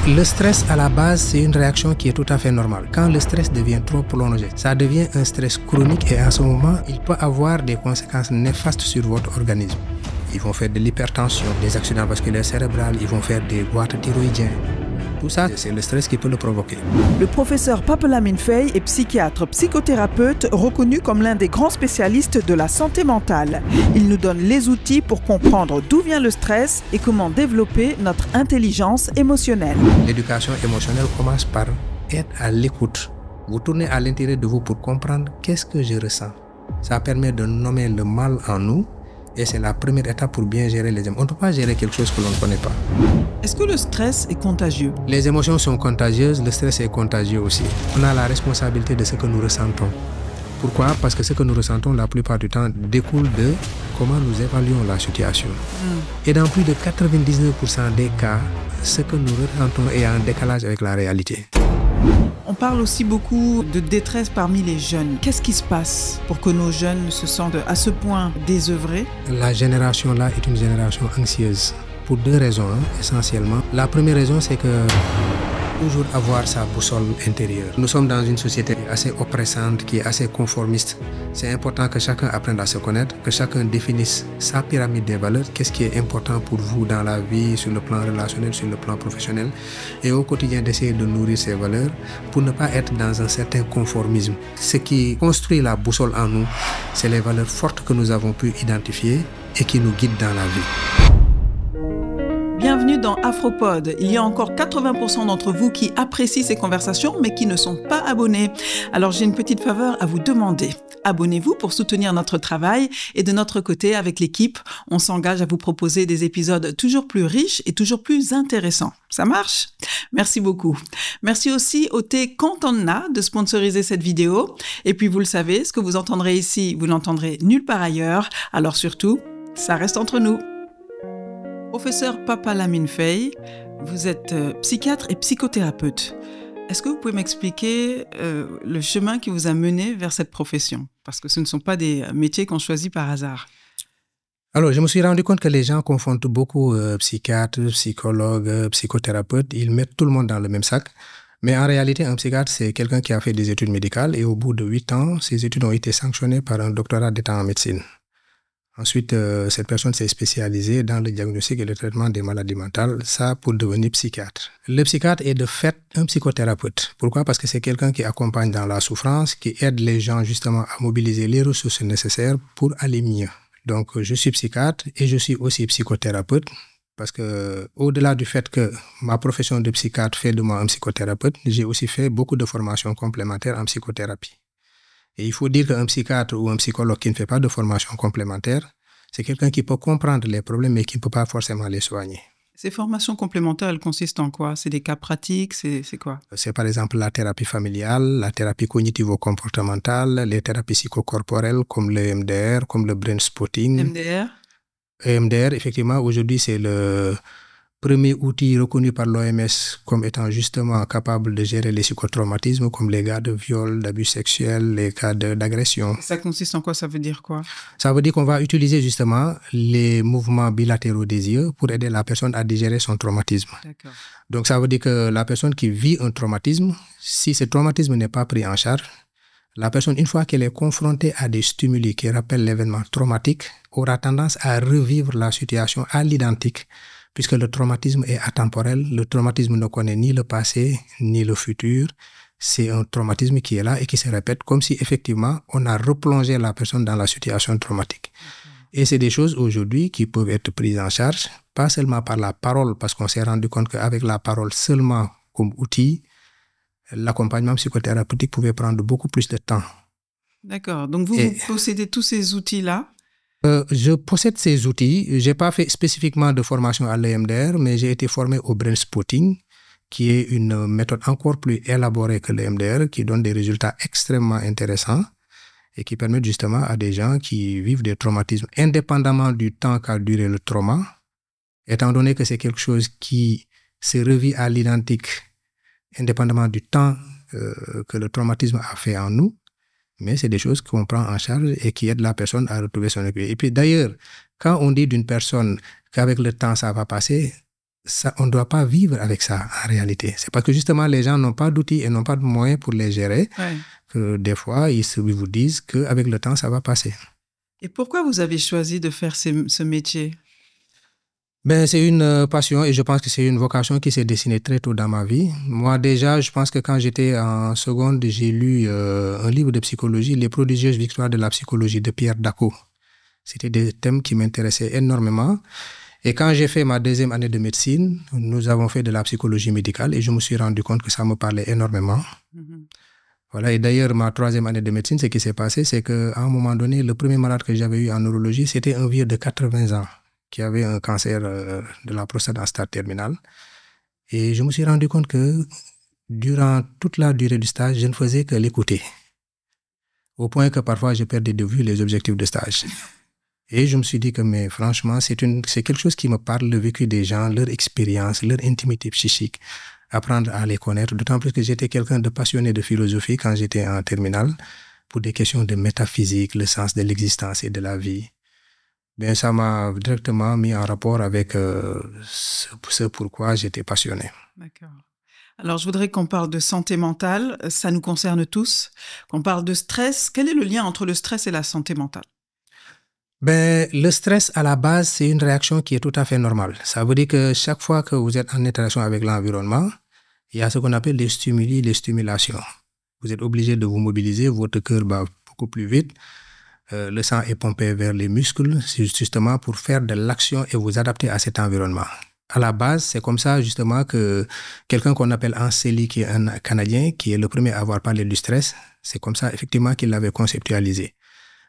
Le stress, à la base, c'est une réaction qui est tout à fait normale. Quand le stress devient trop prolongé, ça devient un stress chronique et à ce moment, il peut avoir des conséquences néfastes sur votre organisme. Ils vont faire de l'hypertension, des accidents vasculaires cérébraux, ils vont faire des boîtes thyroïdiennes. Tout ça, c'est le stress qui peut le provoquer. Le professeur Papa Lamine Faye est psychiatre, psychothérapeute, reconnu comme l'un des grands spécialistes de la santé mentale. Il nous donne les outils pour comprendre d'où vient le stress et comment développer notre intelligence émotionnelle. L'éducation émotionnelle commence par être à l'écoute. Vous tournez à l'intérieur de vous pour comprendre qu'est-ce que je ressens. Ça permet de nommer le mal en nous. Et c'est la première étape pour bien gérer les émotions. On ne peut pas gérer quelque chose que l'on ne connaît pas. Est-ce que le stress est contagieux? Les émotions sont contagieuses, le stress est contagieux aussi. On a la responsabilité de ce que nous ressentons. Pourquoi? Parce que ce que nous ressentons la plupart du temps découle de comment nous évaluons la situation. Et dans plus de 99% des cas, ce que nous ressentons est en décalage avec la réalité. On parle aussi beaucoup de détresse parmi les jeunes. Qu'est-ce qui se passe pour que nos jeunes se sentent à ce point désœuvrés? La génération-là est une génération anxieuse. Pour deux raisons, essentiellement. La première raison, c'est que toujours avoir sa boussole intérieure. Nous sommes dans une société assez oppressante, qui est assez conformiste. C'est important que chacun apprenne à se connaître, que chacun définisse sa pyramide des valeurs, qu'est-ce qui est important pour vous dans la vie, sur le plan relationnel, sur le plan professionnel, et au quotidien d'essayer de nourrir ces valeurs pour ne pas être dans un certain conformisme. Ce qui construit la boussole en nous, c'est les valeurs fortes que nous avons pu identifier et qui nous guident dans la vie. Bienvenue dans Afropod. Il y a encore 80% d'entre vous qui apprécient ces conversations mais qui ne sont pas abonnés. Alors j'ai une petite faveur à vous demander. Abonnez-vous pour soutenir notre travail et de notre côté, avec l'équipe, on s'engage à vous proposer des épisodes toujours plus riches et toujours plus intéressants. Ça marche? Merci beaucoup. Merci aussi au thé Cantona de sponsoriser cette vidéo. Et puis vous le savez, ce que vous entendrez ici, vous l'entendrez nulle part ailleurs. Alors surtout, ça reste entre nous. Professeur Papa Lamine Faye, vous êtes psychiatre et psychothérapeute. Est-ce que vous pouvez m'expliquer le chemin qui vous a mené vers cette profession? Parce que ce ne sont pas des métiers qu'on choisit par hasard. Alors, je me suis rendu compte que les gens confondent beaucoup psychiatre, psychologue, psychothérapeute. Ils mettent tout le monde dans le même sac. Mais en réalité, un psychiatre, c'est quelqu'un qui a fait des études médicales et au bout de 8 ans, ses études ont été sanctionnées par un doctorat d'État en médecine. Ensuite, cette personne s'est spécialisée dans le diagnostic et le traitement des maladies mentales, ça pour devenir psychiatre. Le psychiatre est de fait un psychothérapeute. Pourquoi? Parce que c'est quelqu'un qui accompagne dans la souffrance, qui aide les gens justement à mobiliser les ressources nécessaires pour aller mieux. Donc, je suis psychiatre et je suis aussi psychothérapeute parce que, au-delà du fait que ma profession de psychiatre fait de moi un psychothérapeute, j'ai aussi fait beaucoup de formations complémentaires en psychothérapie. Et il faut dire qu'un psychiatre ou un psychologue qui ne fait pas de formation complémentaire, c'est quelqu'un qui peut comprendre les problèmes mais qui ne peut pas forcément les soigner. Ces formations complémentaires, elles consistent en quoi? C'est des cas pratiques? C'est quoi? C'est par exemple la thérapie familiale, la thérapie cognitivo-comportementale, les thérapies psychocorporelles comme le EMDR, comme le brain spotting. MDR? EMDR, effectivement, aujourd'hui, c'est le premier outil reconnu par l'OMS comme étant justement capable de gérer les psychotraumatismes comme les cas de viol, d'abus sexuels, les cas d'agression. Ça consiste en quoi? Ça veut dire quoi? Ça veut dire qu'on va utiliser justement les mouvements bilatéraux des yeux pour aider la personne à digérer son traumatisme. D'accord. Donc ça veut dire que la personne qui vit un traumatisme, si ce traumatisme n'est pas pris en charge, la personne, une fois qu'elle est confrontée à des stimuli qui rappellent l'événement traumatique, aura tendance à revivre la situation à l'identique. Puisque le traumatisme est atemporel, le traumatisme ne connaît ni le passé ni le futur. C'est un traumatisme qui est là et qui se répète comme si effectivement on a replongé la personne dans la situation traumatique. Et c'est des choses aujourd'hui qui peuvent être prises en charge, pas seulement par la parole, parce qu'on s'est rendu compte qu'avec la parole seulement comme outil, l'accompagnement psychothérapeutique pouvait prendre beaucoup plus de temps. D'accord. Donc vous possédez tous ces outils-là? Je possède ces outils. Je n'ai pas fait spécifiquement de formation à l'EMDR, mais j'ai été formé au brain spotting, qui est une méthode encore plus élaborée que l'EMDR, qui donne des résultats extrêmement intéressants et qui permet justement à des gens qui vivent des traumatismes, indépendamment du temps qu'a duré le trauma, étant donné que c'est quelque chose qui se revit à l'identique, indépendamment du temps que le traumatisme a fait en nous. Mais c'est des choses qu'on prend en charge et qui aident la personne à retrouver son équilibre. Et puis d'ailleurs, quand on dit d'une personne qu'avec le temps ça va passer, ça, on ne doit pas vivre avec ça en réalité. C'est parce que justement, les gens n'ont pas d'outils et n'ont pas de moyens pour les gérer que des fois, ils vous disent qu'avec le temps, ça va passer. Et pourquoi vous avez choisi de faire ce métier? Ben, c'est une passion et je pense que c'est une vocation qui s'est dessinée très tôt dans ma vie. Moi, déjà, je pense que quand j'étais en seconde, j'ai lu un livre de psychologie, Les prodigieuses victoires de la psychologie de Pierre Daco. C'était des thèmes qui m'intéressaient énormément. Et quand j'ai fait ma deuxième année de médecine, nous avons fait de la psychologie médicale et je me suis rendu compte que ça me parlait énormément. Voilà. Et d'ailleurs, ma troisième année de médecine, ce qui s'est passé, c'est qu'à un moment donné, le premier malade que j'avais eu en neurologie, c'était un vieux de 80 ans qui avait un cancer de la prostate en stade terminal. Et je me suis rendu compte que durant toute la durée du stage, je ne faisais que l'écouter. Au point que parfois, je perdais de vue les objectifs de stage. Et je me suis dit que, mais franchement, c'est quelque chose qui me parle, le vécu des gens, leur expérience, leur intimité psychique, apprendre à les connaître. D'autant plus que j'étais quelqu'un de passionné de philosophie quand j'étais en terminale, pour des questions de métaphysique, le sens de l'existence et de la vie. Bien, ça m'a directement mis en rapport avec ce pourquoi j'étais passionné. D'accord. Alors, je voudrais qu'on parle de santé mentale. Ça nous concerne tous. Qu'on parle de stress. Quel est le lien entre le stress et la santé mentale? Ben, le stress, à la base, c'est une réaction qui est tout à fait normale. Ça veut dire que chaque fois que vous êtes en interaction avec l'environnement, il y a ce qu'on appelle les stimuli, les stimulations. Vous êtes obligé de vous mobiliser, votre cœur bat beaucoup plus vite. Le sang est pompé vers les muscles, justement pour faire de l'action et vous adapter à cet environnement. À la base, c'est comme ça justement que quelqu'un qu'on appelle Anseli, qui est un Canadien, qui est le premier à avoir parlé du stress, c'est comme ça effectivement qu'il l'avait conceptualisé.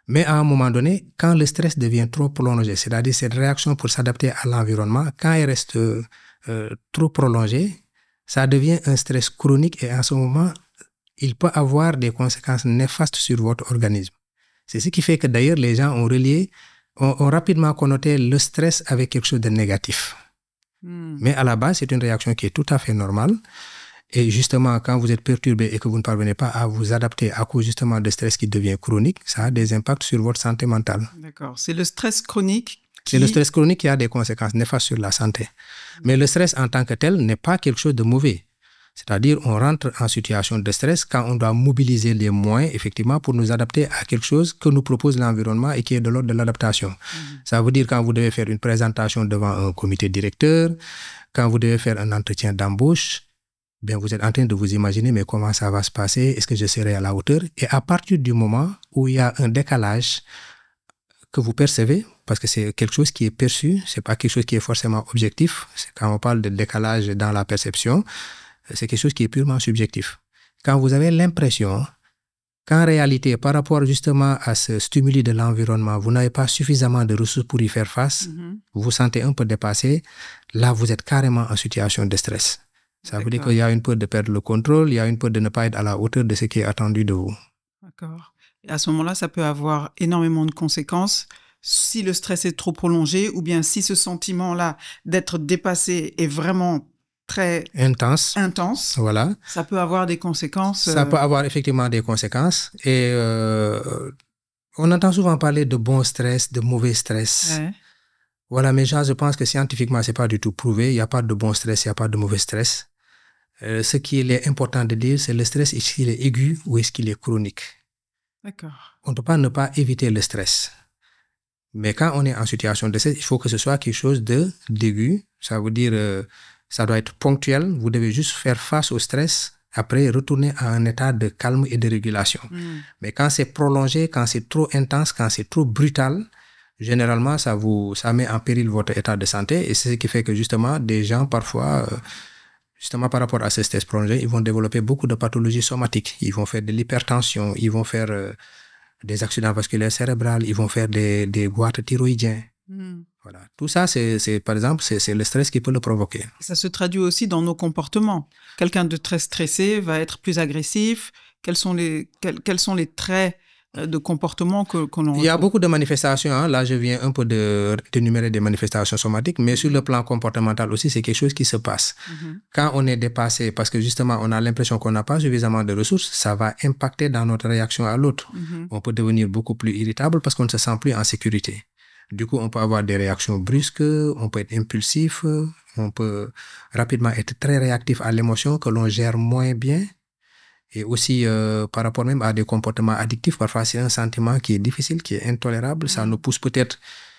Mais à un moment donné, quand le stress devient trop prolongé, c'est-à-dire cette réaction pour s'adapter à l'environnement, quand elle reste trop prolongée, ça devient un stress chronique et à ce moment, il peut avoir des conséquences néfastes sur votre organisme. C'est ce qui fait que d'ailleurs les gens ont rapidement connoté le stress avec quelque chose de négatif. Mais à la base, c'est une réaction qui est tout à fait normale. Et justement, quand vous êtes perturbé et que vous ne parvenez pas à vous adapter à cause justement de stress qui devient chronique, ça a des impacts sur votre santé mentale. D'accord. C'est le stress chronique C'est le stress chronique qui a des conséquences néfastes sur la santé. Mais le stress en tant que tel n'est pas quelque chose de mauvais. C'est-à-dire, on rentre en situation de stress quand on doit mobiliser les moyens, effectivement, pour nous adapter à quelque chose que nous propose l'environnement et qui est de l'ordre de l'adaptation. Ça veut dire quand vous devez faire une présentation devant un comité directeur, quand vous devez faire un entretien d'embauche, bien, vous êtes en train de vous imaginer, mais comment ça va se passer? Est-ce que je serai à la hauteur? Et à partir du moment où il y a un décalage que vous percevez, parce que c'est quelque chose qui est perçu, c'est pas quelque chose qui est forcément objectif. C'est quand on parle de décalage dans la perception, c'est quelque chose qui est purement subjectif. Quand vous avez l'impression qu'en réalité, par rapport justement à ce stimuli de l'environnement, vous n'avez pas suffisamment de ressources pour y faire face, vous vous sentez un peu dépassé, là, vous êtes carrément en situation de stress. Ça veut dire qu'il y a une peur de perdre le contrôle, il y a une peur de ne pas être à la hauteur de ce qui est attendu de vous. D'accord. Et à ce moment-là, ça peut avoir énormément de conséquences si le stress est trop prolongé ou bien si ce sentiment-là d'être dépassé est vraiment très intense. Voilà. Ça peut avoir des conséquences. Ça peut avoir effectivement des conséquences. Et on entend souvent parler de bon stress, de mauvais stress. Ouais. Voilà, mais je pense que scientifiquement, c'est pas du tout prouvé. Il n'y a pas de bon stress, il n'y a pas de mauvais stress. Ce qu'il est important de dire, c'est le stress, est-ce qu'il est aigu ou est-ce qu'il est chronique? D'accord. On ne peut pas ne pas éviter le stress. Mais quand on est en situation de stress, il faut que ce soit quelque chose d'aigu. Ça veut dire, ça doit être ponctuel. Vous devez juste faire face au stress, après retourner à un état de calme et de régulation. Mais quand c'est prolongé, quand c'est trop intense, quand c'est trop brutal, généralement, ça met en péril votre état de santé. Et c'est ce qui fait que justement, des gens parfois... Justement, par rapport à ce stress prolongé, ils vont développer beaucoup de pathologies somatiques. Ils vont faire de l'hypertension, ils vont faire des accidents vasculaires cérébraux, ils vont faire des goitres thyroïdiens. Voilà. Tout ça, par exemple, c'est le stress qui peut le provoquer. Ça se traduit aussi dans nos comportements. Quelqu'un de très stressé va être plus agressif. Quels sont les traits de comportement que l'on retrouve? Il y a beaucoup de manifestations. Hein. Là, je viens un peu d'énumérer des manifestations somatiques, mais sur le plan comportemental aussi, c'est quelque chose qui se passe. Quand on est dépassé, parce que justement, on a l'impression qu'on n'a pas suffisamment de ressources, ça va impacter dans notre réaction à l'autre. On peut devenir beaucoup plus irritable parce qu'on ne se sent plus en sécurité. Du coup, on peut avoir des réactions brusques, on peut être impulsif, on peut rapidement être très réactif à l'émotion que l'on gère moins bien. Et aussi, par rapport même à des comportements addictifs, parfois c'est un sentiment qui est difficile, qui est intolérable. Ça nous pousse peut-être,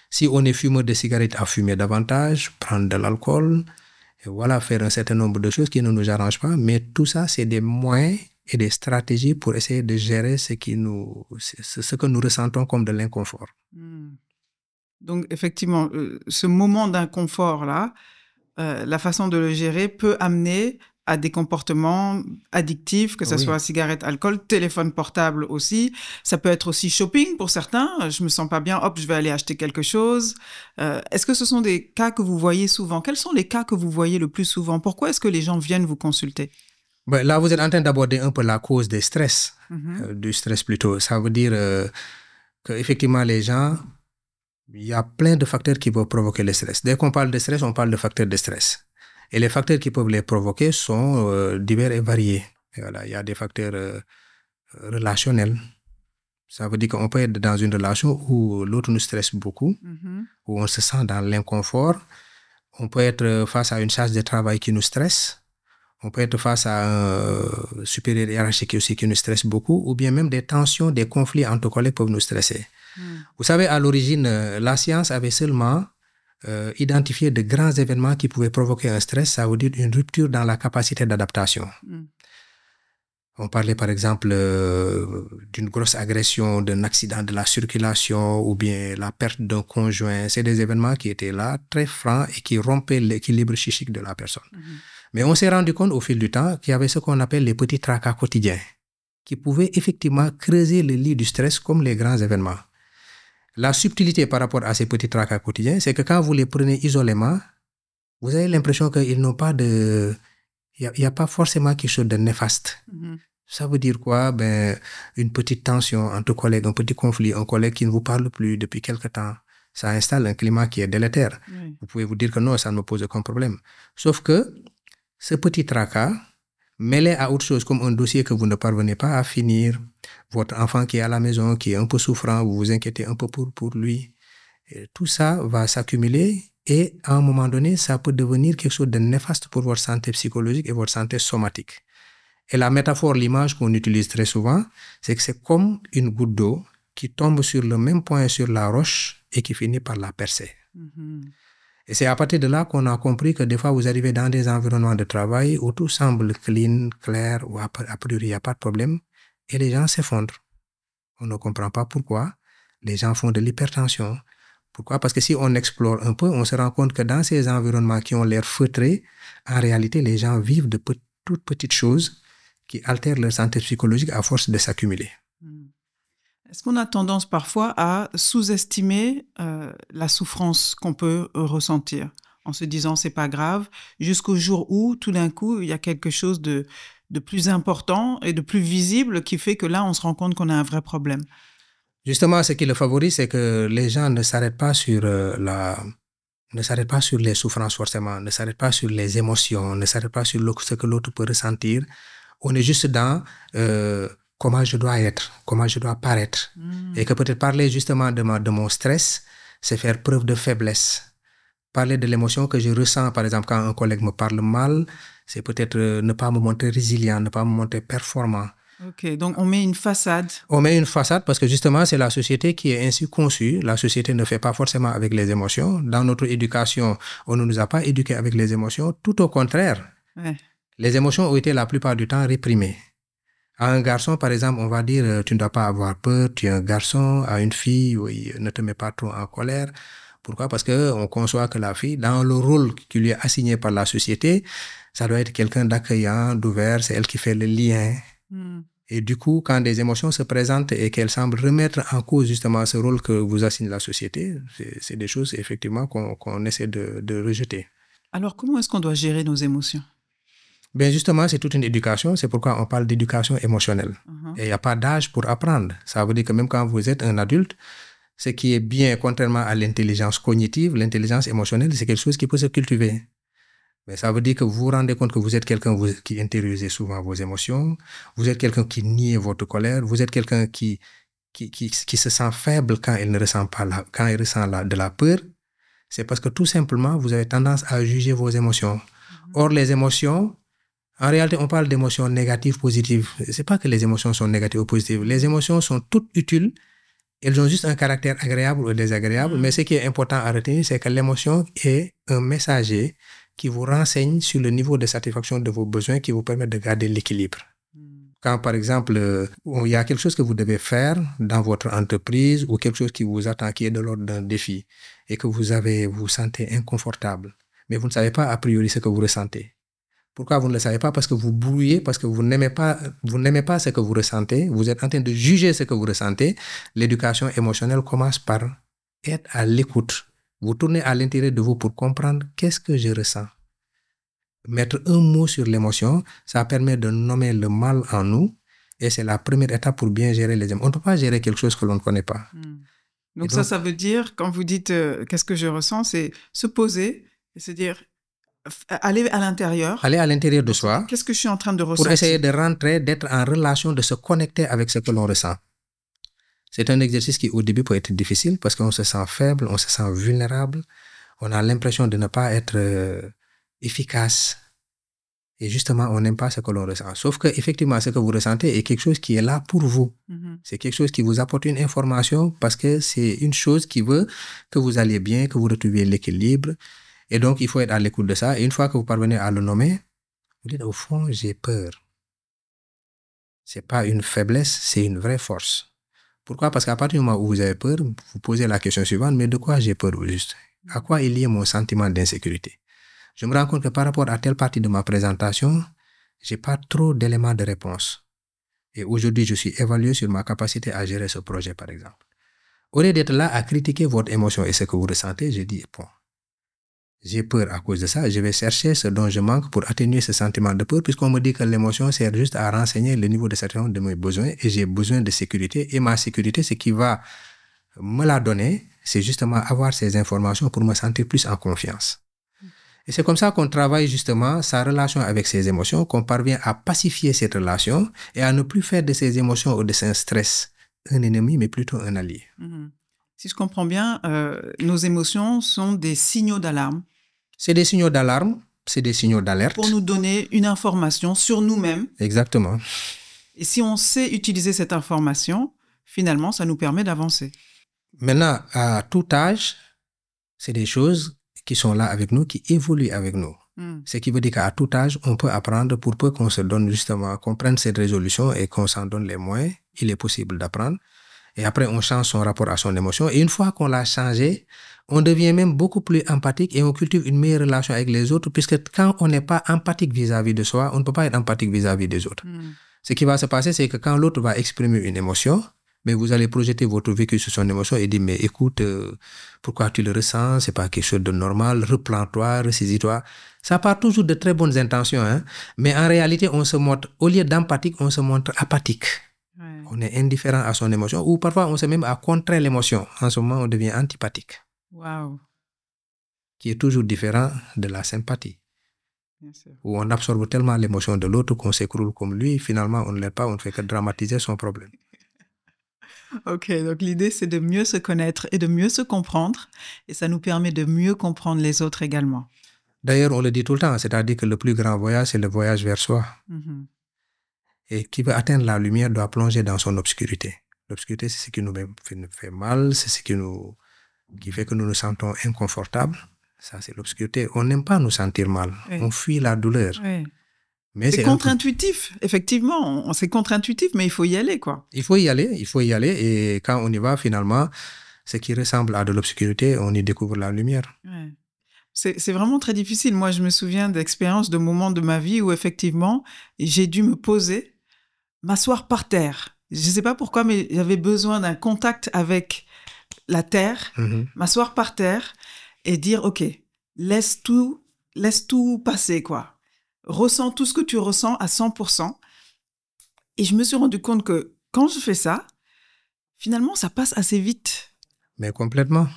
si on est fumeur de cigarettes, à fumer davantage, prendre de l'alcool, et voilà, faire un certain nombre de choses qui ne nous arrangent pas. Mais tout ça, c'est des moyens et des stratégies pour essayer de gérer ce que nous ressentons comme de l'inconfort. Donc, effectivement, ce moment d'inconfort-là, la façon de le gérer peut amener à des comportements addictifs, que ce soit cigarette, alcool, téléphone portable aussi. Ça peut être aussi shopping pour certains. Je me sens pas bien, hop, je vais aller acheter quelque chose. Est-ce que ce sont des cas que vous voyez souvent? Quels sont les cas que vous voyez le plus souvent? Pourquoi est-ce que les gens viennent vous consulter? Ben, là, vous êtes en train d'aborder un peu la cause des stress, du stress plutôt. Ça veut dire qu'effectivement, les gens, il y a plein de facteurs qui peuvent provoquer le stress. Dès qu'on parle de stress, on parle de facteurs de stress. Et les facteurs qui peuvent les provoquer sont divers et variés. Et voilà, il y a des facteurs relationnels. Ça veut dire qu'on peut être dans une relation où l'autre nous stresse beaucoup, où on se sent dans l'inconfort. On peut être face à une charge de travail qui nous stresse. On peut être face à un supérieur hiérarchique aussi qui nous stresse beaucoup, ou bien même des tensions, des conflits entre collègues peuvent nous stresser. Vous savez, à l'origine, la science avait seulement identifié de grands événements qui pouvaient provoquer un stress, ça veut dire une rupture dans la capacité d'adaptation. On parlait par exemple d'une grosse agression, d'un accident de la circulation ou bien la perte d'un conjoint. C'est des événements qui étaient là, très francs et qui rompaient l'équilibre psychique de la personne. Mais on s'est rendu compte au fil du temps qu'il y avait ce qu'on appelle les petits tracas quotidiens qui pouvaient effectivement creuser le lit du stress comme les grands événements. La subtilité par rapport à ces petits tracas quotidiens, c'est que quand vous les prenez isolément, vous avez l'impression qu'ils n'ont pas de... Il n'y a pas forcément quelque chose de néfaste. Ça veut dire quoi? Ben, une petite tension entre collègues, un petit conflit, un collègue qui ne vous parle plus depuis quelque temps. Ça installe un climat qui est délétère. Vous pouvez vous dire que non, ça ne me pose aucun problème. Sauf que ce petit tracas, mêlé à autre chose comme un dossier que vous ne parvenez pas à finir, votre enfant qui est à la maison, qui est un peu souffrant, vous vous inquiétez un peu pour lui, et tout ça va s'accumuler et à un moment donné, ça peut devenir quelque chose de néfaste pour votre santé psychologique et votre santé somatique. Et la métaphore, l'image qu'on utilise très souvent, c'est que c'est comme une goutte d'eau qui tombe sur le même point sur la roche et qui finit par la percer. Et c'est à partir de là qu'on a compris que des fois, vous arrivez dans des environnements de travail où tout semble clean, clair, où a priori, il n'y a pas de problème, et les gens s'effondrent. On ne comprend pas pourquoi. Les gens font de l'hypertension. Pourquoi? Parce que si on explore un peu, on se rend compte que dans ces environnements qui ont l'air feutrés, en réalité, les gens vivent de toutes petites choses qui altèrent leur santé psychologique à force de s'accumuler. Est-ce qu'on a tendance parfois à sous-estimer la souffrance qu'on peut ressentir en se disant c'est pas grave, jusqu'au jour où tout d'un coup il y a quelque chose de plus important et de plus visible qui fait que là on se rend compte qu'on a un vrai problème? Justement, ce qui le favorise, c'est que les gens ne s'arrêtent pas sur ne s'arrêtent pas sur les souffrances forcément, ne s'arrêtent pas sur les émotions, ne s'arrêtent pas sur ce que l'autre peut ressentir. On est juste dans comment je dois être, comment je dois paraître. Et que peut-être parler justement de mon stress, c'est faire preuve de faiblesse. Parler de l'émotion que je ressens, par exemple, quand un collègue me parle mal, c'est peut-être ne pas me montrer résilient, ne pas me montrer performant. Ok, donc on met une façade. On met une façade parce que justement, c'est la société qui est ainsi conçue. La société ne fait pas forcément avec les émotions. Dans notre éducation, on ne nous a pas éduqués avec les émotions. Tout au contraire. Les émotions ont été la plupart du temps réprimées. À un garçon, par exemple, on va dire tu ne dois pas avoir peur, tu es un garçon. À une fille, oui, ne te mets pas trop en colère. Pourquoi? Parce qu'on conçoit que la fille, dans le rôle qui lui est assigné par la société, ça doit être quelqu'un d'accueillant, d'ouvert, c'est elle qui fait le lien. Et du coup, quand des émotions se présentent et qu'elles semblent remettre en cause justement ce rôle que vous assigne la société, c'est des choses effectivement qu'on essaie de rejeter. Alors, comment est-ce qu'on doit gérer nos émotions? Bien justement, c'est toute une éducation. C'est pourquoi on parle d'éducation émotionnelle. Et il n'y a pas d'âge pour apprendre. Ça veut dire que même quand vous êtes un adulte, ce qui est bien, contrairement à l'intelligence cognitive, l'intelligence émotionnelle, c'est quelque chose qui peut se cultiver. Mais ça veut dire que vous vous rendez compte que vous êtes quelqu'un qui intériorise souvent vos émotions, vous êtes quelqu'un qui nie votre colère, vous êtes quelqu'un qui qui se sent faible quand il ne ressent pas quand il ressent de la peur, c'est parce que tout simplement, vous avez tendance à juger vos émotions. Or, les émotions, en réalité, on parle d'émotions négatives, positives. C'est pas que les émotions sont négatives ou positives. Les émotions sont toutes utiles. Elles ont juste un caractère agréable ou désagréable. Mais ce qui est important à retenir, c'est que l'émotion est un messager qui vous renseigne sur le niveau de satisfaction de vos besoins qui vous permet de garder l'équilibre. Quand, par exemple, il y a quelque chose que vous devez faire dans votre entreprise ou quelque chose qui vous attend, qui est de l'ordre d'un défi, et que vous vous sentez inconfortable, mais vous ne savez pas a priori ce que vous ressentez. Pourquoi vous ne le savez pas? Parce que vous brouillez, parce que vous n'aimez pas ce que vous ressentez, vous êtes en train de juger ce que vous ressentez. L'éducation émotionnelle commence par être à l'écoute. Vous tournez à l'intérieur de vous pour comprendre qu'est-ce que je ressens. Mettre un mot sur l'émotion, ça permet de nommer le mal en nous et c'est la première étape pour bien gérer les émotions. On ne peut pas gérer quelque chose que l'on ne connaît pas. Donc ça veut dire, quand vous dites qu'est-ce que je ressens, c'est se poser et se dire, aller à l'intérieur. Aller à l'intérieur de soi. Qu'est-ce que je suis en train de ressentir? Pour essayer de rentrer, d'être en relation, de se connecter avec ce que l'on ressent. C'est un exercice qui au début peut être difficile parce qu'on se sent faible, on se sent vulnérable, on a l'impression de ne pas être efficace. Et justement, on n'aime pas ce que l'on ressent. Sauf que effectivement, ce que vous ressentez est quelque chose qui est là pour vous. C'est quelque chose qui vous apporte une information parce que c'est une chose qui veut que vous alliez bien, que vous retrouviez l'équilibre. Et donc, il faut être à l'écoute de ça. Et une fois que vous parvenez à le nommer, vous dites, au fond, j'ai peur. C'est pas une faiblesse, c'est une vraie force. Pourquoi? Parce qu'à partir du moment où vous avez peur, vous posez la question suivante, mais de quoi j'ai peur au juste? À quoi est lié mon sentiment d'insécurité? Je me rends compte que par rapport à telle partie de ma présentation, j'ai pas trop d'éléments de réponse. Et aujourd'hui, je suis évalué sur ma capacité à gérer ce projet, par exemple. Au lieu d'être là à critiquer votre émotion et ce que vous ressentez, je dis, bon, j'ai peur à cause de ça, je vais chercher ce dont je manque pour atténuer ce sentiment de peur, puisqu'on me dit que l'émotion sert juste à renseigner le niveau de satisfaction de mes besoins et j'ai besoin de sécurité. Et ma sécurité, ce qui va me la donner, c'est justement avoir ces informations pour me sentir plus en confiance. Et c'est comme ça qu'on travaille justement sa relation avec ses émotions, qu'on parvient à pacifier cette relation et à ne plus faire de ces émotions ou de ce stress un ennemi, mais plutôt un allié. Si je comprends bien, nos émotions sont des signaux d'alarme. C'est des signaux d'alarme, c'est des signaux d'alerte. Pour nous donner une information sur nous-mêmes. Exactement. Et si on sait utiliser cette information, finalement, ça nous permet d'avancer. Maintenant, à tout âge, c'est des choses qui sont là avec nous, qui évoluent avec nous. Ce qui veut dire qu'à tout âge, on peut apprendre pour peu qu'on se donne justement, qu'on prenne cette résolution et qu'on s'en donne les moyens. Il est possible d'apprendre. Et après, on change son rapport à son émotion. Et une fois qu'on l'a changé, on devient même beaucoup plus empathique et on cultive une meilleure relation avec les autres, puisque quand on n'est pas empathique vis-à-vis de soi, on ne peut pas être empathique vis-à-vis des autres. Ce qui va se passer, c'est que quand l'autre va exprimer une émotion, mais vous allez projeter votre vécu sur son émotion et dire, mais écoute, pourquoi tu le ressens? C'est pas quelque chose de normal, reprends-toi, ressaisis-toi. Ça part toujours de très bonnes intentions, hein? Mais en réalité, on se montre, au lieu d'empathique, on se montre apathique. Ouais. On est indifférent à son émotion, ou parfois on se met même à contrer l'émotion. En ce moment, on devient antipathique. Wow. Qui est toujours différent de la sympathie. Bien sûr. Où on absorbe tellement l'émotion de l'autre qu'on s'écroule comme lui, finalement, on ne l'aide pas, on ne fait que dramatiser son problème. Ok, donc l'idée, c'est de mieux se connaître et de mieux se comprendre. Et ça nous permet de mieux comprendre les autres également. D'ailleurs, on le dit tout le temps, c'est-à-dire que le plus grand voyage, c'est le voyage vers soi. Et qui veut atteindre la lumière doit plonger dans son obscurité. L'obscurité, c'est ce qui nous fait mal, c'est ce qui fait que nous nous sentons inconfortables. Ça, c'est l'obscurité. On n'aime pas nous sentir mal. Oui. On fuit la douleur. Oui. Mais c'est contre-intuitif, effectivement. C'est contre-intuitif, mais il faut y aller, quoi. Il faut y aller. Et quand on y va, finalement, ce qui ressemble à de l'obscurité, on y découvre la lumière. Oui. C'est vraiment très difficile. Moi, je me souviens d'expériences, de moments de ma vie où, effectivement, j'ai dû me poser, m'asseoir par terre. Je ne sais pas pourquoi, mais j'avais besoin d'un contact avec la terre, m'asseoir par terre et dire, OK, laisse tout passer, quoi. Ressens tout ce que tu ressens à 100%. Et je me suis rendu compte que quand je fais ça, finalement, ça passe assez vite. Mais complètement.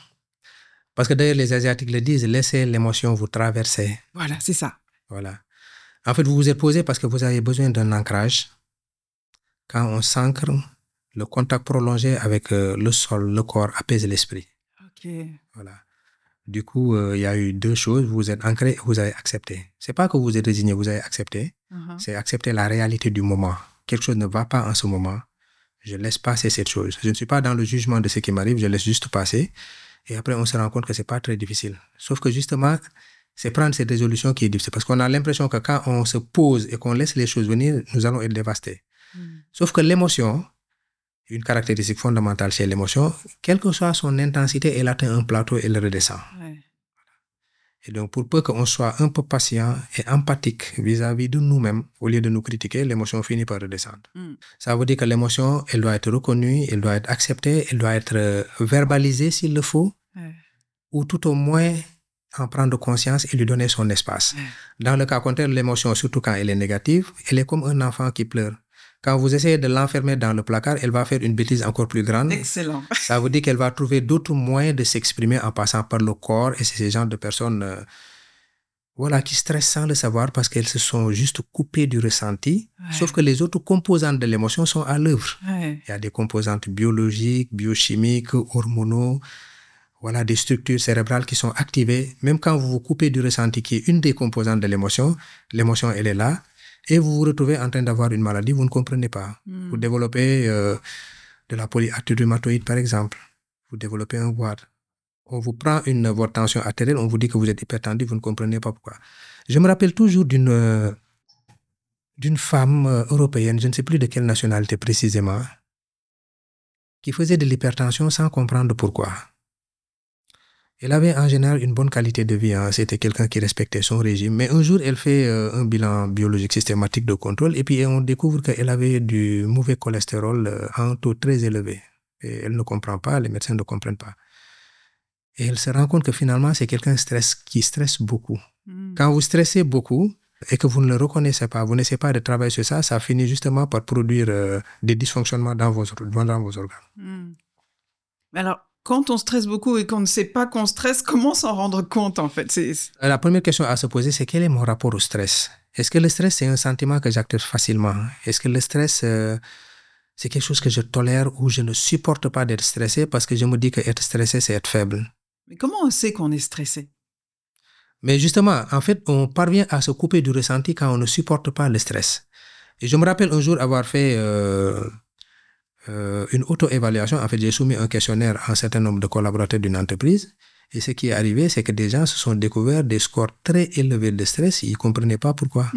Parce que d'ailleurs, les Asiatiques le disent, laissez l'émotion vous traverser. Voilà, c'est ça. Voilà. En fait, vous vous êtes posé parce que vous avez besoin d'un ancrage. Quand on s'ancre, Le contact prolongé avec le sol, le corps apaise l'esprit. Ok. Voilà. Du coup, il y a eu deux choses. Vous êtes ancré, vous avez accepté. C'est pas que vous êtes résigné, vous avez accepté. C'est accepter la réalité du moment. Quelque chose ne va pas en ce moment. Je laisse passer cette chose. Je ne suis pas dans le jugement de ce qui m'arrive, je laisse juste passer. Et après, on se rend compte que c'est pas très difficile. Sauf que justement, c'est prendre cette résolution qui est difficile. Parce qu'on a l'impression que quand on se pose et qu'on laisse les choses venir, nous allons être dévastés. Sauf que l'émotion, une caractéristique fondamentale chez l'émotion, quelle que soit son intensité, elle atteint un plateau et elle redescend. Ouais. Et donc, pour peu qu'on soit un peu patient et empathique vis-à-vis de nous-mêmes, au lieu de nous critiquer, l'émotion finit par redescendre. Ça veut dire que l'émotion, elle doit être reconnue, elle doit être acceptée, elle doit être verbalisée s'il le faut, ou tout au moins en prendre conscience et lui donner son espace. Dans le cas contraire, l'émotion, surtout quand elle est négative, elle est comme un enfant qui pleure. Quand vous essayez de l'enfermer dans le placard, elle va faire une bêtise encore plus grande. Excellent. Ça veut dire qu'elle va trouver d'autres moyens de s'exprimer en passant par le corps. Et c'est ces genres de personnes qui stressent sans le savoir parce qu'elles se sont juste coupées du ressenti. Ouais. Sauf que les autres composantes de l'émotion sont à l'œuvre. Ouais. Il y a des composantes biologiques, biochimiques, hormonaux. Voilà, des structures cérébrales qui sont activées. Même quand vous vous coupez du ressenti, qui est une des composantes de l'émotion, elle est là. Et vous vous retrouvez en train d'avoir une maladie, vous ne comprenez pas. Vous développez de la polyarthrite rhumatoïde, par exemple. Vous développez un WAD. On vous prend votre tension artérielle, on vous dit que vous êtes hypertendu, vous ne comprenez pas pourquoi. Je me rappelle toujours d'une femme européenne, je ne sais plus de quelle nationalité précisément, qui faisait de l'hypertension sans comprendre pourquoi. Elle avait en général une bonne qualité de vie. Hein. C'était quelqu'un qui respectait son régime. Mais un jour, elle fait un bilan biologique systématique de contrôle et puis on découvre qu'elle avait du mauvais cholestérol à un taux très élevé. Et elle ne comprend pas, les médecins ne comprennent pas. Et elle se rend compte que finalement, c'est quelqu'un qui stresse beaucoup. Quand vous stressez beaucoup et que vous ne le reconnaissez pas, vous n'essayez pas de travailler sur ça, ça finit justement par produire des dysfonctionnements dans vos organes. Alors, quand on stresse beaucoup et qu'on ne sait pas qu'on stresse, comment s'en rendre compte en fait? La première question à se poser, c'est quel est mon rapport au stress? Est-ce que le stress, c'est un sentiment que j'accepte facilement? Est-ce que le stress, c'est quelque chose que je tolère ou je ne supporte pas d'être stressé parce que je me dis qu'être stressé, c'est être faible? Mais comment on sait qu'on est stressé? Mais justement, en fait, on parvient à se couper du ressenti quand on ne supporte pas le stress. Et je me rappelle un jour avoir fait... une auto-évaluation. En fait, j'ai soumis un questionnaire à un certain nombre de collaborateurs d'une entreprise. Et ce qui est arrivé, c'est que des gens se sont découverts des scores très élevés de stress. Ils ne comprenaient pas pourquoi.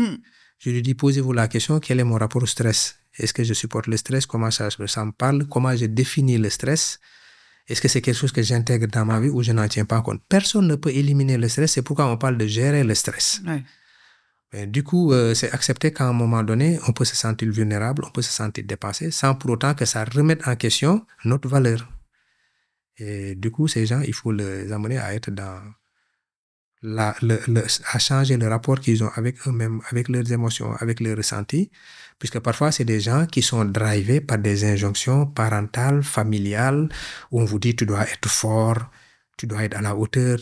Je lui dis, posez-vous la question, quel est mon rapport au stress? Est-ce que je supporte le stress? Comment ça me parle? Comment je définis le stress? Est-ce que c'est quelque chose que j'intègre dans ma vie ou je n'en tiens pas compte? Personne ne peut éliminer le stress. C'est pourquoi on parle de gérer le stress. Ouais. Mais du coup, c'est accepter qu'à un moment donné, on peut se sentir vulnérable, on peut se sentir dépassé, sans pour autant que ça remette en question notre valeur. Et du coup, ces gens, il faut les amener à être dans à changer le rapport qu'ils ont avec eux-mêmes, avec leurs émotions, avec leurs ressentis, puisque parfois, c'est des gens qui sont drivés par des injonctions parentales, familiales, où on vous dit, tu dois être fort, tu dois être à la hauteur.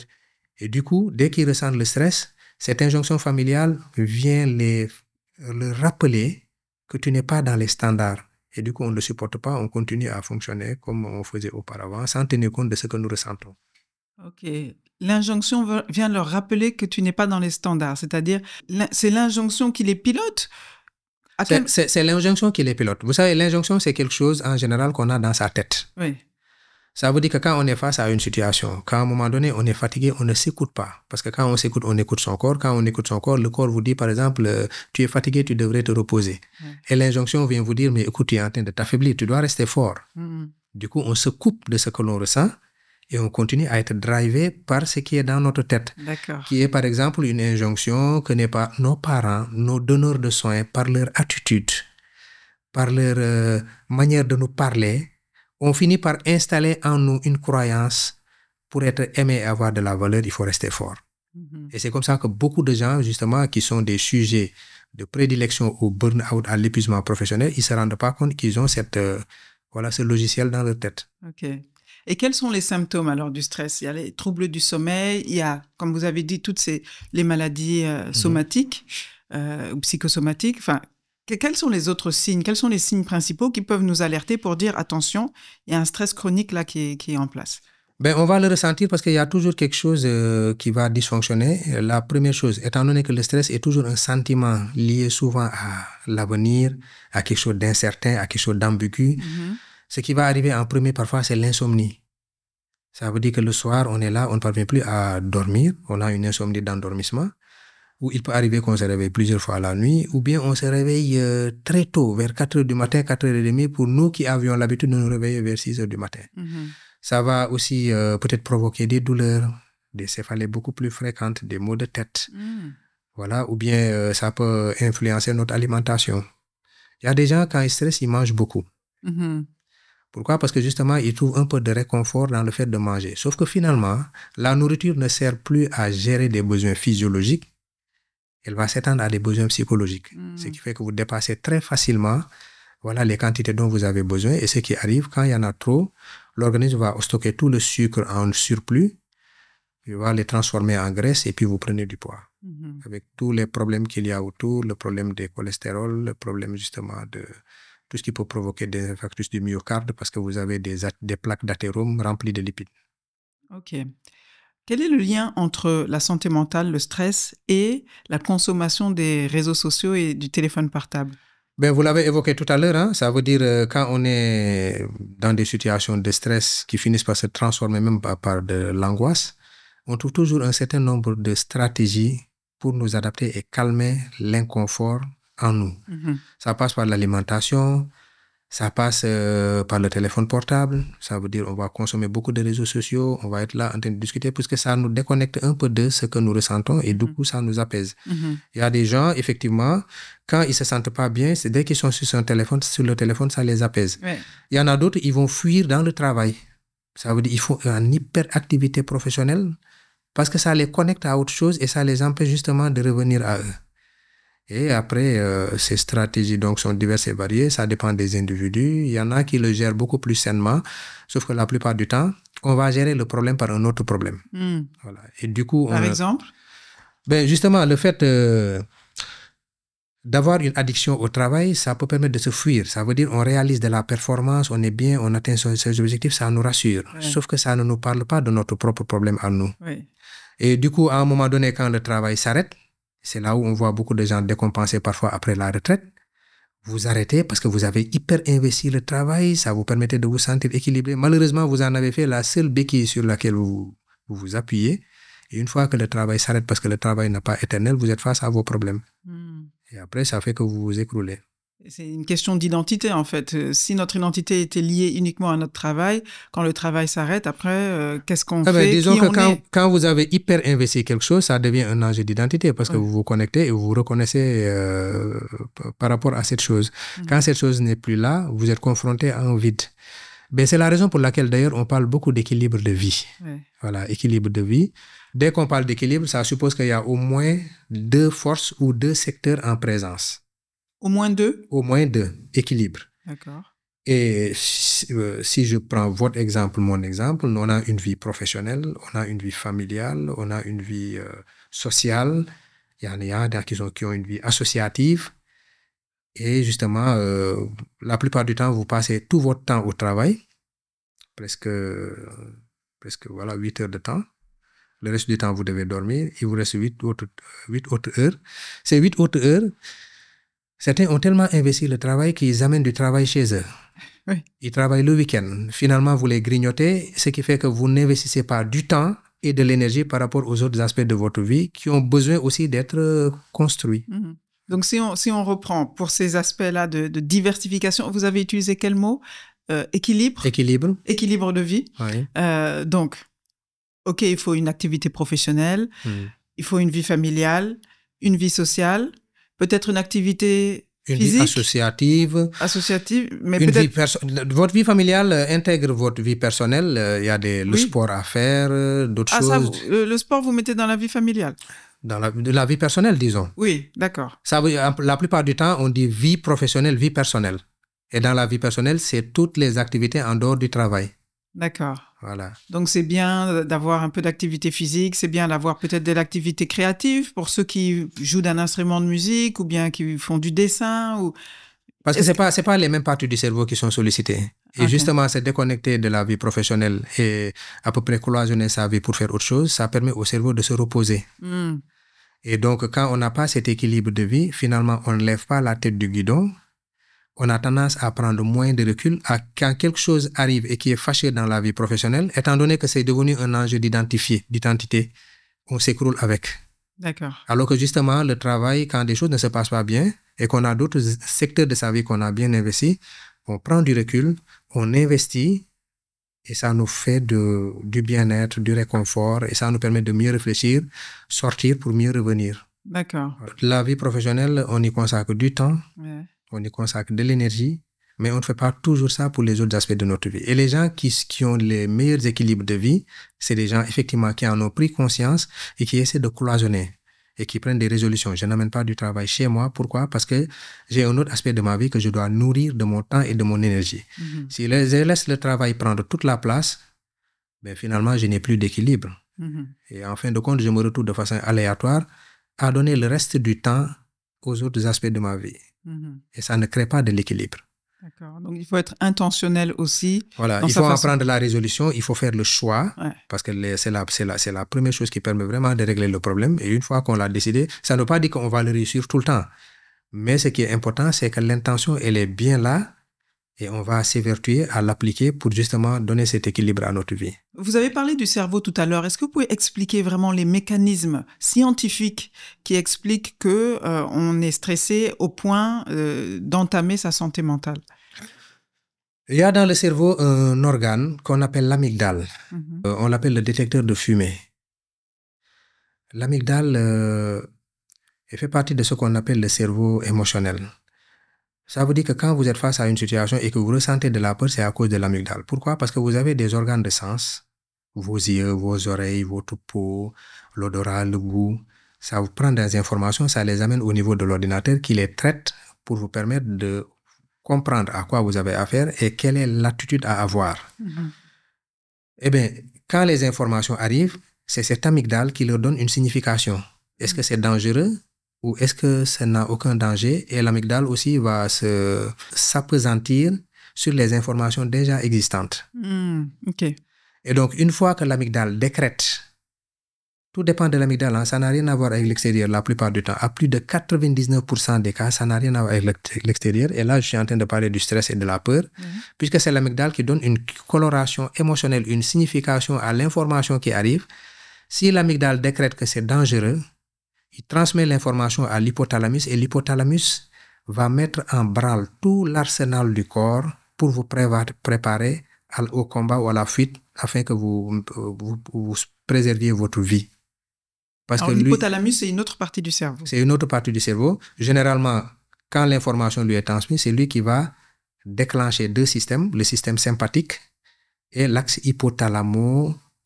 Et du coup, dès qu'ils ressentent le stress, cette injonction familiale vient leur rappeler que tu n'es pas dans les standards. Et du coup, on ne le supporte pas, on continue à fonctionner comme on faisait auparavant, sans tenir compte de ce que nous ressentons. Ok. L'injonction vient leur rappeler que tu n'es pas dans les standards. C'est-à-dire, c'est l'injonction qui les pilote? C'est l'injonction qui les pilote. Vous savez, l'injonction, c'est quelque chose en général qu'on a dans sa tête. Oui. Ça veut dire que quand on est face à une situation, quand à un moment donné, on est fatigué, on ne s'écoute pas. Parce que quand on s'écoute, on écoute son corps. Quand on écoute son corps, le corps vous dit, par exemple, tu es fatigué, tu devrais te reposer. Et l'injonction vient vous dire, mais écoute, tu es en train de t'affaiblir, tu dois rester fort. Du coup, on se coupe de ce que l'on ressent et on continue à être drivé par ce qui est dans notre tête. D'accord. Qui est, par exemple, une injonction que n'est pas nos parents, nos donneurs de soins, par leur attitude, par leur manière de nous parler, on finit par installer en nous une croyance pour être aimé et avoir de la valeur, il faut rester fort. Et c'est comme ça que beaucoup de gens, justement, qui sont des sujets de prédilection au burn-out, à l'épuisement professionnel, ils ne se rendent pas compte qu'ils ont ce logiciel dans leur tête. Ok. Et quels sont les symptômes alors du stress? Il y a les troubles du sommeil, il y a, comme vous avez dit, toutes les maladies somatiques ou psychosomatiques. Enfin, Quels sont les autres signes? Quels sont les signes principaux qui peuvent nous alerter pour dire attention, il y a un stress chronique là qui est en place? Ben, on va le ressentir parce qu'il y a toujours quelque chose qui va dysfonctionner. La première chose, étant donné que le stress est toujours un sentiment lié souvent à l'avenir, à quelque chose d'incertain, à quelque chose d'ambigu, ce qui va arriver en premier parfois, c'est l'insomnie. Ça veut dire que le soir, on est là, on ne parvient plus à dormir, on a une insomnie d'endormissement, ou il peut arriver qu'on se réveille plusieurs fois la nuit, ou bien on se réveille très tôt, vers 4 heures du matin, 4h30, pour nous qui avions l'habitude de nous réveiller vers 6 heures du matin. Ça va aussi peut-être provoquer des douleurs, des céphalées beaucoup plus fréquentes, des maux de tête. Voilà, ou bien ça peut influencer notre alimentation. Il y a des gens, quand ils stressent, ils mangent beaucoup. Pourquoi? Parce que justement, ils trouvent un peu de réconfort dans le fait de manger. Sauf que finalement, la nourriture ne sert plus à gérer des besoins physiologiques, elle va s'étendre à des besoins psychologiques. Ce qui fait que vous dépassez très facilement les quantités dont vous avez besoin. Et ce qui arrive, quand il y en a trop, l'organisme va stocker tout le sucre en surplus, il va les transformer en graisse et puis vous prenez du poids. Avec tous les problèmes qu'il y a autour, le problème des cholestérol, le problème justement de tout ce qui peut provoquer des infarctus du myocarde parce que vous avez des plaques d'athérome remplies de lipides. Ok. Quel est le lien entre la santé mentale, le stress et la consommation des réseaux sociaux et du téléphone portable? Ben, vous l'avez évoqué tout à l'heure, hein? Ça veut dire quand on est dans des situations de stress qui finissent par se transformer même par de l'angoisse, on trouve toujours un certain nombre de stratégies pour nous adapter et calmer l'inconfort en nous. Ça passe par l'alimentation, ça passe par le téléphone portable, ça veut dire on va consommer beaucoup de réseaux sociaux, on va être là en train de discuter puisque ça nous déconnecte un peu de ce que nous ressentons et du coup ça nous apaise. Il y a des gens, effectivement, quand ils ne se sentent pas bien, c'est dès qu'ils sont sur le téléphone, ça les apaise. Il y en a d'autres, ils vont fuir dans le travail. Ça veut dire qu'ils font une hyperactivité professionnelle parce que ça les connecte à autre chose et ça les empêche justement de revenir à eux. Et après, ces stratégies donc sont diverses et variées, ça dépend des individus. Il y en a qui le gèrent beaucoup plus sainement, sauf que la plupart du temps, on va gérer le problème par un autre problème. Voilà. Et du coup, par exemple? Ben justement, le fait d'avoir une addiction au travail, ça peut permettre de se fuir. Ça veut dire on réalise de la performance, on est bien, on atteint ses objectifs, ça nous rassure. Sauf que ça ne nous parle pas de notre propre problème à nous. Et du coup, à un moment donné, quand le travail s'arrête, c'est là où on voit beaucoup de gens décompensés parfois après la retraite. Vous arrêtez parce que vous avez hyper investi le travail, ça vous permettait de vous sentir équilibré. Malheureusement, vous en avez fait la seule béquille sur laquelle vous vous appuyez. Et une fois que le travail s'arrête parce que le travail n'est pas éternel, vous êtes face à vos problèmes. Et après, ça fait que vous vous écroulez. C'est une question d'identité, en fait. Si notre identité était liée uniquement à notre travail, quand le travail s'arrête, après, qu'est-ce qu'on fait? Disons que quand vous avez hyper investi quelque chose, ça devient un enjeu d'identité parce que vous vous connectez et vous vous reconnaissez par rapport à cette chose. Quand cette chose n'est plus là, vous êtes confronté à un vide. Ben, c'est la raison pour laquelle, d'ailleurs, on parle beaucoup d'équilibre de vie. Voilà, équilibre de vie. Dès qu'on parle d'équilibre, ça suppose qu'il y a au moins 2 forces ou 2 secteurs en présence. Au moins 2? Au moins 2, équilibre. D'accord. Et si je prends votre exemple, mon exemple, on a une vie professionnelle, on a une vie familiale, on a une vie sociale, il y en a qui ont une vie associative. Et justement, la plupart du temps, vous passez tout votre temps au travail, presque 8 heures de temps. Le reste du temps, vous devez dormir. Il vous reste 8 autres heures. Ces 8 autres heures, certains ont tellement investi le travail qu'ils amènent du travail chez eux. Ils travaillent le week-end. Finalement, vous les grignotez, ce qui fait que vous n'investissez pas du temps et de l'énergie par rapport aux autres aspects de votre vie qui ont besoin aussi d'être construits. Donc, si on reprend pour ces aspects-là de diversification, vous avez utilisé quel mot? Équilibre. Équilibre de vie. Donc, OK, il faut une activité professionnelle, il faut une vie familiale, une vie sociale, peut-être une activité physique. Vie associative, mais peut-être... Votre vie familiale intègre votre vie personnelle. Il y a le sport à faire, d'autres choses. Le sport, vous mettez dans la vie familiale? Dans la vie personnelle, disons. Oui, d'accord. La plupart du temps, on dit vie professionnelle, vie personnelle. Et dans la vie personnelle, c'est toutes les activités en dehors du travail. D'accord. Voilà. Donc, c'est bien d'avoir un peu d'activité physique, c'est bien d'avoir peut-être de l'activité créative pour ceux qui jouent d'un instrument de musique ou bien qui font du dessin. Ou... Parce que c'est pas les mêmes parties du cerveau qui sont sollicitées. Et justement, se déconnecter de la vie professionnelle et à peu près cloisonner sa vie pour faire autre chose, ça permet au cerveau de se reposer. Et donc, quand on n'a pas cet équilibre de vie, finalement, on ne lève pas la tête du guidon. On a tendance à prendre moins de recul. Quand quelque chose arrive et qui est fâché dans la vie professionnelle, étant donné que c'est devenu un enjeu d'identité, on s'écroule avec. D'accord. Alors que justement, le travail, quand des choses ne se passent pas bien et qu'on a d'autres secteurs de sa vie qu'on a bien investis, on prend du recul, on investit et ça nous fait du bien-être, du réconfort et ça nous permet de mieux réfléchir, sortir pour mieux revenir. D'accord. La vie professionnelle, on y consacre du temps, on y consacre de l'énergie, mais on ne fait pas toujours ça pour les autres aspects de notre vie. Et les gens qui ont les meilleurs équilibres de vie, c'est des gens effectivement qui en ont pris conscience et qui essaient de cloisonner et qui prennent des résolutions. Je n'amène pas du travail chez moi. Pourquoi? Parce que j'ai un autre aspect de ma vie que je dois nourrir de mon temps et de mon énergie. Si je laisse le travail prendre toute la place, ben finalement, je n'ai plus d'équilibre. Et en fin de compte, je me retrouve de façon aléatoire à donner le reste du temps aux autres aspects de ma vie. Et ça ne crée pas de l'équilibre. D'accord. Donc, il faut être intentionnel aussi. Voilà, il faut en prendre la résolution, il faut faire le choix, parce que c'est la première chose qui permet vraiment de régler le problème. Et une fois qu'on l'a décidé, ça ne veut pas dire qu'on va le réussir tout le temps. Mais ce qui est important, c'est que l'intention, elle est bien là et on va s'évertuer à l'appliquer pour justement donner cet équilibre à notre vie. Vous avez parlé du cerveau tout à l'heure. Est-ce que vous pouvez expliquer vraiment les mécanismes scientifiques qui expliquent que on est stressé au point d'entamer sa santé mentale? Il y a dans le cerveau un organe qu'on appelle l'amygdale. On l'appelle le détecteur de fumée. L'amygdale fait partie de ce qu'on appelle le cerveau émotionnel. Ça veut dire que quand vous êtes face à une situation et que vous ressentez de la peur, c'est à cause de l'amygdale. Pourquoi? Parce que vous avez des organes de sens, vos yeux, vos oreilles, votre peau, l'odorat, le goût. Ça vous prend des informations, ça les amène au niveau de l'ordinateur qui les traite pour vous permettre de comprendre à quoi vous avez affaire et quelle est l'attitude à avoir. Eh bien, quand les informations arrivent, c'est cette amygdale qui leur donne une signification. Est-ce que c'est dangereux? Ou est-ce que ça n'a aucun danger? Et l'amygdale aussi va s'appesantir sur les informations déjà existantes. Et donc, une fois que l'amygdale décrète, tout dépend de l'amygdale, hein, ça n'a rien à voir avec l'extérieur la plupart du temps. À plus de 99% des cas, ça n'a rien à voir avec l'extérieur. Et là, je suis en train de parler du stress et de la peur, puisque c'est l'amygdale qui donne une coloration émotionnelle, une signification à l'information qui arrive. Si l'amygdale décrète que c'est dangereux, il transmet l'information à l'hypothalamus et l'hypothalamus va mettre en branle tout l'arsenal du corps pour vous préparer au combat ou à la fuite afin que vous préserviez votre vie. Parce que l'hypothalamus, c'est une autre partie du cerveau. C'est une autre partie du cerveau. Généralement, quand l'information lui est transmise, c'est lui qui va déclencher deux systèmes, le système sympathique et l'axe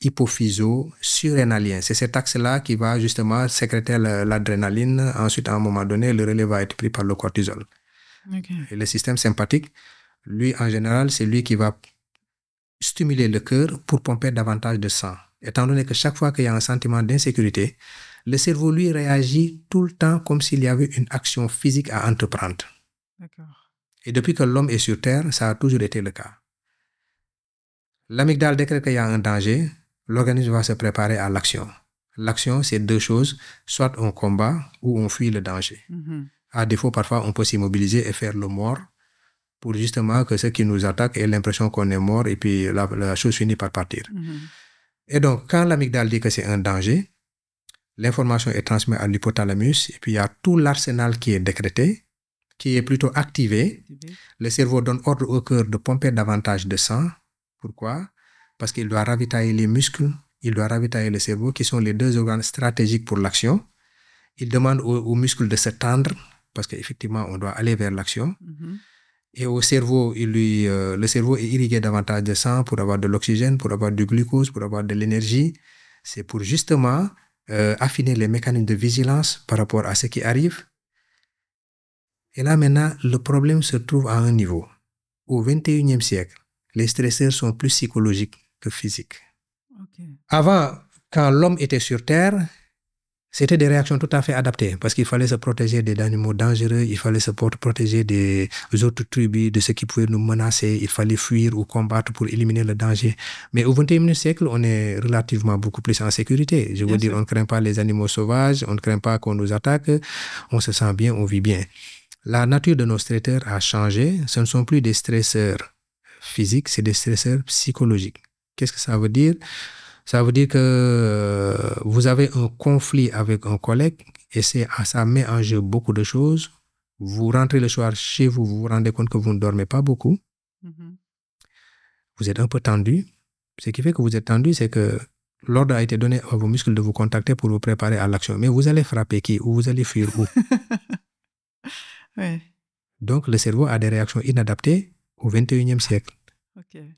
hypophyso-surrénalien. C'est cet axe-là qui va justement sécréter l'adrénaline. Ensuite, à un moment donné, le relais va être pris par le cortisol. Et le système sympathique, lui, en général, c'est lui qui va stimuler le cœur pour pomper davantage de sang. Étant donné que chaque fois qu'il y a un sentiment d'insécurité, le cerveau, lui, réagit tout le temps comme s'il y avait une action physique à entreprendre. Et depuis que l'homme est sur Terre, ça a toujours été le cas. L'amygdale décrète qu'il y a un danger, l'organisme va se préparer à l'action. L'action, c'est deux choses, soit on combat ou on fuit le danger. À défaut, parfois, on peut s'immobiliser et faire le mort pour justement que ceux qui nous attaquent aient l'impression qu'on est mort et puis la chose finit par partir. Et donc, quand l'amygdale dit que c'est un danger, l'information est transmise à l'hypothalamus et puis il y a tout l'arsenal qui est décrété, qui est plutôt activé. Le cerveau donne ordre au cœur de pomper davantage de sang. Pourquoi? Parce qu'il doit ravitailler les muscles, il doit ravitailler le cerveau, qui sont les deux organes stratégiques pour l'action. Il demande aux muscles de se tendre, parce qu'effectivement, on doit aller vers l'action. Et au cerveau, le cerveau est irrigué davantage de sang pour avoir de l'oxygène, pour avoir du glucose, pour avoir de l'énergie. C'est pour justement affiner les mécanismes de vigilance par rapport à ce qui arrive. Et là, maintenant, le problème se trouve à un niveau. Au XXIe siècle, les stresseurs sont plus psychologiques que physique. Okay. Avant, quand l'homme était sur Terre, c'était des réactions tout à fait adaptées parce qu'il fallait se protéger des animaux dangereux, il fallait se protéger des autres tribus, de ce qui pouvait nous menacer, il fallait fuir ou combattre pour éliminer le danger. Mais au XXIe siècle, on est relativement beaucoup plus en sécurité. Je veux dire, on ne craint pas les animaux sauvages, on ne craint pas qu'on nous attaque, on se sent bien, on vit bien. La nature de nos stresseurs a changé, ce ne sont plus des stresseurs physiques, c'est des stresseurs psychologiques. Qu'est-ce que ça veut dire? Ça veut dire que vous avez un conflit avec un collègue et ça met en jeu beaucoup de choses. Vous rentrez le soir chez vous, vous vous rendez compte que vous ne dormez pas beaucoup. Vous êtes un peu tendu. Ce qui fait que vous êtes tendu, c'est que l'ordre a été donné à vos muscles de vous contacter pour vous préparer à l'action. Mais vous allez frapper qui? Ou vous allez fuir où? Ouais. Donc, le cerveau a des réactions inadaptées au XXIe siècle. Okay.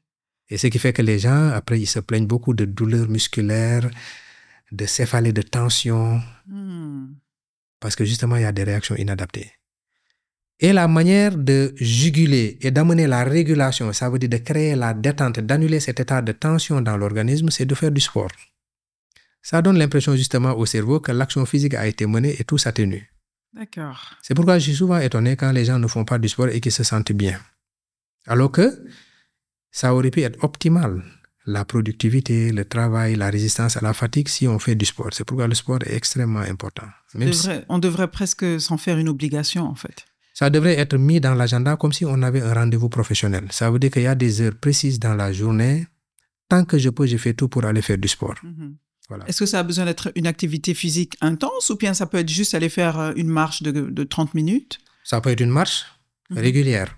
Et ce qui fait que les gens, après, ils se plaignent beaucoup de douleurs musculaires, de céphalées, de tension, parce que justement, il y a des réactions inadaptées. Et la manière de juguler et d'amener la régulation, ça veut dire de créer la détente, d'annuler cet état de tension dans l'organisme, c'est de faire du sport. Ça donne l'impression justement au cerveau que l'action physique a été menée et tout s'atténue. D'accord. C'est pourquoi je suis souvent étonné quand les gens ne font pas du sport et qu'ils se sentent bien. Alors que ça aurait pu être optimal, la productivité, le travail, la résistance à la fatigue si on fait du sport. C'est pourquoi le sport est extrêmement important. On devrait presque s'en faire une obligation, en fait. Ça devrait être mis dans l'agenda comme si on avait un rendez-vous professionnel. Ça veut dire qu'il y a des heures précises dans la journée. Tant que je peux, je fais tout pour aller faire du sport. Voilà. Est-ce que ça a besoin d'être une activité physique intense ou bien ça peut être juste aller faire une marche de 30 minutes? Ça peut être une marche régulière.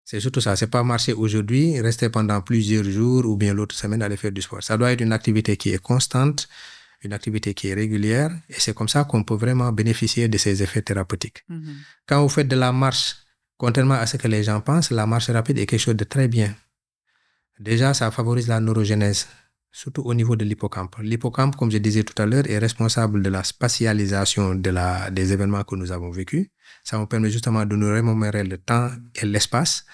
C'est surtout ça. C'est pas marcher aujourd'hui, rester pendant plusieurs jours ou bien l'autre semaine aller faire du sport. Ça doit être une activité qui est constante, une activité qui est régulière et c'est comme ça qu'on peut vraiment bénéficier de ces effets thérapeutiques. Quand vous faites de la marche, contrairement à ce que les gens pensent, la marche rapide est quelque chose de très bien. Déjà, ça favorise la neurogénèse, surtout au niveau de l'hippocampe. L'hippocampe, comme je disais tout à l'heure, est responsable de la spatialisation des événements que nous avons vécus. Ça nous permet justement de nous remémorer le temps et l'espace.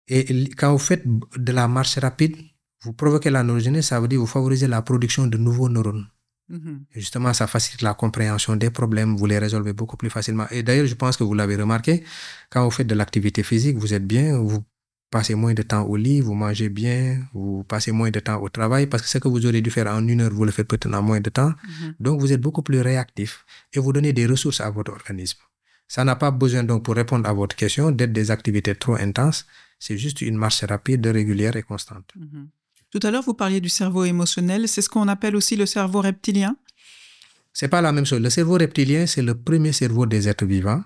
Et quand vous faites de la marche rapide, vous provoquez la neurogénèse, ça veut dire que vous favorisez la production de nouveaux neurones. Et justement, ça facilite la compréhension des problèmes, vous les résolvez beaucoup plus facilement. Et d'ailleurs, je pense que vous l'avez remarqué, quand vous faites de l'activité physique, vous êtes bien, vous passez moins de temps au lit, vous mangez bien, vous passez moins de temps au travail, parce que ce que vous aurez dû faire en 1 heure, vous le faites peut-être en moins de temps. Donc, vous êtes beaucoup plus réactif et vous donnez des ressources à votre organisme. Ça n'a pas besoin, donc, pour répondre à votre question, d'être des activités trop intenses. C'est juste une marche rapide, régulière et constante. Tout à l'heure, vous parliez du cerveau émotionnel. C'est ce qu'on appelle aussi le cerveau reptilien? C'est pas la même chose. Le cerveau reptilien, c'est le premier cerveau des êtres vivants.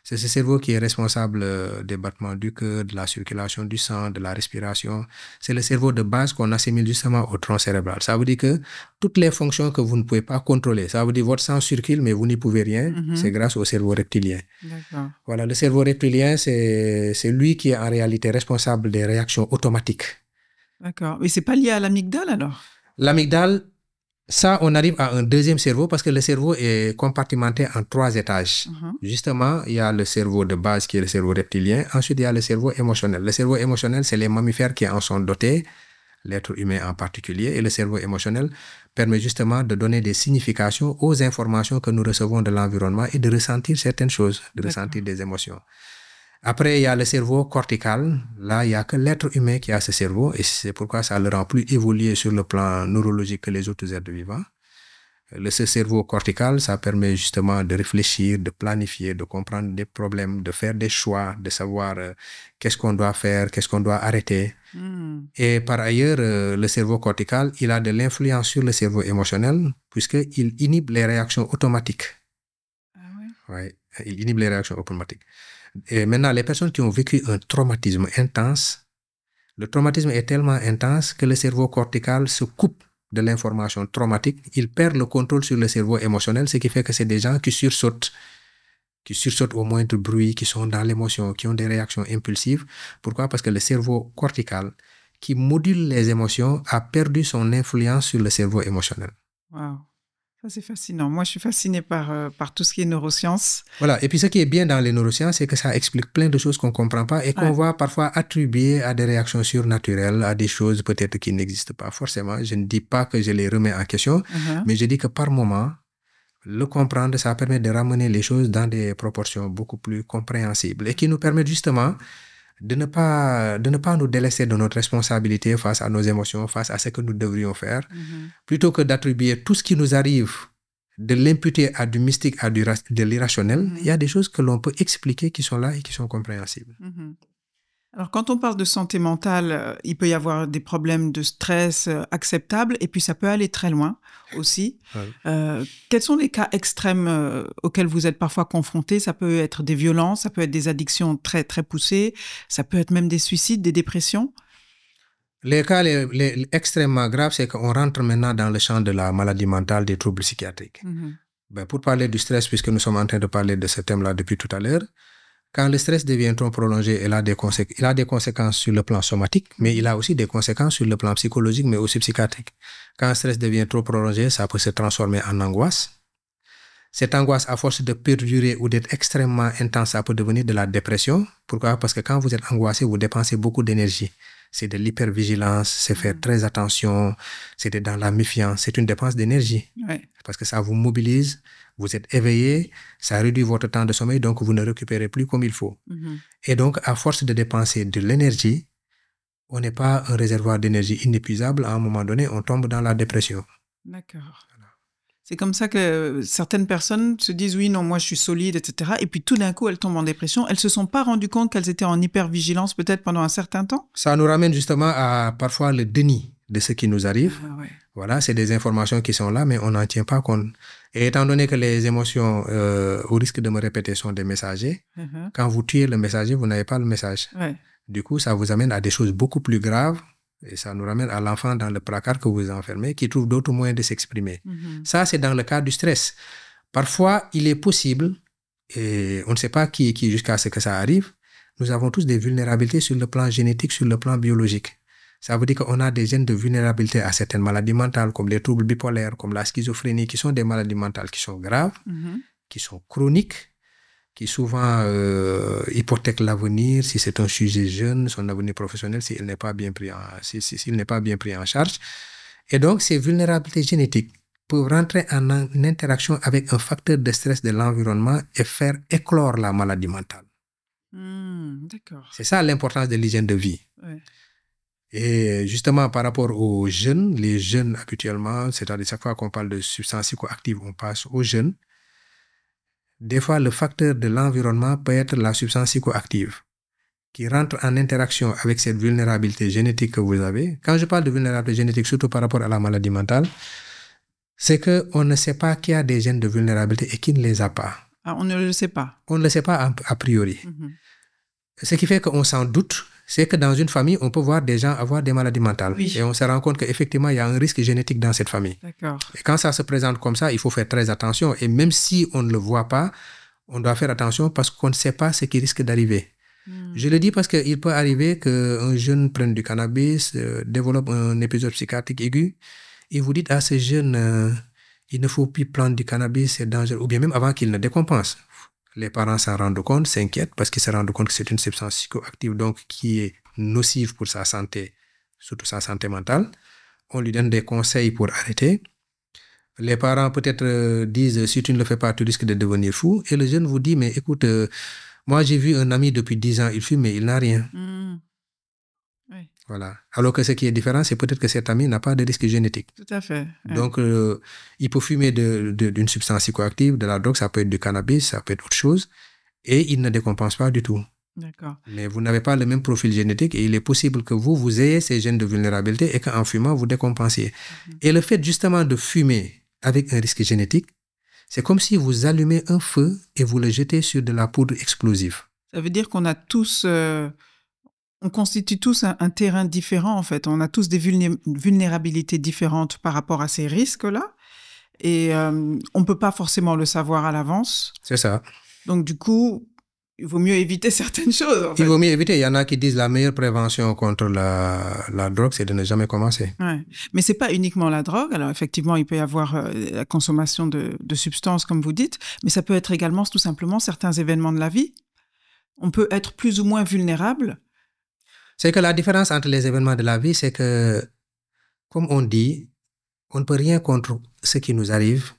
C'est ce cerveau qui est responsable des battements du cœur, de la circulation du sang, de la respiration. C'est le cerveau de base qu'on assimile justement au tronc cérébral. Ça veut dire que toutes les fonctions que vous ne pouvez pas contrôler, ça veut dire votre sang circule mais vous n'y pouvez rien, c'est grâce au cerveau reptilien. D'accord. Voilà, le cerveau reptilien, c'est lui qui est en réalité responsable des réactions automatiques. D'accord. Mais c'est pas lié à l'amygdale alors? L'amygdale, ça, on arrive à un deuxième cerveau parce que le cerveau est compartimenté en 3 étages. Justement, il y a le cerveau de base qui est le cerveau reptilien. Ensuite, il y a le cerveau émotionnel. Le cerveau émotionnel, c'est les mammifères qui en sont dotés, l'être humain en particulier. Et le cerveau émotionnel permet justement de donner des significations aux informations que nous recevons de l'environnement et de ressentir certaines choses, de ressentir des émotions. Après, il y a le cerveau cortical. Là, il n'y a que l'être humain qui a ce cerveau et c'est pourquoi ça le rend plus évolué sur le plan neurologique que les autres êtres vivants. Ce cerveau cortical, ça permet justement de réfléchir, de planifier, de comprendre des problèmes, de faire des choix, de savoir qu'est-ce qu'on doit faire, qu'est-ce qu'on doit arrêter. Et par ailleurs, le cerveau cortical, il a de l'influence sur le cerveau émotionnel puisqu'il inhibe les réactions automatiques. Ah ouais? Oui, il inhibe les réactions automatiques. Et maintenant, les personnes qui ont vécu un traumatisme intense, le traumatisme est tellement intense que le cerveau cortical se coupe de l'information traumatique. Il perd le contrôle sur le cerveau émotionnel, ce qui fait que c'est des gens qui sursautent au moindre bruit, qui sont dans l'émotion, qui ont des réactions impulsives. Pourquoi? Parce que le cerveau cortical, qui module les émotions, a perdu son influence sur le cerveau émotionnel. Wow. Ça, c'est fascinant. Moi, je suis fascinée par tout ce qui est neurosciences. Voilà. Et puis, ce qui est bien dans les neurosciences, c'est que ça explique plein de choses qu'on ne comprend pas et qu'on va parfois attribuer à des réactions surnaturelles, à des choses peut-être qui n'existent pas forcément. Je ne dis pas que je les remets en question, mais je dis que par moment, le comprendre, ça permet de ramener les choses dans des proportions beaucoup plus compréhensibles et qui nous permettent justement de ne pas nous délaisser de notre responsabilité face à nos émotions, face à ce que nous devrions faire, plutôt que d'attribuer tout ce qui nous arrive, de l'imputer à du mystique, à de l'irrationnel. Il y a des choses que l'on peut expliquer qui sont là et qui sont compréhensibles. Alors, quand on parle de santé mentale, il peut y avoir des problèmes de stress acceptables et puis ça peut aller très loin aussi. Quels sont les cas extrêmes auxquels vous êtes parfois confrontés? Ça peut être des violences, ça peut être des addictions très, très poussées, ça peut être même des suicides, des dépressions. Les cas les extrêmement graves, c'est qu'on rentre maintenant dans le champ de la maladie mentale, des troubles psychiatriques. Pour parler du stress, puisque nous sommes en train de parler de ce thème-là depuis tout à l'heure, quand le stress devient trop prolongé, il a des conséquences sur le plan somatique, mais il a aussi des conséquences sur le plan psychologique, mais aussi psychiatrique. Quand le stress devient trop prolongé, ça peut se transformer en angoisse. Cette angoisse, à force de perdurer ou d'être extrêmement intense, ça peut devenir de la dépression. Pourquoi? Parce que quand vous êtes angoissé, vous dépensez beaucoup d'énergie. C'est de l'hypervigilance, c'est faire très attention, c'est dans la méfiance, c'est une dépense d'énergie. Parce que ça vous mobilise, vous êtes éveillé, ça réduit votre temps de sommeil, donc vous ne récupérez plus comme il faut. Et donc, à force de dépenser de l'énergie, on n'est pas un réservoir d'énergie inépuisable. À un moment donné, on tombe dans la dépression. D'accord. C'est comme ça que certaines personnes se disent « oui, non, moi je suis solide, etc. » Et puis tout d'un coup, elles tombent en dépression. Elles ne se sont pas rendues compte qu'elles étaient en hypervigilance peut-être pendant un certain temps. Ça nous ramène justement à parfois le déni de ce qui nous arrive. Voilà, c'est des informations qui sont là, mais on n'en tient pas compte. Et étant donné que les émotions, au risque de me répéter, sont des messagers, quand vous tuez le messager, vous n'avez pas le message. Du coup, ça vous amène à des choses beaucoup plus graves. Et ça nous ramène à l'enfant dans le placard que vous enfermez, qui trouve d'autres moyens de s'exprimer. Ça, c'est dans le cas du stress. Parfois, il est possible, et on ne sait pas qui jusqu'à ce que ça arrive, nous avons tous des vulnérabilités sur le plan génétique, sur le plan biologique. Ça veut dire qu'on a des gènes de vulnérabilité à certaines maladies mentales, comme les troubles bipolaires, comme la schizophrénie, qui sont des maladies mentales qui sont graves, qui sont chroniques, qui souvent hypothèque l'avenir, si c'est un sujet jeune, son avenir professionnel, s'il n'est pas bien pris en charge. Et donc, ces vulnérabilités génétiques peuvent rentrer en interaction avec un facteur de stress de l'environnement et faire éclore la maladie mentale. D'accord. C'est ça l'importance de l'hygiène de vie. Et justement, par rapport aux jeunes, les jeunes habituellement, c'est-à-dire chaque fois qu'on parle de substances psychoactives, on passe aux jeunes. Des fois, le facteur de l'environnement peut être la substance psychoactive qui rentre en interaction avec cette vulnérabilité génétique que vous avez. Quand je parle de vulnérabilité génétique, surtout par rapport à la maladie mentale, c'est qu'on ne sait pas qu'il y a des gènes de vulnérabilité et qui ne les a pas. Ah, on ne le sait pas. On ne le sait pas a priori. Ce qui fait qu'on s'en doute, c'est que dans une famille, on peut voir des gens avoir des maladies mentales. Et on se rend compte qu'effectivement, il y a un risque génétique dans cette famille. Et quand ça se présente comme ça, il faut faire très attention. Et même si on ne le voit pas, on doit faire attention parce qu'on ne sait pas ce qui risque d'arriver. Je le dis parce qu'il peut arriver qu'un jeune prenne du cannabis, développe un épisode psychiatrique aigu, et vous dites à ce jeune, il ne faut plus prendre du cannabis, c'est dangereux, ou bien même avant qu'il ne décompense. Les parents s'en rendent compte, s'inquiètent parce qu'ils se rendent compte que c'est une substance psychoactive donc qui est nocive pour sa santé, surtout sa santé mentale. On lui donne des conseils pour arrêter. Les parents peut-être disent si tu ne le fais pas, tu risques de devenir fou. Et le jeune vous dit mais écoute, moi j'ai vu un ami depuis 10 ans, il fume mais il n'a rien. Voilà. Alors que ce qui est différent, c'est peut-être que cet ami n'a pas de risque génétique. Tout à fait. Donc, il peut fumer d'une substance psychoactive, de la drogue, ça peut être du cannabis, ça peut être autre chose, et il ne décompense pas du tout. D'accord. Mais vous n'avez pas le même profil génétique et il est possible que vous ayez ces gènes de vulnérabilité et qu'en fumant, vous décompensiez. Et le fait justement de fumer avec un risque génétique, c'est comme si vous allumez un feu et vous le jetez sur de la poudre explosive. Ça veut dire qu'on a tous... On constitue tous un terrain différent, en fait. On a tous des vulnérabilités différentes par rapport à ces risques-là. Et on ne peut pas forcément le savoir à l'avance. C'est ça. Donc, du coup, il vaut mieux éviter certaines choses. En fait. Il vaut mieux éviter. Il y en a qui disent la meilleure prévention contre la drogue, c'est de ne jamais commencer. Ouais. Mais c'est pas uniquement la drogue. Alors effectivement, il peut y avoir la consommation de substances, comme vous dites, mais ça peut être également tout simplement certains événements de la vie. On peut être plus ou moins vulnérable. C'est que la différence entre les événements de la vie, c'est que, comme on dit, on ne peut rien contre ce qui nous arrive,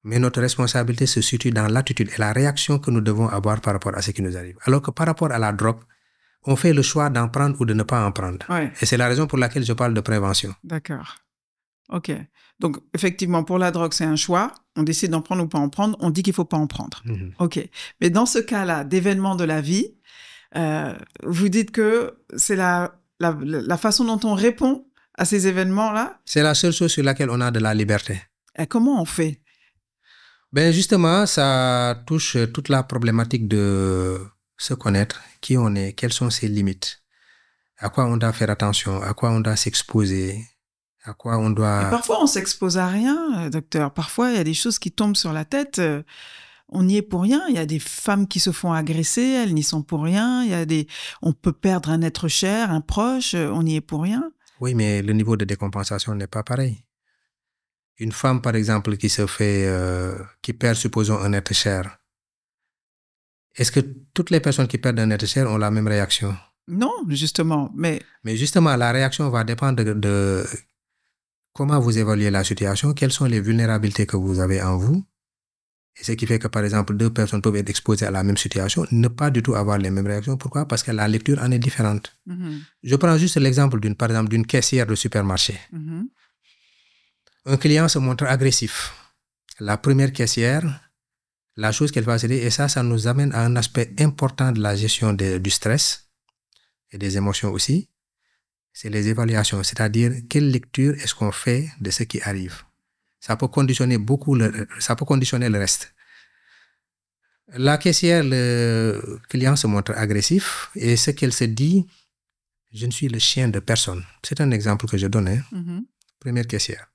mais notre responsabilité se situe dans l'attitude et la réaction que nous devons avoir par rapport à ce qui nous arrive. Alors que par rapport à la drogue, on fait le choix d'en prendre ou de ne pas en prendre. Ouais. Et c'est la raison pour laquelle je parle de prévention. D'accord. OK. Donc, effectivement, pour la drogue, c'est un choix. On décide d'en prendre ou pas en prendre. On dit qu'il ne faut pas en prendre. Mm-hmm. OK. Mais dans ce cas-là, d'événements de la vie, vous dites que c'est la façon dont on répond à ces événements-là. C'est la seule chose sur laquelle on a de la liberté. Et comment on fait? Ben justement, ça touche toute la problématique de se connaître, qui on est, quelles sont ses limites, à quoi on doit faire attention, à quoi on doit s'exposer, à quoi on doit... Et parfois, on s'expose à rien, docteur. Parfois, il y a des choses qui tombent sur la tête. On n'y est pour rien. Il y a des femmes qui se font agresser, elles n'y sont pour rien. On peut perdre un être cher, un proche, on n'y est pour rien. Oui, mais le niveau de décompensation n'est pas pareil. Une femme, par exemple, qui perd, supposons, un être cher. Est-ce que toutes les personnes qui perdent un être cher ont la même réaction? Non, justement. Mais justement, la réaction va dépendre de comment vous évaluez la situation, quelles sont les vulnérabilités que vous avez en vous. Et ce qui fait que, par exemple, deux personnes peuvent être exposées à la même situation, ne pas du tout avoir les mêmes réactions. Pourquoi? Parce que la lecture en est différente. Mm-hmm. Je prends juste l'exemple par exemple, d'une caissière de supermarché. Mm-hmm. Un client se montre agressif. La première caissière, la chose qu'elle va se dire, et ça nous amène à un aspect important de la gestion du stress et des émotions aussi, c'est les évaluations, c'est-à-dire quelle lecture est-ce qu'on fait de ce qui arrive. Ça peut conditionner le reste. La caissière, le client se montre agressif et ce qu'elle se dit, je ne suis le chien de personne. C'est un exemple que je donnais. Mm-hmm. Première caissière.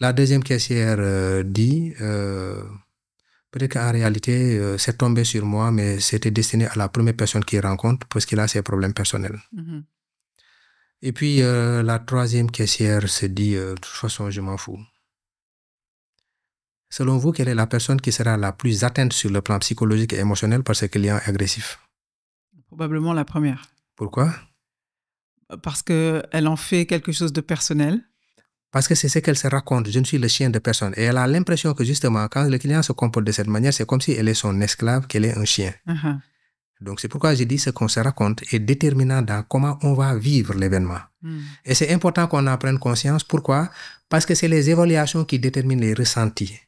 La deuxième caissière dit, peut-être qu'en réalité, c'est tombé sur moi, mais c'était destiné à la première personne qu'il rencontre parce qu'il a ses problèmes personnels. Mm-hmm. Et puis, la troisième caissière se dit, de toute façon, je m'en fous. Selon vous, quelle est la personne qui sera la plus atteinte sur le plan psychologique et émotionnel par ce client agressif? Probablement la première. Pourquoi? Parce qu'elle en fait quelque chose de personnel. Parce que c'est ce qu'elle se raconte. Je ne suis le chien de personne. Et elle a l'impression que justement, quand le client se comporte de cette manière, c'est comme si elle est son esclave, qu'elle est un chien. Uh-huh. Donc, c'est pourquoi je dis ce qu'on se raconte est déterminant dans comment on va vivre l'événement. Et c'est important qu'on en prenne conscience. Pourquoi? Parce que c'est les évaluations qui déterminent les ressentis.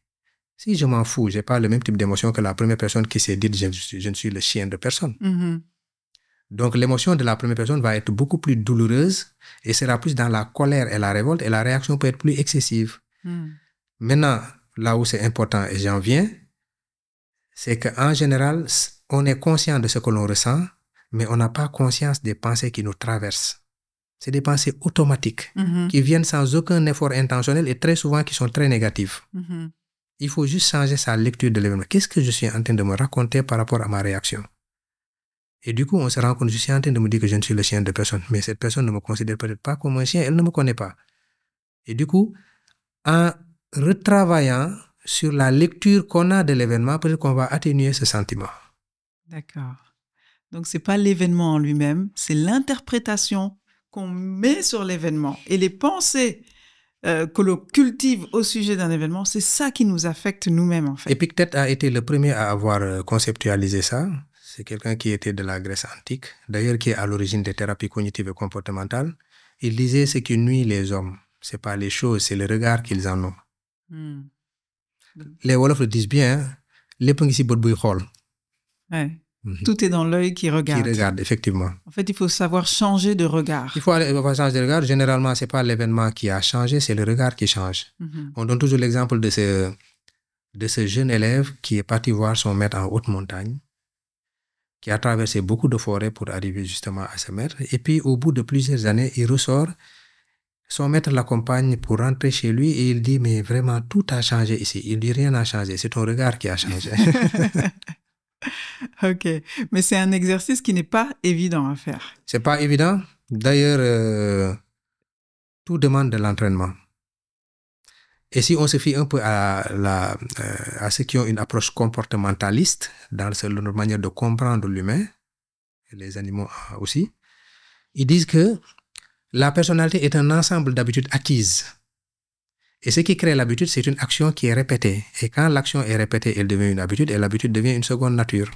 Si je m'en fous, je n'ai pas le même type d'émotion que la première personne qui s'est dit je ne suis le chien de personne. Mm-hmm. Donc, l'émotion de la première personne va être beaucoup plus douloureuse et sera plus dans la colère et la révolte et la réaction peut être plus excessive. Maintenant, là où c'est important et j'en viens, c'est qu'en général, on est conscient de ce que l'on ressent, mais on n'a pas conscience des pensées qui nous traversent. C'est des pensées automatiques qui viennent sans aucun effort intentionnel et très souvent qui sont très négatives. Il faut juste changer sa lecture de l'événement. Qu'est-ce que je suis en train de me raconter par rapport à ma réaction? Et du coup, on se rend compte, je suis en train de me dire que je ne suis le chien de personne. Mais cette personne ne me considère peut-être pas comme un chien, elle ne me connaît pas. Et du coup, en retravaillant sur la lecture qu'on a de l'événement, peut-être qu'on va atténuer ce sentiment. D'accord. Donc, ce n'est pas l'événement en lui-même, c'est l'interprétation qu'on met sur l'événement. Et les pensées que l'on cultive au sujet d'un événement, c'est ça qui nous affecte nous-mêmes, en fait. Épictète a été le premier à avoir conceptualisé ça. C'est quelqu'un qui était de la Grèce antique, d'ailleurs qui est à l'origine des thérapies cognitives et comportementales. Il disait ce qui nuit les hommes, ce n'est pas les choses, c'est le regard qu'ils en ont. Les Wolofs le disent bien, lépp ngi ci bët buy xool. Ouais. Tout est dans l'œil qui regarde. Qui regarde, effectivement. En fait, il faut savoir changer de regard. Il faut changer de regard. Généralement, ce n'est pas l'événement qui a changé, c'est le regard qui change. On donne toujours l'exemple de ce jeune élève qui est parti voir son maître en haute montagne, qui a traversé beaucoup de forêts pour arriver justement à ce maître. Et puis, au bout de plusieurs années, il ressort. Son maître l'accompagne pour rentrer chez lui et il dit, mais vraiment, tout a changé ici. Il dit, rien n'a changé, c'est ton regard qui a changé. Ok. Mais c'est un exercice qui n'est pas évident à faire. C'est pas évident. D'ailleurs, tout demande de l'entraînement. Et si on se fie un peu à ceux qui ont une approche comportementaliste dans leur manière de comprendre l'humain, et les animaux aussi, ils disent que la personnalité est un ensemble d'habitudes acquises. Et ce qui crée l'habitude, c'est une action qui est répétée. Et quand l'action est répétée, elle devient une habitude, et l'habitude devient une seconde nature.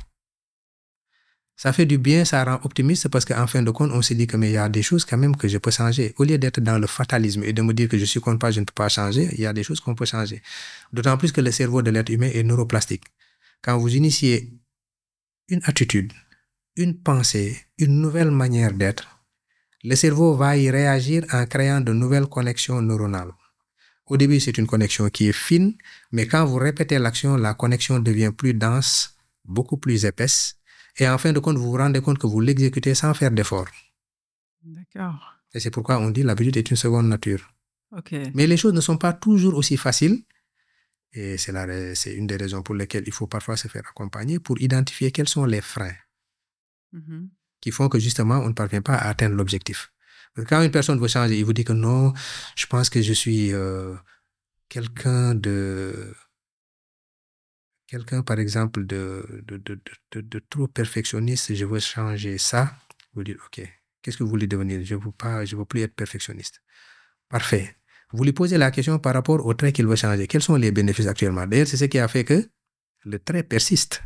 Ça fait du bien, ça rend optimiste parce qu'en fin de compte, on se dit que mais il y a des choses quand même que je peux changer. Au lieu d'être dans le fatalisme et de me dire que je suis contre pas, je ne peux pas changer, il y a des choses qu'on peut changer. D'autant plus que le cerveau de l'être humain est neuroplastique. Quand vous initiez une attitude, une pensée, une nouvelle manière d'être, le cerveau va y réagir en créant de nouvelles connexions neuronales. Au début, c'est une connexion qui est fine, mais quand vous répétez l'action, la connexion devient plus dense, beaucoup plus épaisse. Et en fin de compte, vous vous rendez compte que vous l'exécutez sans faire d'effort. D'accord. Et c'est pourquoi on dit l'habitude est une seconde nature. Ok. Mais les choses ne sont pas toujours aussi faciles. Et c'est une des raisons pour lesquelles il faut parfois se faire accompagner pour identifier quels sont les freins qui font que justement, on ne parvient pas à atteindre l'objectif. Quand une personne veut changer, il vous dit que non, je pense que je suis quelqu'un, par exemple, de trop perfectionniste, je veux changer ça. Vous dites, OK, qu'est-ce que vous voulez devenir? Je veux plus être perfectionniste. Parfait. Vous lui posez la question par rapport au trait qu'il veut changer. Quels sont les bénéfices actuellement? D'ailleurs, c'est ce qui a fait que le trait persiste.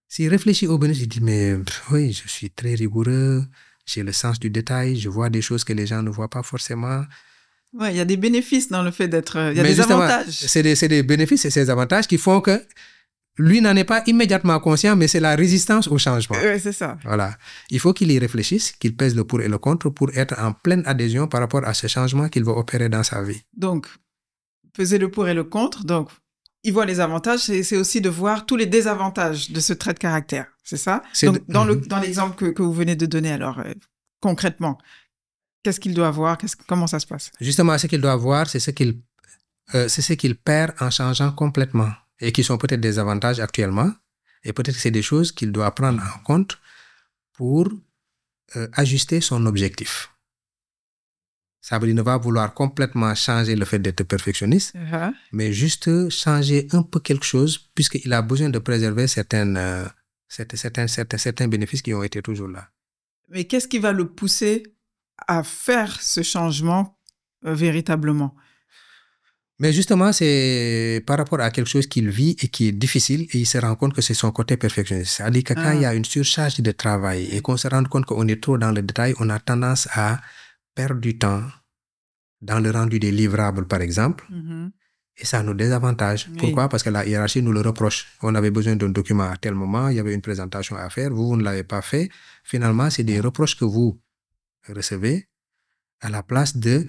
S'il réfléchit aux bénéfices, il dit, mais oui, je suis très rigoureux, j'ai le sens du détail, je vois des choses que les gens ne voient pas forcément. Ouais, il y a des bénéfices dans le fait d'être... Il y a Mais des avantages. C'est des bénéfices et ces avantages qui font que lui n'en est pas immédiatement conscient, mais c'est la résistance au changement. Oui, c'est ça. Voilà. Il faut qu'il y réfléchisse, qu'il pèse le pour et le contre pour être en pleine adhésion par rapport à ce changement qu'il va opérer dans sa vie. Donc, peser le pour et le contre. Donc, il voit les avantages, c'est aussi de voir tous les désavantages de ce trait de caractère. C'est ça? Donc, dans l'exemple que vous venez de donner, alors, concrètement, qu'est-ce qu'il doit voir? Comment ça se passe? Justement, ce qu'il doit voir, c'est ce qu'il perd en changeant complètement et qui sont peut-être des avantages actuellement. Et peut-être que c'est des choses qu'il doit prendre en compte pour ajuster son objectif. Ça veut dire ne pas vouloir complètement changer le fait d'être perfectionniste, mais juste changer un peu quelque chose puisqu'il a besoin de préserver certains bénéfices qui ont été toujours là. Mais qu'est-ce qui va le pousser à faire ce changement véritablement? Mais justement, c'est par rapport à quelque chose qu'il vit et qui est difficile et il se rend compte que c'est son côté perfectionniste. C'est-à-dire que quand il y a une surcharge de travail et qu'on se rend compte qu'on est trop dans le détail, on a tendance à perdre du temps dans le rendu des livrables, par exemple, et ça nous désavantage. Oui. Pourquoi? Parce que la hiérarchie nous le reproche. On avait besoin d'un document à tel moment, il y avait une présentation à faire, vous ne l'avez pas fait. Finalement, c'est des reproches que vous recevez à la place de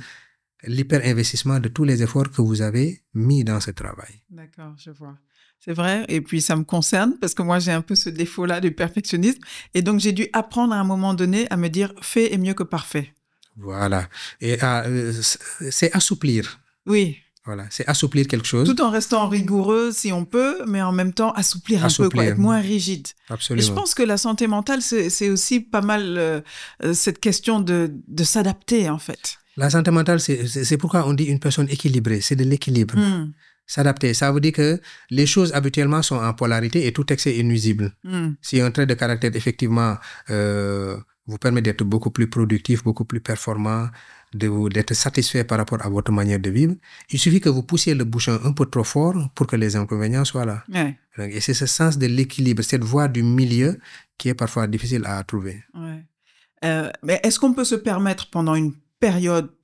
l'hyper-investissement de tous les efforts que vous avez mis dans ce travail. D'accord, je vois. C'est vrai, et puis ça me concerne parce que moi j'ai un peu ce défaut-là du perfectionnisme et donc j'ai dû apprendre à un moment donné à me dire fait est mieux que parfait. Voilà, et c'est assouplir. Oui. Voilà, c'est assouplir quelque chose. Tout en restant rigoureux si on peut, mais en même temps assouplir un peu, quoi, être moins rigide. Absolument. Et je pense que la santé mentale, c'est aussi pas mal cette question de s'adapter en fait. La santé mentale, c'est pourquoi on dit une personne équilibrée, c'est de l'équilibre. S'adapter, ça veut dire que les choses habituellement sont en polarité et tout excès est nuisible. Si un trait de caractère effectivement vous permet d'être beaucoup plus productif, beaucoup plus performant, d'être satisfait par rapport à votre manière de vivre, il suffit que vous poussiez le bouchon un peu trop fort pour que les inconvénients soient là. Ouais. Et c'est ce sens de l'équilibre, cette voie du milieu qui est parfois difficile à trouver. Ouais. Mais est-ce qu'on peut se permettre pendant une période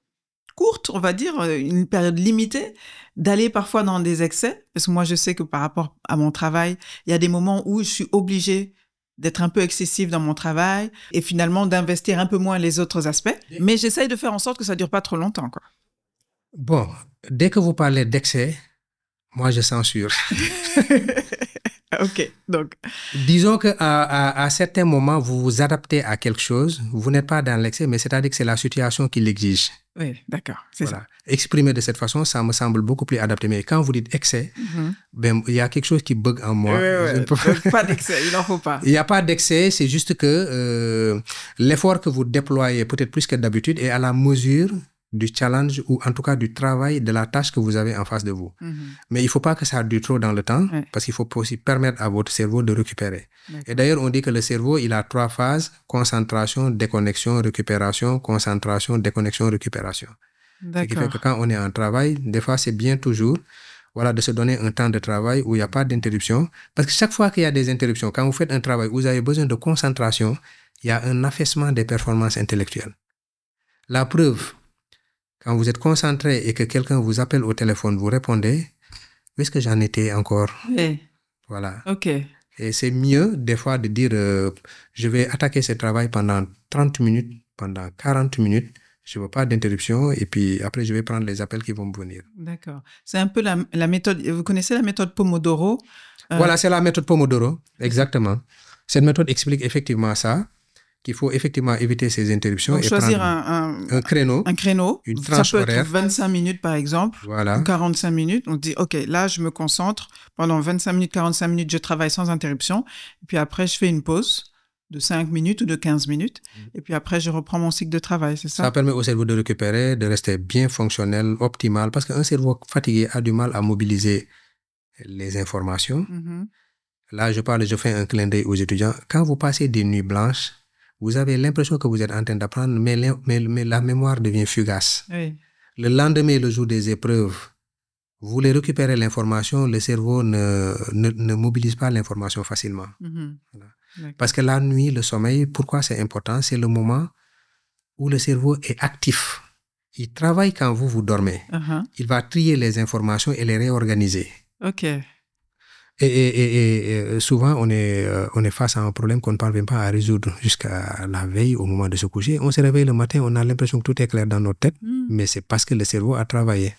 courte, on va dire, une période limitée, d'aller parfois dans des excès? Parce que moi, je sais que par rapport à mon travail, il y a des moments où je suis obligée d'être un peu excessive dans mon travail et finalement d'investir un peu moins les autres aspects. Mais j'essaye de faire en sorte que ça ne dure pas trop longtemps, quoi. Bon, dès que vous parlez d'excès, moi, je censure. Ok, donc. Disons qu'à certains moments, vous vous adaptez à quelque chose. Vous n'êtes pas dans l'excès, mais c'est-à-dire que c'est la situation qui l'exige. Oui, d'accord, c'est Voilà. Exprimer de cette façon, ça me semble beaucoup plus adapté. Mais quand vous dites excès, ça. ben, il y a quelque chose qui bug en moi. Je ne peux Donc, pas d'excès, il n'en faut pas. Il n'y a pas d'excès, c'est juste que l'effort que vous déployez peut-être plus que d'habitude est à la mesure du challenge ou en tout cas du travail de la tâche que vous avez en face de vous. Mais il ne faut pas que ça dure trop dans le temps parce qu'il faut aussi permettre à votre cerveau de récupérer. Et d'ailleurs, on dit que le cerveau, il a 3 phases: concentration, déconnexion, récupération, concentration, déconnexion, récupération. Ce qui fait que quand on est en travail, des fois, c'est bien toujours de se donner un temps de travail où il n'y a pas d'interruption. Parce que chaque fois qu'il y a des interruptions, quand vous faites un travail où vous avez besoin de concentration, il y a un affaissement des performances intellectuelles. La preuve, quand vous êtes concentré et que quelqu'un vous appelle au téléphone, vous répondez, où est-ce que j'en étais encore? Oui. Voilà. Ok. Et c'est mieux des fois de dire, je vais attaquer ce travail pendant 30 minutes, pendant 40 minutes, je ne veux pas d'interruption et puis après, je vais prendre les appels qui vont me venir. D'accord. C'est un peu la méthode, vous connaissez la méthode Pomodoro? Voilà, c'est la méthode Pomodoro, exactement. Cette méthode explique effectivement ça, qu'il faut effectivement éviter ces interruptions. Donc, et choisir prendre un créneau, une tranche ça peut horaire. être 25 minutes par exemple, Voilà. ou 45 minutes. On dit, OK, là, je me concentre. Pendant 25 minutes, 45 minutes, je travaille sans interruption. Et puis après, je fais une pause de 5 minutes ou de 15 minutes. Et puis après, je reprends mon cycle de travail, c'est ça? Ça permet au cerveau de récupérer, de rester bien fonctionnel, optimal, parce qu'un cerveau fatigué a du mal à mobiliser les informations. Là, je fais un clin d'œil aux étudiants. Quand vous passez des nuits blanches, vous avez l'impression que vous êtes en train d'apprendre, mais la mémoire devient fugace. Oui. Le lendemain, le jour des épreuves, vous voulez récupérer l'information, le cerveau ne mobilise pas l'information facilement. Voilà. Parce que la nuit, le sommeil, pourquoi c'est important? C'est le moment où le cerveau est actif. Il travaille quand vous dormez. Il va trier les informations et les réorganiser. OK. Et souvent, on est face à un problème qu'on ne parvient pas à résoudre jusqu'à la veille, au moment de se coucher. On se réveille le matin, on a l'impression que tout est clair dans notre tête, mais c'est parce que le cerveau a travaillé.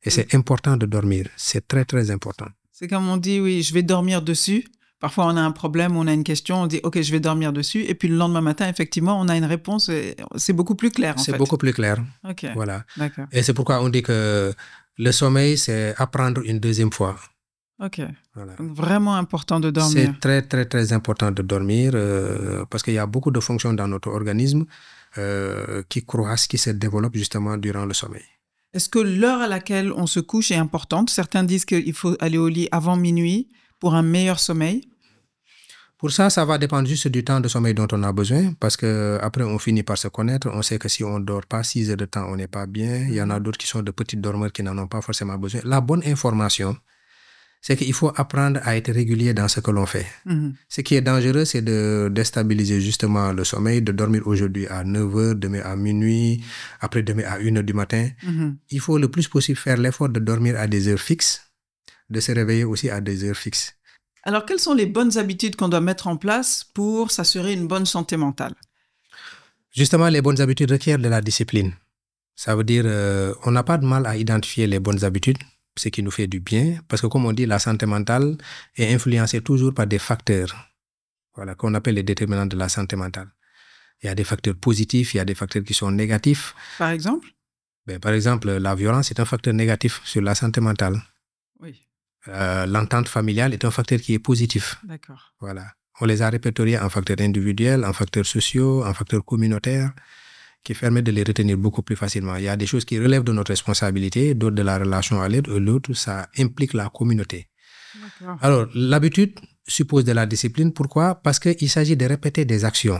Et c'est important de dormir. C'est très, très important. C'est comme on dit, oui, je vais dormir dessus. Parfois, on a un problème, on a une question, on dit, OK, je vais dormir dessus. Et puis, le lendemain matin, effectivement, on a une réponse. Et c'est beaucoup plus clair, en fait. C'est beaucoup plus clair. OK. Voilà. D'accord. Et c'est pourquoi on dit que le sommeil, c'est apprendre une deuxième fois. OK. Voilà. Donc, vraiment important de dormir. C'est très, très, très important de dormir parce qu'il y a beaucoup de fonctions dans notre organisme qui croissent, qui se développent justement durant le sommeil. Est-ce que l'heure à laquelle on se couche est importante? Certains disent qu'il faut aller au lit avant minuit pour un meilleur sommeil. Pour ça, ça va dépendre juste du temps de sommeil dont on a besoin parce qu'après, on finit par se connaître. On sait que si on ne dort pas 6 heures de temps, on n'est pas bien. Il y en a d'autres qui sont de petites dormeurs qui n'en ont pas forcément besoin. La bonne information, c'est qu'il faut apprendre à être régulier dans ce que l'on fait. Ce qui est dangereux, c'est de déstabiliser justement le sommeil, de dormir aujourd'hui à 9 heures, demain à minuit, après demain à 1 heure du matin. Il faut le plus possible faire l'effort de dormir à des heures fixes, de se réveiller aussi à des heures fixes. Alors, quelles sont les bonnes habitudes qu'on doit mettre en place pour s'assurer une bonne santé mentale? Justement, les bonnes habitudes requièrent de la discipline. Ça veut dire on n'a pas de mal à identifier les bonnes habitudes, ce qui nous fait du bien, parce que comme on dit, la santé mentale est influencée toujours par des facteurs, voilà, qu'on appelle les déterminants de la santé mentale. Il y a des facteurs positifs, il y a des facteurs qui sont négatifs. Par exemple? Par exemple, la violence est un facteur négatif sur la santé mentale. Oui. L'entente familiale est un facteur qui est positif. D'accord. Voilà. On les a répertoriés en facteurs individuels, en facteurs sociaux, en facteurs communautaires, qui permettent de les retenir beaucoup plus facilement. Il y a des choses qui relèvent de notre responsabilité, d'autres de la relation à l'autre, et l'autre, ça implique la communauté. D'accord. Alors, l'habitude suppose de la discipline. Pourquoi? Parce qu'il s'agit de répéter des actions.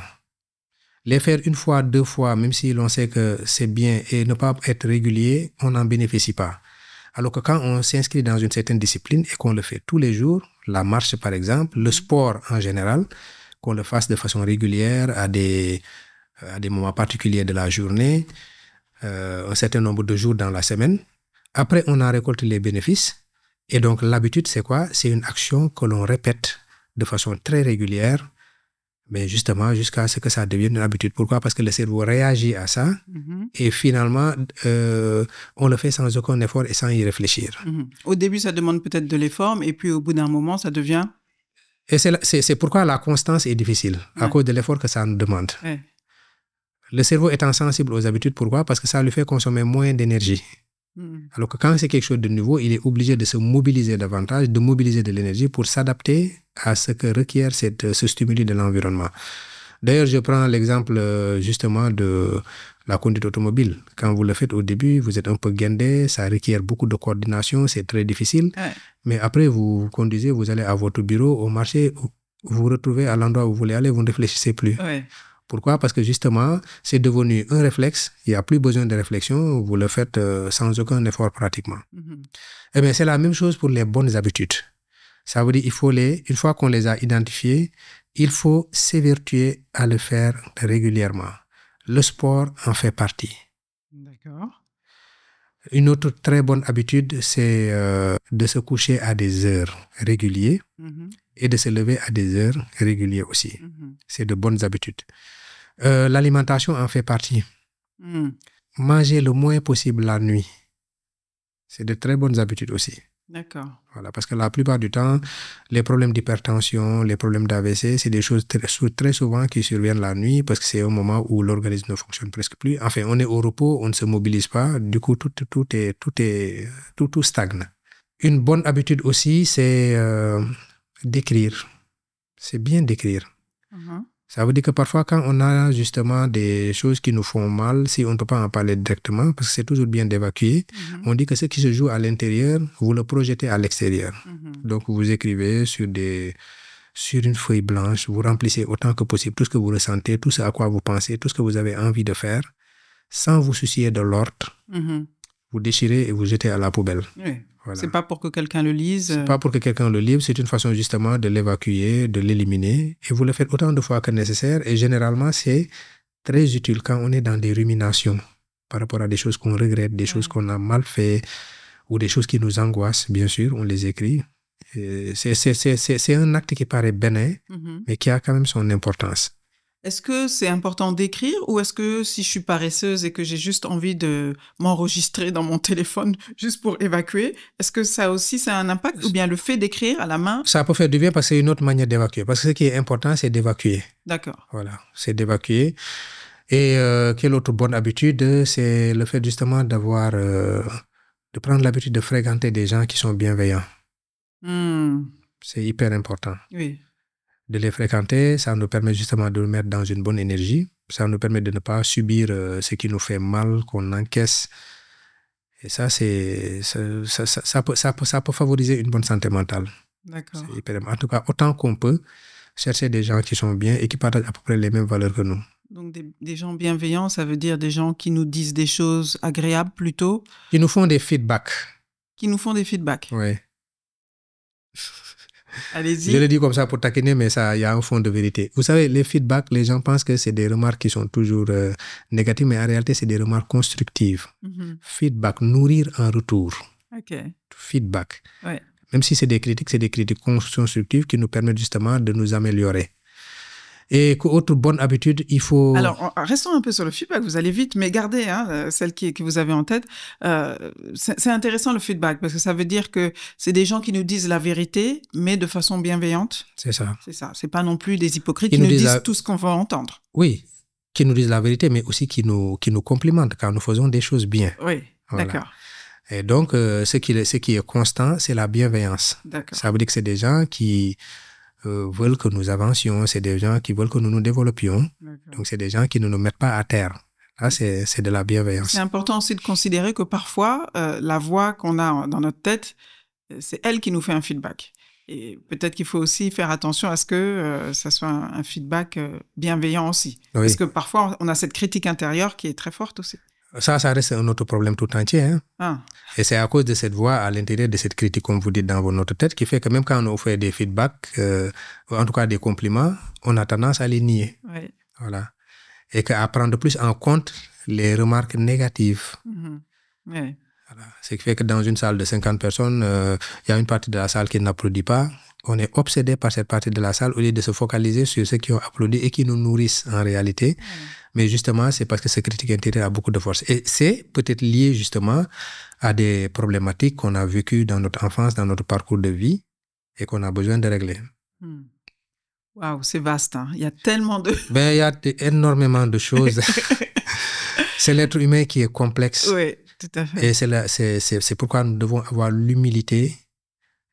Les faire une fois, 2 fois, même si l'on sait que c'est bien et ne pas être régulier, on n'en bénéficie pas. Alors que quand on s'inscrit dans une certaine discipline et qu'on le fait tous les jours, la marche par exemple, le sport en général, qu'on le fasse de façon régulière à des moments particuliers de la journée, un certain nombre de jours dans la semaine. Après, on en récolte les bénéfices. Et donc, l'habitude, c'est quoi? C'est une action que l'on répète de façon très régulière, mais justement jusqu'à ce que ça devienne une habitude. Pourquoi? Parce que le cerveau réagit à ça et finalement, on le fait sans aucun effort et sans y réfléchir. Au début, ça demande peut-être de l'effort, et puis au bout d'un moment, ça devient Et c'est pourquoi la constance est difficile, à cause de l'effort que ça nous demande. Ouais. Le cerveau étant sensible aux habitudes, pourquoi? Parce que ça lui fait consommer moins d'énergie. Alors que quand c'est quelque chose de nouveau, il est obligé de se mobiliser davantage, de mobiliser de l'énergie pour s'adapter à ce que requiert ce stimuli de l'environnement. D'ailleurs, je prends l'exemple justement de la conduite automobile. Quand vous le faites au début, vous êtes un peu guindé, ça requiert beaucoup de coordination, c'est très difficile. Ouais. Mais après, vous conduisez, vous allez à votre bureau, au marché, vous vous retrouvez à l'endroit où vous voulez aller, vous ne réfléchissez plus. Ouais. Pourquoi? Parce que justement, c'est devenu un réflexe. Il n'y a plus besoin de réflexion. Vous le faites sans aucun effort pratiquement. Eh bien, c'est la même chose pour les bonnes habitudes. Ça veut dire une fois qu'on les a identifiées, il faut s'évertuer à le faire régulièrement. Le sport en fait partie. D'accord. Une autre très bonne habitude, c'est de se coucher à des heures régulières et de se lever à des heures régulières aussi. C'est de bonnes habitudes. L'alimentation en fait partie. Manger le moins possible la nuit. C'est de très bonnes habitudes aussi. D'accord. Voilà, parce que la plupart du temps, les problèmes d'hypertension, les problèmes d'AVC, c'est des choses très souvent qui surviennent la nuit parce que c'est un moment où l'organisme ne fonctionne presque plus. Enfin, on est au repos, on ne se mobilise pas, du coup, tout stagne. Une bonne habitude aussi, c'est d'écrire. C'est bien d'écrire. Ça veut dire que parfois, quand on a justement des choses qui nous font mal, si on ne peut pas en parler directement, parce que c'est toujours bien d'évacuer, on dit que ce qui se joue à l'intérieur, vous le projetez à l'extérieur. Donc, vous écrivez sur une feuille blanche, vous remplissez autant que possible tout ce que vous ressentez, tout ce à quoi vous pensez, tout ce que vous avez envie de faire, sans vous soucier de l'ordre. Vous déchirez et vous jetez à la poubelle. Oui. Voilà. C'est pas pour que quelqu'un le lise. C'est pas pour que quelqu'un le lise, c'est une façon justement de l'évacuer, de l'éliminer. Et vous le faites autant de fois que nécessaire. Et généralement, c'est très utile quand on est dans des ruminations par rapport à des choses qu'on regrette, des choses qu'on a mal fait ou des choses qui nous angoissent. Bien sûr, on les écrit. Et c'est un acte qui paraît bénin, mais qui a quand même son importance. Est-ce que c'est important d'écrire ou est-ce que si je suis paresseuse et que j'ai juste envie de m'enregistrer dans mon téléphone juste pour évacuer, est-ce que ça aussi, ça a un impact ou bien le fait d'écrire à la main? Ça peut faire du bien parce que c'est une autre manière d'évacuer. Parce que ce qui est important, c'est d'évacuer. D'accord. Voilà, c'est d'évacuer. Et quelle autre bonne habitude, c'est le fait justement de prendre l'habitude de fréquenter des gens qui sont bienveillants. C'est hyper important. Oui. De les fréquenter, ça nous permet justement de nous mettre dans une bonne énergie. Ça nous permet de ne pas subir ce qui nous fait mal, qu'on encaisse. Et ça, ça peut favoriser une bonne santé mentale. D'accord. C'est hyper, en tout cas, autant qu'on peut chercher des gens qui sont bien et qui partagent à peu près les mêmes valeurs que nous. Donc des gens bienveillants, ça veut dire des gens qui nous disent des choses agréables plutôt? Qui nous font des feedbacks. Qui nous font des feedbacks? Oui. Allez-y. Je le dis comme ça pour taquiner, mais il y a un fond de vérité. Vous savez, les feedbacks, les gens pensent que c'est des remarques qui sont toujours négatives, mais en réalité, c'est des remarques constructives. Feedback, nourrir en retour. OK. Feedback. Ouais. Même si c'est des critiques constructives qui nous permettent justement de nous améliorer. Et autre bonne habitude, il faut... Alors, restons un peu sur le feedback, vous allez vite, mais gardez celle que vous avez en tête. C'est intéressant le feedback, parce que ça veut dire que c'est des gens qui nous disent la vérité, mais de façon bienveillante. C'est ça. C'est ça. C'est pas non plus des hypocrites qui nous disent tout ce qu'on va entendre. Oui, qui nous disent la vérité, mais aussi qui nous complimentent quand nous faisons des choses bien. Oui, voilà. D'accord. Et donc, ce qui est constant, c'est la bienveillance. D'accord. Ça veut dire que c'est des gens qui... veulent que nous avancions, c'est des gens qui veulent que nous nous développions. Donc, c'est des gens qui ne nous mettent pas à terre. Là, c'est de la bienveillance. C'est important aussi de considérer que parfois, la voix qu'on a dans notre tête, c'est elle qui nous fait un feedback. Et peut-être qu'il faut aussi faire attention à ce que ça soit un feedback bienveillant aussi. Oui. Parce que parfois, on a cette critique intérieure qui est très forte aussi. Ça reste un autre problème tout entier. Hein? Ah. Et c'est à cause de cette voix à l'intérieur de cette critique, comme vous dites, dans notre tête, qui fait que même quand on nous fait des feedbacks, en tout cas des compliments, on a tendance à les nier. Oui. Voilà. Et qu'à prendre plus en compte les remarques négatives. Oui. Voilà. Ce qui fait que dans une salle de 50 personnes, il y a une partie de la salle qui n'applaudit pas. On est obsédé par cette partie de la salle au lieu de se focaliser sur ceux qui ont applaudi et qui nous nourrissent en réalité. Mais justement, c'est parce que cette critique intérieure a beaucoup de force. Et c'est peut-être lié justement à des problématiques qu'on a vécues dans notre enfance, dans notre parcours de vie et qu'on a besoin de régler. Waouh, c'est vaste. Hein. Il y a tellement de... Il y a énormément de choses. C'est l'être humain qui est complexe. Oui, tout à fait. Et c'est pourquoi nous devons avoir l'humilité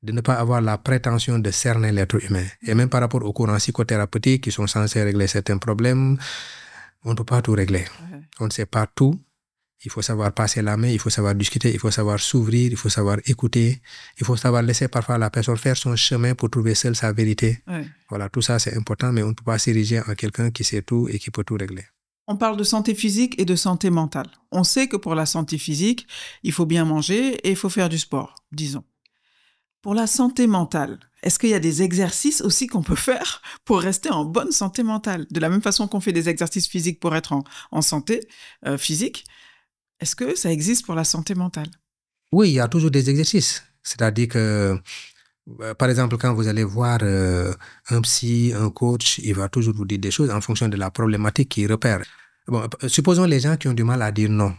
de ne pas avoir la prétention de cerner l'être humain. Et même par rapport aux courants psychothérapeutiques qui sont censés régler certains problèmes, on ne peut pas tout régler. Ouais. On ne sait pas tout. Il faut savoir passer la main, il faut savoir discuter, il faut savoir s'ouvrir, il faut savoir écouter, il faut savoir laisser parfois la personne faire son chemin pour trouver seule sa vérité. Ouais. Voilà, tout ça c'est important, mais on ne peut pas s'ériger en quelqu'un qui sait tout et qui peut tout régler. On parle de santé physique et de santé mentale. On sait que pour la santé physique, il faut bien manger et il faut faire du sport, disons. Pour la santé mentale, est-ce qu'il y a des exercices aussi qu'on peut faire pour rester en bonne santé mentale? De la même façon qu'on fait des exercices physiques pour être en santé physique, est-ce que ça existe pour la santé mentale? Oui, il y a toujours des exercices. C'est-à-dire que, par exemple, quand vous allez voir un psy, un coach, il va toujours vous dire des choses en fonction de la problématique qu'il repère. Bon, supposons les gens qui ont du mal à dire non,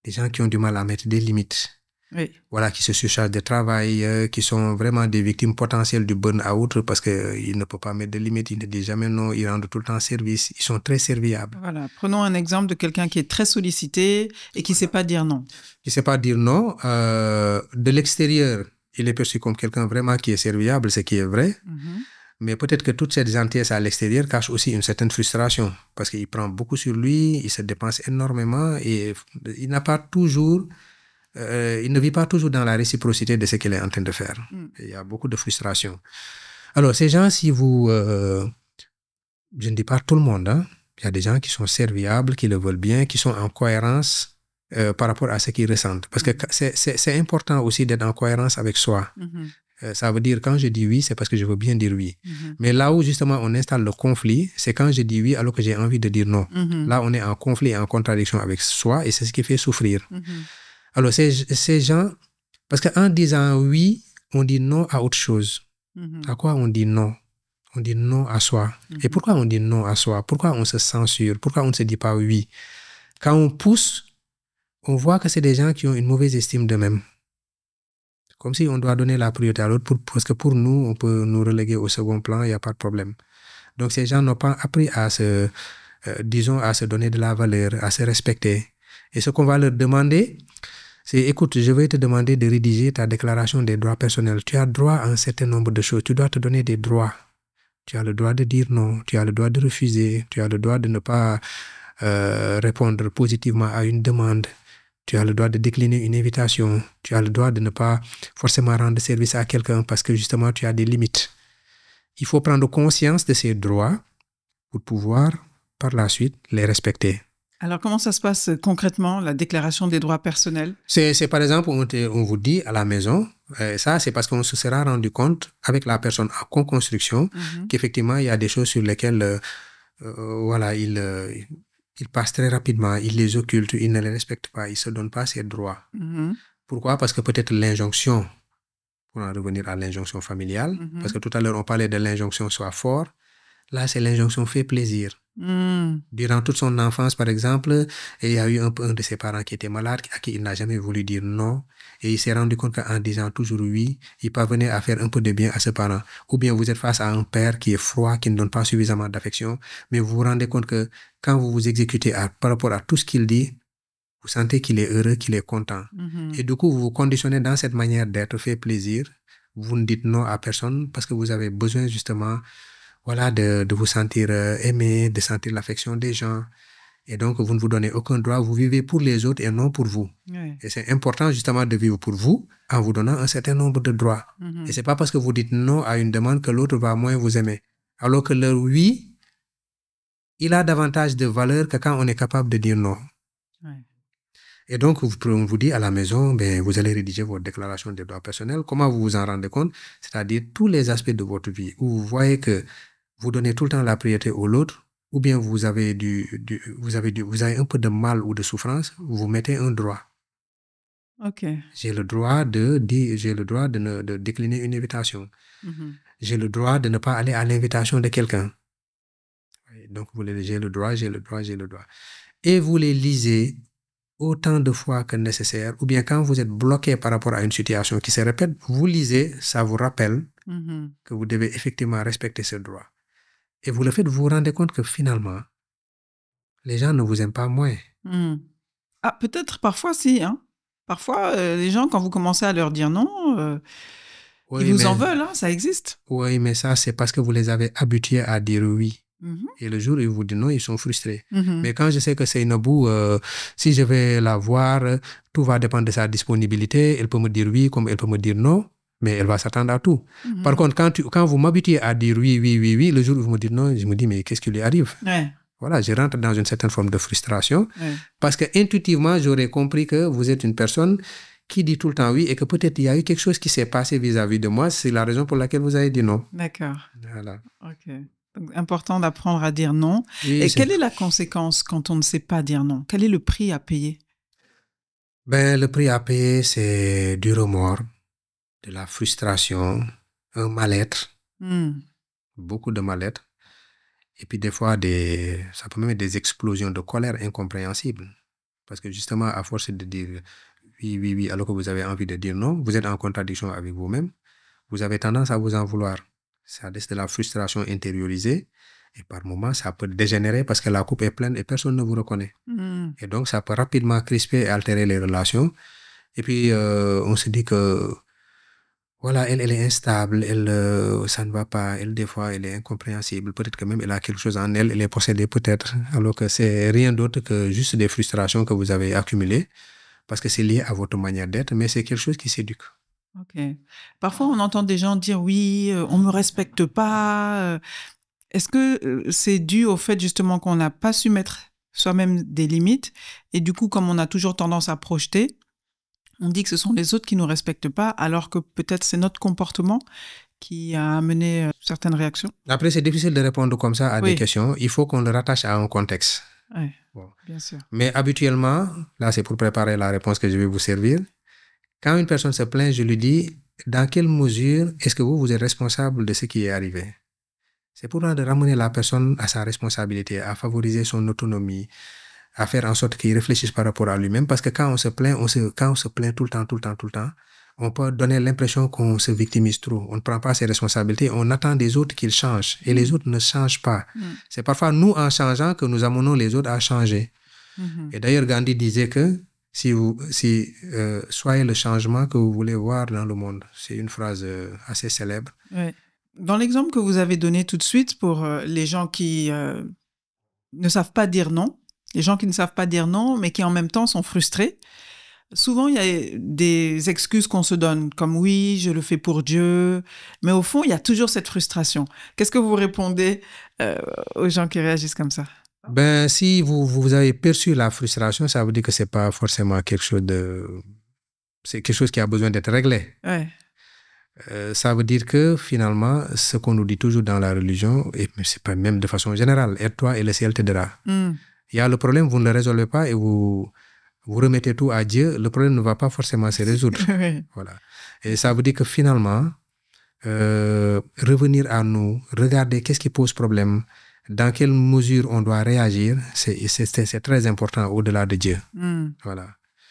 les gens qui ont du mal à mettre des limites. Oui. Voilà, qui se surchargent de travail, qui sont vraiment des victimes potentielles du burn-out parce qu'ils ne peuvent pas mettre de limites, ils ne disent jamais non, ils rendent tout le temps service, ils sont très serviables. Voilà, prenons un exemple de quelqu'un qui est très sollicité et qui ne sait pas dire non. Qui ne sait pas dire non. De l'extérieur, il est perçu comme quelqu'un vraiment qui est serviable, ce qui est vrai. Mm-hmm. Mais peut-être que toute cette gentillesse à l'extérieur cache aussi une certaine frustration parce qu'il prend beaucoup sur lui, il se dépense énormément et il n'a pas toujours... il ne vit pas toujours dans la réciprocité de ce qu'il est en train de faire. Il y a beaucoup de frustration. Alors, ces gens, si vous... je ne dis pas tout le monde, hein, il y a des gens qui sont serviables, qui le veulent bien, qui sont en cohérence par rapport à ce qu'ils ressentent. Parce que c'est important aussi d'être en cohérence avec soi. Ça veut dire, quand je dis oui, c'est parce que je veux bien dire oui. Mais là où, justement, on installe le conflit, c'est quand je dis oui alors que j'ai envie de dire non. Là, on est en conflit et en contradiction avec soi et c'est ce qui fait souffrir. Alors, ces gens, parce qu'en disant oui, on dit non à autre chose. À quoi on dit non? On dit non à soi. Et pourquoi on dit non à soi? Pourquoi on se censure? Pourquoi on ne se dit pas oui? Quand on pousse, on voit que c'est des gens qui ont une mauvaise estime d'eux-mêmes. Comme si on doit donner la priorité à l'autre, parce que pour nous, on peut nous reléguer au second plan, il n'y a pas de problème. Donc, ces gens n'ont pas appris à se, disons, à se donner de la valeur, à se respecter. Et ce qu'on va leur demander, c'est, écoute, je vais te demander de rédiger ta déclaration des droits personnels. Tu as droit à un certain nombre de choses. Tu dois te donner des droits. Tu as le droit de dire non. Tu as le droit de refuser. Tu as le droit de ne pas répondre positivement à une demande. Tu as le droit de décliner une invitation. Tu as le droit de ne pas forcément rendre service à quelqu'un parce que justement, tu as des limites. Il faut prendre conscience de ces droits pour pouvoir, par la suite, les respecter. Alors, comment ça se passe concrètement, la déclaration des droits personnels? C'est par exemple, on vous dit à la maison, ça c'est parce qu'on se sera rendu compte avec la personne en co-construction qu'effectivement, il y a des choses sur lesquelles voilà, il passe très rapidement, il les occulte, il ne les respecte pas, il ne se donne pas ses droits. Pourquoi? Parce que peut-être l'injonction, pour en revenir à l'injonction familiale, parce que tout à l'heure on parlait de l'injonction soit fort, là c'est l'injonction fait plaisir. Durant toute son enfance, par exemple, il y a eu un de ses parents qui était malade, à qui il n'a jamais voulu dire non. Et il s'est rendu compte qu'en disant toujours oui, il parvenait à faire un peu de bien à ce parent. Ou bien vous êtes face à un père qui est froid, qui ne donne pas suffisamment d'affection, mais vous vous rendez compte que quand vous vous exécutez par rapport à tout ce qu'il dit, vous sentez qu'il est heureux, qu'il est content. Et du coup, vous vous conditionnez dans cette manière d'être fait plaisir. Vous ne dites non à personne parce que vous avez besoin justement... Voilà, de vous sentir aimé, de sentir l'affection des gens. Et donc, vous ne vous donnez aucun droit. Vous vivez pour les autres et non pour vous. Oui. Et c'est important justement de vivre pour vous en vous donnant un certain nombre de droits. Et c'est pas parce que vous dites non à une demande que l'autre va moins vous aimer. Alors que le oui, il a davantage de valeur que quand on est capable de dire non. Oui. Et donc, on vous dit à la maison, ben, vous allez rédiger votre déclaration des droits personnels. Comment vous vous en rendez compte? C'est-à-dire tous les aspects de votre vie où vous voyez que vous donnez tout le temps la priorité à l'autre, ou bien vous avez un peu de mal ou de souffrance, vous mettez un droit. Ok. J'ai le droit de décliner une invitation. J'ai le droit de ne pas aller à l'invitation de quelqu'un. Donc, j'ai le droit. Et vous les lisez autant de fois que nécessaire, ou bien quand vous êtes bloqué par rapport à une situation qui se répète, vous lisez, ça vous rappelle que vous devez effectivement respecter ce droit. Et vous le faites, vous vous rendez compte que finalement, les gens ne vous aiment pas moins. Ah, peut-être parfois si, hein. Parfois, les gens, quand vous commencez à leur dire non, Oui, ils vous mais, en veulent, hein, ça existe. oui, mais ça, c'est parce que vous les avez habitués à dire oui. Et le jour où ils vous disent non, ils sont frustrés. Mais quand je sais que Seynabou, si je vais la voir, tout va dépendre de sa disponibilité. Elle peut me dire oui comme elle peut me dire non, mais elle va s'attendre à tout. Par contre, quand vous m'habituez à dire oui, le jour où vous me dites non, je me dis mais qu'est-ce qui lui arrive? Ouais. Voilà, je rentre dans une certaine forme de frustration Ouais. parce que intuitivement, j'aurais compris que vous êtes une personne qui dit tout le temps oui et que peut-être il y a eu quelque chose qui s'est passé vis-à-vis de moi. C'est la raison pour laquelle vous avez dit non. D'accord. Voilà. Ok. Donc, important d'apprendre à dire non. Oui, et quelle est la conséquence quand on ne sait pas dire non? Quel est le prix à payer? Ben, le prix à payer, c'est du remords, de la frustration, un mal-être, beaucoup de mal-être. Et puis des fois, ça peut même être des explosions de colère incompréhensibles. Parce que justement, à force de dire oui, alors que vous avez envie de dire non, vous êtes en contradiction avec vous-même, vous avez tendance à vous en vouloir. Ça laisse de la frustration intériorisée. Et par moments, ça peut dégénérer parce que la coupe est pleine et personne ne vous reconnaît. Et donc, ça peut rapidement crisper et altérer les relations. Et puis, on se dit que voilà, elle est instable, ça ne va pas, elle, des fois, elle est incompréhensible. Peut-être que même elle a quelque chose en elle, elle est possédée peut-être, alors que c'est rien d'autre que juste des frustrations que vous avez accumulées, parce que c'est lié à votre manière d'être, mais c'est quelque chose qui s'éduque. Ok. Parfois, on entend des gens dire oui, on me respecte pas. Est-ce que c'est dû au fait justement qu'on n'a pas su mettre soi-même des limites et du coup, comme on a toujours tendance à projeter, on dit que ce sont les autres qui nous respectent pas, alors que peut-être c'est notre comportement qui a amené certaines réactions? Après, c'est difficile de répondre comme ça à Oui. des questions. Il faut qu'on le rattache à un contexte. Oui, Bon. bien sûr. Mais habituellement, là, c'est pour préparer la réponse que je vais vous servir. Quand une personne se plaint, je lui dis, dans quelle mesure est-ce que vous êtes responsable de ce qui est arrivé? C'est pour ramener la personne à sa responsabilité, à favoriser son autonomie, à faire en sorte qu'il réfléchisse par rapport à lui-même. Parce que quand on se plaint, quand on se plaint tout le temps, on peut donner l'impression qu'on se victimise trop. On ne prend pas ses responsabilités. On attend des autres qu'ils changent. Et les autres ne changent pas. C'est parfois nous, en changeant, que nous amenons les autres à changer. Et d'ailleurs, Gandhi disait que soyez le changement que vous voulez voir dans le monde. C'est une phrase assez célèbre. Ouais. Dans l'exemple que vous avez donné tout de suite pour les gens qui ne savent pas dire non, les gens qui ne savent pas dire non, mais qui en même temps sont frustrés, souvent il y a des excuses qu'on se donne, comme oui, je le fais pour Dieu, mais au fond, il y a toujours cette frustration. Qu'est-ce que vous répondez aux gens qui réagissent comme ça? Ben, si vous avez perçu la frustration, ça veut dire que c'est pas forcément quelque chose c'est quelque chose qui a besoin d'être réglé. Ouais. Ça veut dire que finalement, ce qu'on nous dit toujours dans la religion, et c'est pas même de façon générale, aide-toi et le ciel t'aidera. Il y a le problème, vous ne le résolvez pas et vous remettez tout à Dieu, le problème ne va pas forcément se résoudre. Oui. Voilà. Et ça veut dire que finalement, revenir à nous, regarder qu'est-ce qui pose problème, dans quelle mesure on doit réagir, c'est très important au-delà de Dieu. Voilà.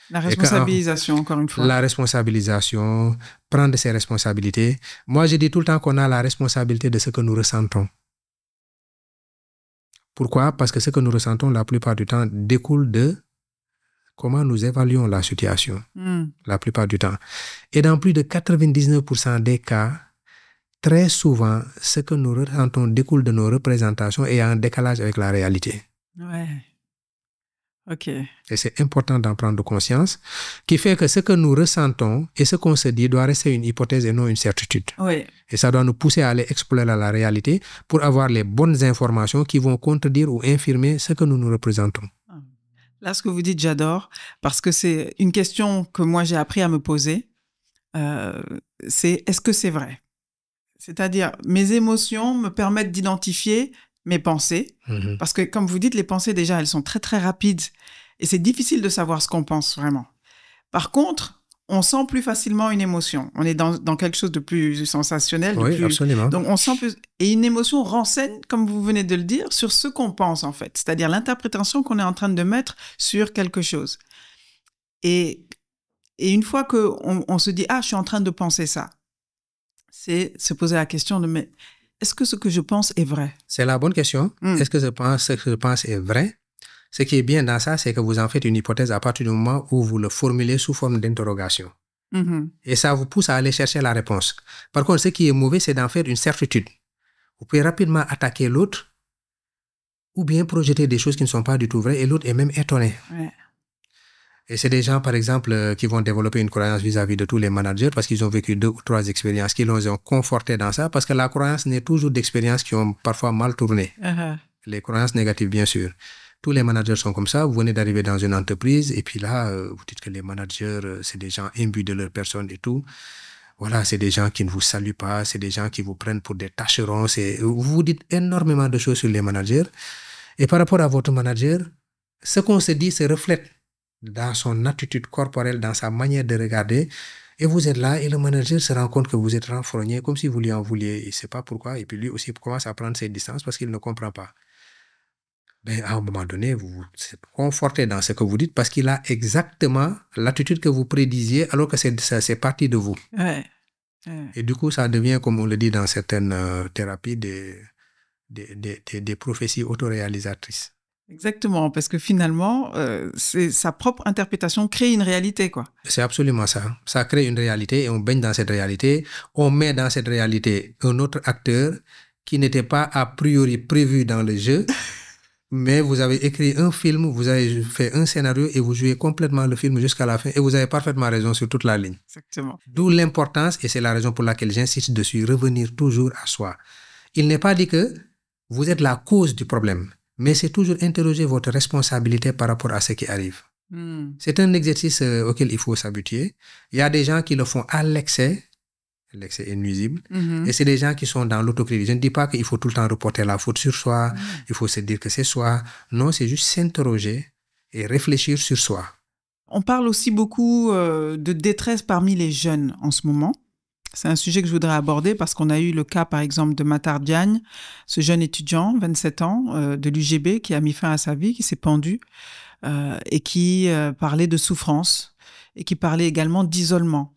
La responsabilisation, encore une fois. La responsabilisation, prendre ses responsabilités. Moi, je dis tout le temps qu'on a la responsabilité de ce que nous ressentons. Pourquoi? Parce que ce que nous ressentons, la plupart du temps, découle de comment nous évaluons la situation. La plupart du temps. Et dans plus de 99% des cas, très souvent, ce que nous ressentons découle de nos représentations et a un décalage avec la réalité. Ouais. Ok. Et c'est important d'en prendre conscience, qui fait que ce que nous ressentons et ce qu'on se dit doit rester une hypothèse et non une certitude. Oui. Et ça doit nous pousser à aller explorer la réalité pour avoir les bonnes informations qui vont contredire ou infirmer ce que nous nous représentons. Là, ce que vous dites, j'adore, parce que c'est une question que moi j'ai appris à me poser. C'est est-ce que c'est vrai? C'est-à-dire, mes émotions me permettent d'identifier mes pensées, parce que comme vous dites, les pensées déjà, elles sont très très rapides et c'est difficile de savoir ce qu'on pense vraiment. Par contre, on sent plus facilement une émotion. On est dans quelque chose de plus sensationnel. Oui, absolument. Donc on sent plus... Et une émotion renseigne, comme vous venez de le dire, sur ce qu'on pense en fait, c'est-à-dire l'interprétation qu'on est en train de mettre sur quelque chose. Et une fois qu'on se dit « Ah, je suis en train de penser ça », c'est se poser la question de « Mais est-ce que ce que je pense est vrai? C'est la bonne question. Est-ce que ce que je pense est vrai? Ce qui est bien dans ça, c'est que vous en faites une hypothèse à partir du moment où vous le formulez sous forme d'interrogation. Et ça vous pousse à aller chercher la réponse. Par contre, ce qui est mauvais, c'est d'en faire une certitude. Vous pouvez rapidement attaquer l'autre ou bien projeter des choses qui ne sont pas du tout vraies et l'autre est même étonné. Ouais. Et c'est des gens, par exemple, qui vont développer une croyance vis-à-vis de tous les managers parce qu'ils ont vécu 2 ou 3 expériences qui les ont confortés dans ça, parce que la croyance naît toujours d'expériences qui ont parfois mal tourné. Les croyances négatives, bien sûr. Tous les managers sont comme ça. Vous venez d'arriver dans une entreprise et puis là, vous dites que les managers, c'est des gens imbus de leur personne et tout. Voilà, c'est des gens qui ne vous saluent pas, c'est des gens qui vous prennent pour des tâcherons. Vous vous dites énormément de choses sur les managers. Et par rapport à votre manager, ce qu'on se dit se reflète dans son attitude corporelle, dans sa manière de regarder. Et vous êtes là et le manager se rend compte que vous êtes renfrogné comme si vous lui en vouliez. Il ne sait pas pourquoi. Et puis lui aussi commence à prendre ses distances parce qu'il ne comprend pas. Ben, à un moment donné, vous vous êtes conforté dans ce que vous dites parce qu'il a exactement l'attitude que vous prédisiez alors que c'est parti de vous. Ouais. Et du coup, ça devient, comme on le dit dans certaines thérapies, des prophéties autoréalisatrices. Exactement, parce que finalement, c'est sa propre interprétation crée une réalité, quoi. C'est absolument ça. Ça crée une réalité et on baigne dans cette réalité. On met dans cette réalité un autre acteur qui n'était pas a priori prévu dans le jeu. Mais vous avez écrit un film, vous avez fait un scénario et vous jouez complètement le film jusqu'à la fin et vous avez parfaitement raison sur toute la ligne. Exactement. D'où l'importance, et c'est la raison pour laquelle j'insiste dessus, revenir toujours à soi. Il n'est pas dit que vous êtes la cause du problème, mais c'est toujours interroger votre responsabilité par rapport à ce qui arrive. C'est un exercice auquel il faut s'habituer. Il y a des gens qui le font à l'excès. L'excès est nuisible. Et c'est des gens qui sont dans l'autocritique. Je ne dis pas qu'il faut tout le temps reporter la faute sur soi, il faut se dire que c'est soi. Non, c'est juste s'interroger et réfléchir sur soi. On parle aussi beaucoup de détresse parmi les jeunes en ce moment. C'est un sujet que je voudrais aborder parce qu'on a eu le cas, par exemple, de Matar Diagne, ce jeune étudiant, 27 ans, de l'UGB, qui a mis fin à sa vie, qui s'est pendu et qui parlait de souffrance et qui parlait également d'isolement.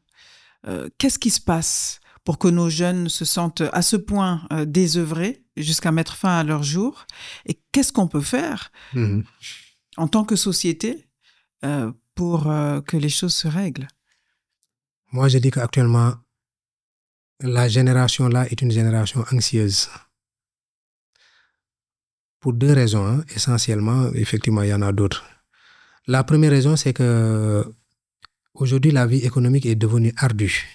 Qu'est-ce qui se passe pour que nos jeunes se sentent à ce point désœuvrés jusqu'à mettre fin à leur jour? Et qu'est-ce qu'on peut faire en tant que société pour que les choses se règlent? Moi, je dis qu'actuellement, la génération-là est une génération anxieuse. Pour 2 raisons, hein. Essentiellement, effectivement, il y en a d'autres. La première raison, c'est que aujourd'hui, la vie économique est devenue ardue.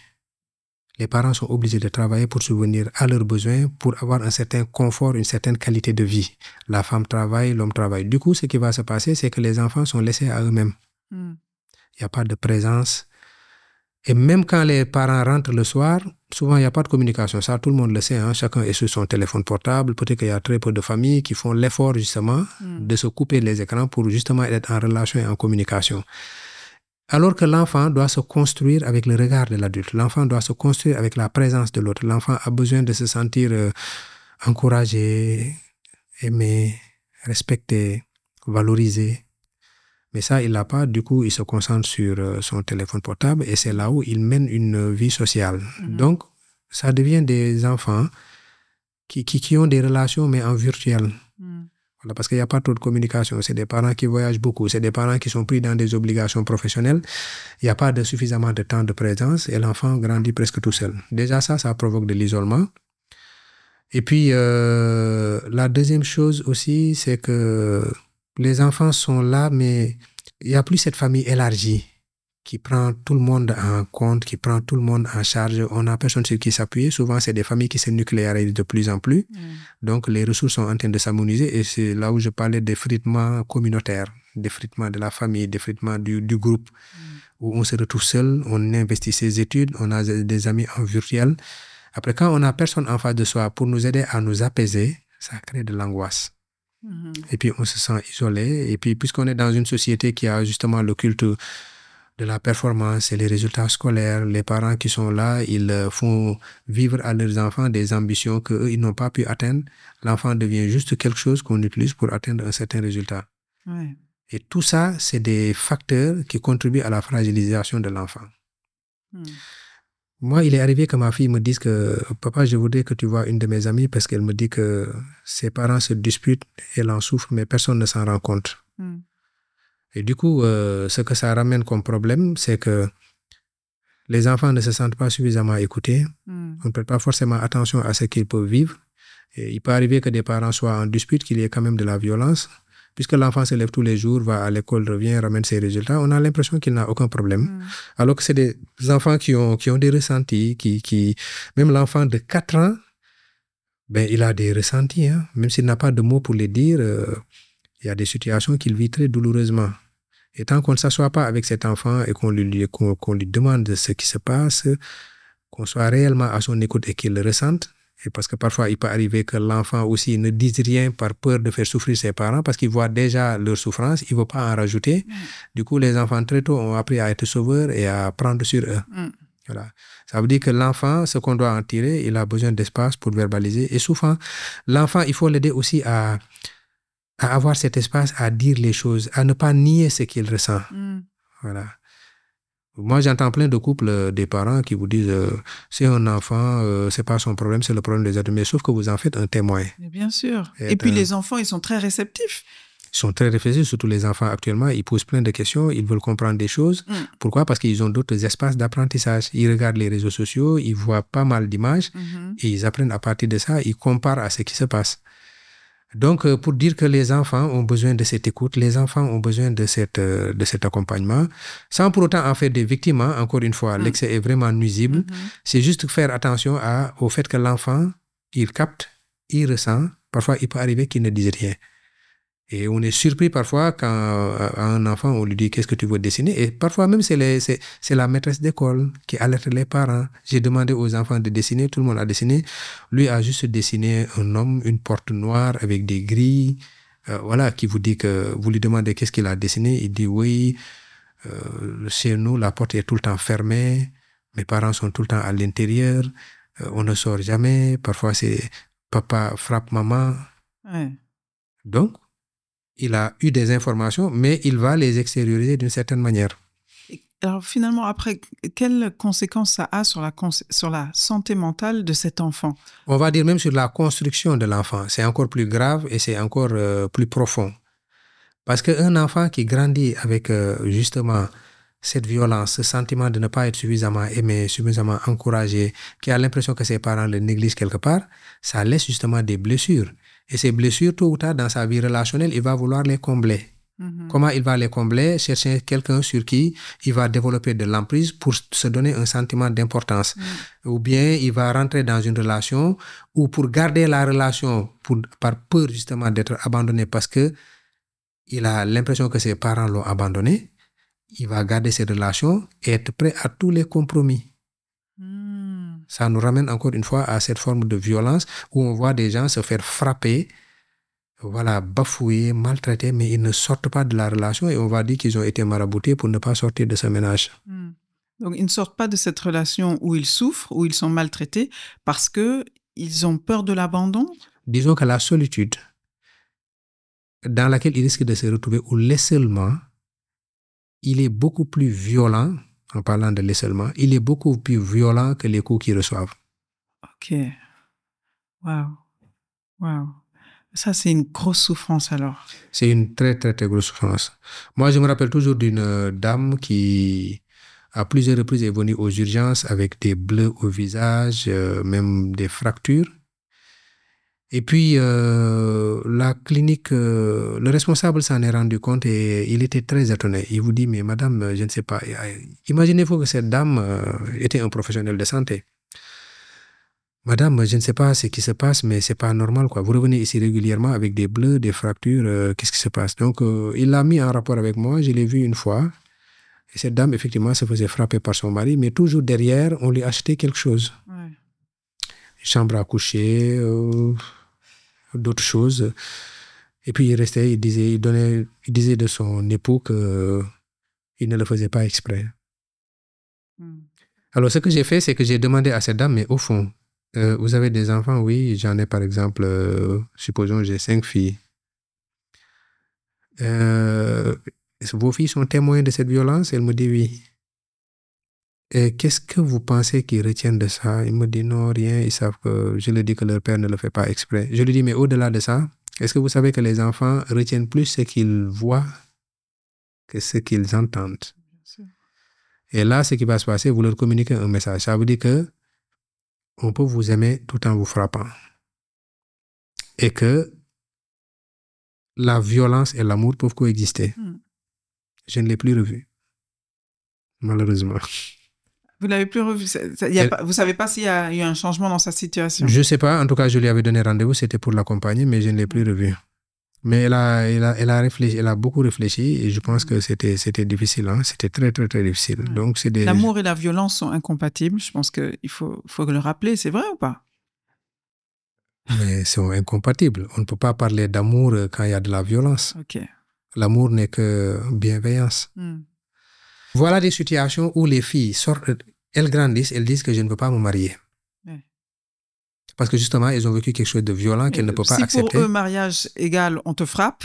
Les parents sont obligés de travailler pour subvenir à leurs besoins, pour avoir un certain confort, une certaine qualité de vie. La femme travaille, l'homme travaille. Du coup, ce qui va se passer, c'est que les enfants sont laissés à eux-mêmes. Il n'y a pas de présence. Et même quand les parents rentrent le soir, souvent il n'y a pas de communication. Ça, tout le monde le sait. Hein? Chacun est sur son téléphone portable. Peut-être qu'il y a très peu de familles qui font l'effort justement de se couper les écrans pour justement être en relation et en communication. Alors que l'enfant doit se construire avec le regard de l'adulte. L'enfant doit se construire avec la présence de l'autre. L'enfant a besoin de se sentir encouragé, aimé, respecté, valorisé. Mais ça, il l'a pas. Du coup, il se concentre sur son téléphone portable et c'est là où il mène une vie sociale. Donc, ça devient des enfants qui ont des relations, mais en virtuel. Voilà, parce qu'il n'y a pas trop de communication. C'est des parents qui voyagent beaucoup. C'est des parents qui sont pris dans des obligations professionnelles. Il n'y a pas suffisamment de temps de présence et l'enfant grandit presque tout seul. Déjà, ça provoque de l'isolement. Et puis, la deuxième chose aussi, c'est que les enfants sont là, mais il n'y a plus cette famille élargie qui prend tout le monde en compte, qui prend tout le monde en charge. On n'a personne sur qui s'appuyer. Souvent, c'est des familles qui se nucléarisent de plus en plus. Donc, les ressources sont en train de s'harmoniser et c'est là où je parlais d'effritement communautaire, d'effritement de la famille, d'effritement du groupe, où on se retrouve seul, on investit ses études, on a des amis en virtuel. Après, quand on n'a personne en face de soi pour nous aider à nous apaiser, ça crée de l'angoisse. Et puis, on se sent isolé. Et puis, puisqu'on est dans une société qui a justement le culte de la performance et les résultats scolaires, les parents qui sont là, ils font vivre à leurs enfants des ambitions qu'eux, ils n'ont pas pu atteindre. L'enfant devient juste quelque chose qu'on utilise pour atteindre un certain résultat. Ouais. Et tout ça, c'est des facteurs qui contribuent à la fragilisation de l'enfant. Moi, il est arrivé que ma fille me dise que papa, je voudrais que tu vois une de mes amies parce qu'elle me dit que ses parents se disputent, elle en souffre, mais personne ne s'en rend compte. Et du coup, ce que ça ramène comme problème, c'est que les enfants ne se sentent pas suffisamment écoutés. On ne prête pas forcément attention à ce qu'ils peuvent vivre. Et il peut arriver que des parents soient en dispute, qu'il y ait quand même de la violence. Puisque l'enfant se lève tous les jours, va à l'école, revient, ramène ses résultats, on a l'impression qu'il n'a aucun problème. Alors que c'est des enfants qui ont des ressentis, même l'enfant de 4 ans, ben, il a des ressentis. Hein. Même s'il n'a pas de mots pour les dire, il y a des situations qu'il vit très douloureusement. Et tant qu'on ne s'assoit pas avec cet enfant et qu'on lui demande ce qui se passe, qu'on soit réellement à son écoute et qu'il le ressente, et parce que parfois il peut arriver que l'enfant aussi ne dise rien par peur de faire souffrir ses parents parce qu'il voit déjà leur souffrance, il ne veut pas en rajouter. Du coup, les enfants très tôt ont appris à être sauveurs et à prendre sur eux. Voilà. Ça veut dire que l'enfant, ce qu'on doit en tirer, il a besoin d'espace pour verbaliser. Et souvent, l'enfant, il faut l'aider aussi à avoir cet espace à dire les choses, à ne pas nier ce qu'il ressent. Voilà. Moi, j'entends plein de couples, des parents qui vous disent c'est un enfant, c'est pas son problème, c'est le problème des adultes. Mais sauf que vous en faites un témoin. Mais bien sûr. Et puis les enfants, ils sont très réceptifs. Ils sont très réfléchis, surtout les enfants actuellement. Ils posent plein de questions, ils veulent comprendre des choses. Pourquoi? Parce qu'ils ont d'autres espaces d'apprentissage. Ils regardent les réseaux sociaux, ils voient pas mal d'images et ils apprennent à partir de ça, ils comparent à ce qui se passe. Donc, pour dire que les enfants ont besoin de cette écoute, les enfants ont besoin de cet accompagnement, sans pour autant en faire des victimes, hein. Encore une fois, l'excès est vraiment nuisible. C'est juste faire attention au fait que l'enfant, il capte, il ressent. Parfois, il peut arriver qu'il ne dise rien. Et on est surpris parfois quand à un enfant, on lui dit « Qu'est-ce que tu veux dessiner ?» Et parfois même, c'est la maîtresse d'école qui alerte les parents. J'ai demandé aux enfants de dessiner, tout le monde a dessiné. Lui a juste dessiné un homme, une porte noire avec des grilles. Voilà, qui vous dit que vous lui demandez qu'est-ce qu'il a dessiné. Il dit « Oui, chez nous, la porte est tout le temps fermée. Mes parents sont tout le temps à l'intérieur. On ne sort jamais. Parfois, c'est papa frappe maman. » Donc, il a eu des informations, mais il va les extérioriser d'une certaine manière. Alors finalement, après, quelles conséquences ça a sur la santé mentale de cet enfant? On va dire même sur la construction de l'enfant. C'est encore plus grave et c'est encore plus profond. Parce qu'un enfant qui grandit avec justement cette violence, ce sentiment de ne pas être suffisamment aimé, suffisamment encouragé, qui a l'impression que ses parents le négligent quelque part, ça laisse justement des blessures. Et ces blessures, tôt ou tard, dans sa vie relationnelle, il va vouloir les combler. Comment il va les combler? Chercher quelqu'un sur qui il va développer de l'emprise pour se donner un sentiment d'importance. Ou bien il va rentrer dans une relation ou pour garder la relation par peur justement d'être abandonné parce que il a l'impression que ses parents l'ont abandonné. Il va garder cette relation et être prêt à tous les compromis. Ça nous ramène encore une fois à cette forme de violence où on voit des gens se faire frapper, voilà, bafouer, maltraiter, mais ils ne sortent pas de la relation et on va dire qu'ils ont été maraboutés pour ne pas sortir de ce ménage. Donc, ils ne sortent pas de cette relation où ils souffrent, où ils sont maltraités, parce qu'ils ont peur de l'abandon? Disons que la solitude dans laquelle ils risquent de se retrouver, ou l'isolement, il est beaucoup plus violent. En parlant de l'isolement, il est beaucoup plus violent que les coups qu'ils reçoivent. Ok. Wow. Ça, c'est une grosse souffrance alors. C'est une très, très, très grosse souffrance. Moi, je me rappelle toujours d'une dame qui, à plusieurs reprises, est venue aux urgences avec des bleus au visage, même des fractures. Et puis, la clinique, le responsable s'en est rendu compte et il était très étonné. Il vous dit, mais madame, je ne sais pas. Imaginez-vous que cette dame était un professionnel de santé. Madame, je ne sais pas ce qui se passe, mais c'est pas normal, quoi. Vous revenez ici régulièrement avec des bleus, des fractures, qu'est-ce qui se passe? Donc, il l'a mis en rapport avec moi, je l'ai vu une fois. Et cette dame, effectivement, se faisait frapper par son mari, mais toujours derrière, on lui achetait quelque chose. Ouais. Chambre à coucher, d'autres choses. Et puis il restait, il disait de son époux qu'il ne le faisait pas exprès. Alors ce que j'ai fait, c'est que j'ai demandé à cette dame, mais au fond, vous avez des enfants? Oui, j'en ai par exemple, supposons j'ai 5 filles. Vos filles sont témoins de cette violence? Elle me dit oui. et qu'est-ce que vous pensez qu'ils retiennent de ça? Ils me disent non, rien, ils savent que je leur dis que leur père ne le fait pas exprès. Je lui dis, mais au-delà de ça, est-ce que vous savez que les enfants retiennent plus ce qu'ils voient que ce qu'ils entendent? Et là, ce qui va se passer, vous leur communiquez un message. Ça veut dire que on peut vous aimer tout en vous frappant. Et que la violence et l'amour peuvent coexister. Je ne l'ai plus revu. Malheureusement. Vous l'avez plus revu. Vous savez pas s'il y a eu un changement dans sa situation? Je sais pas. En tout cas, je lui avais donné rendez-vous. C'était pour l'accompagner, mais je ne l'ai plus revu. Mais elle a réfléchi, elle a beaucoup réfléchi et je pense que c'était difficile. Hein? C'était très, très, très difficile. Donc, l'amour et la violence sont incompatibles. Je pense qu'il faut le rappeler. C'est vrai ou pas? Mais ils sont incompatibles. On ne peut pas parler d'amour quand il y a de la violence. Okay. L'amour n'est que bienveillance. Voilà des situations où les filles sortent, elles grandissent, elles disent que je ne veux pas me marier. Parce que justement, elles ont vécu quelque chose de violent qu'elles ne peuvent pas accepter. Si pour eux, mariage égale on te frappe,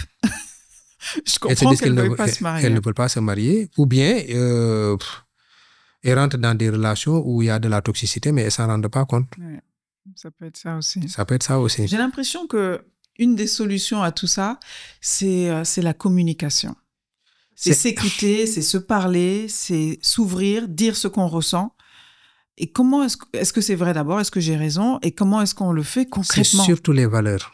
je comprends qu'elles ne veulent pas se marier. Elles ne veulent pas se marier. Ou bien, elles rentrent dans des relations où il y a de la toxicité, mais elles ne s'en rendent pas compte. Ouais. Ça peut être ça aussi. Ça peut être ça aussi. J'ai l'impression qu'une des solutions à tout ça, c'est la communication. C'est s'écouter, c'est se parler, c'est s'ouvrir, dire ce qu'on ressent. Et comment est-ce que c'est vrai d'abord? Est-ce que j'ai raison? Et comment est-ce qu'on le fait concrètement? C'est surtout les valeurs.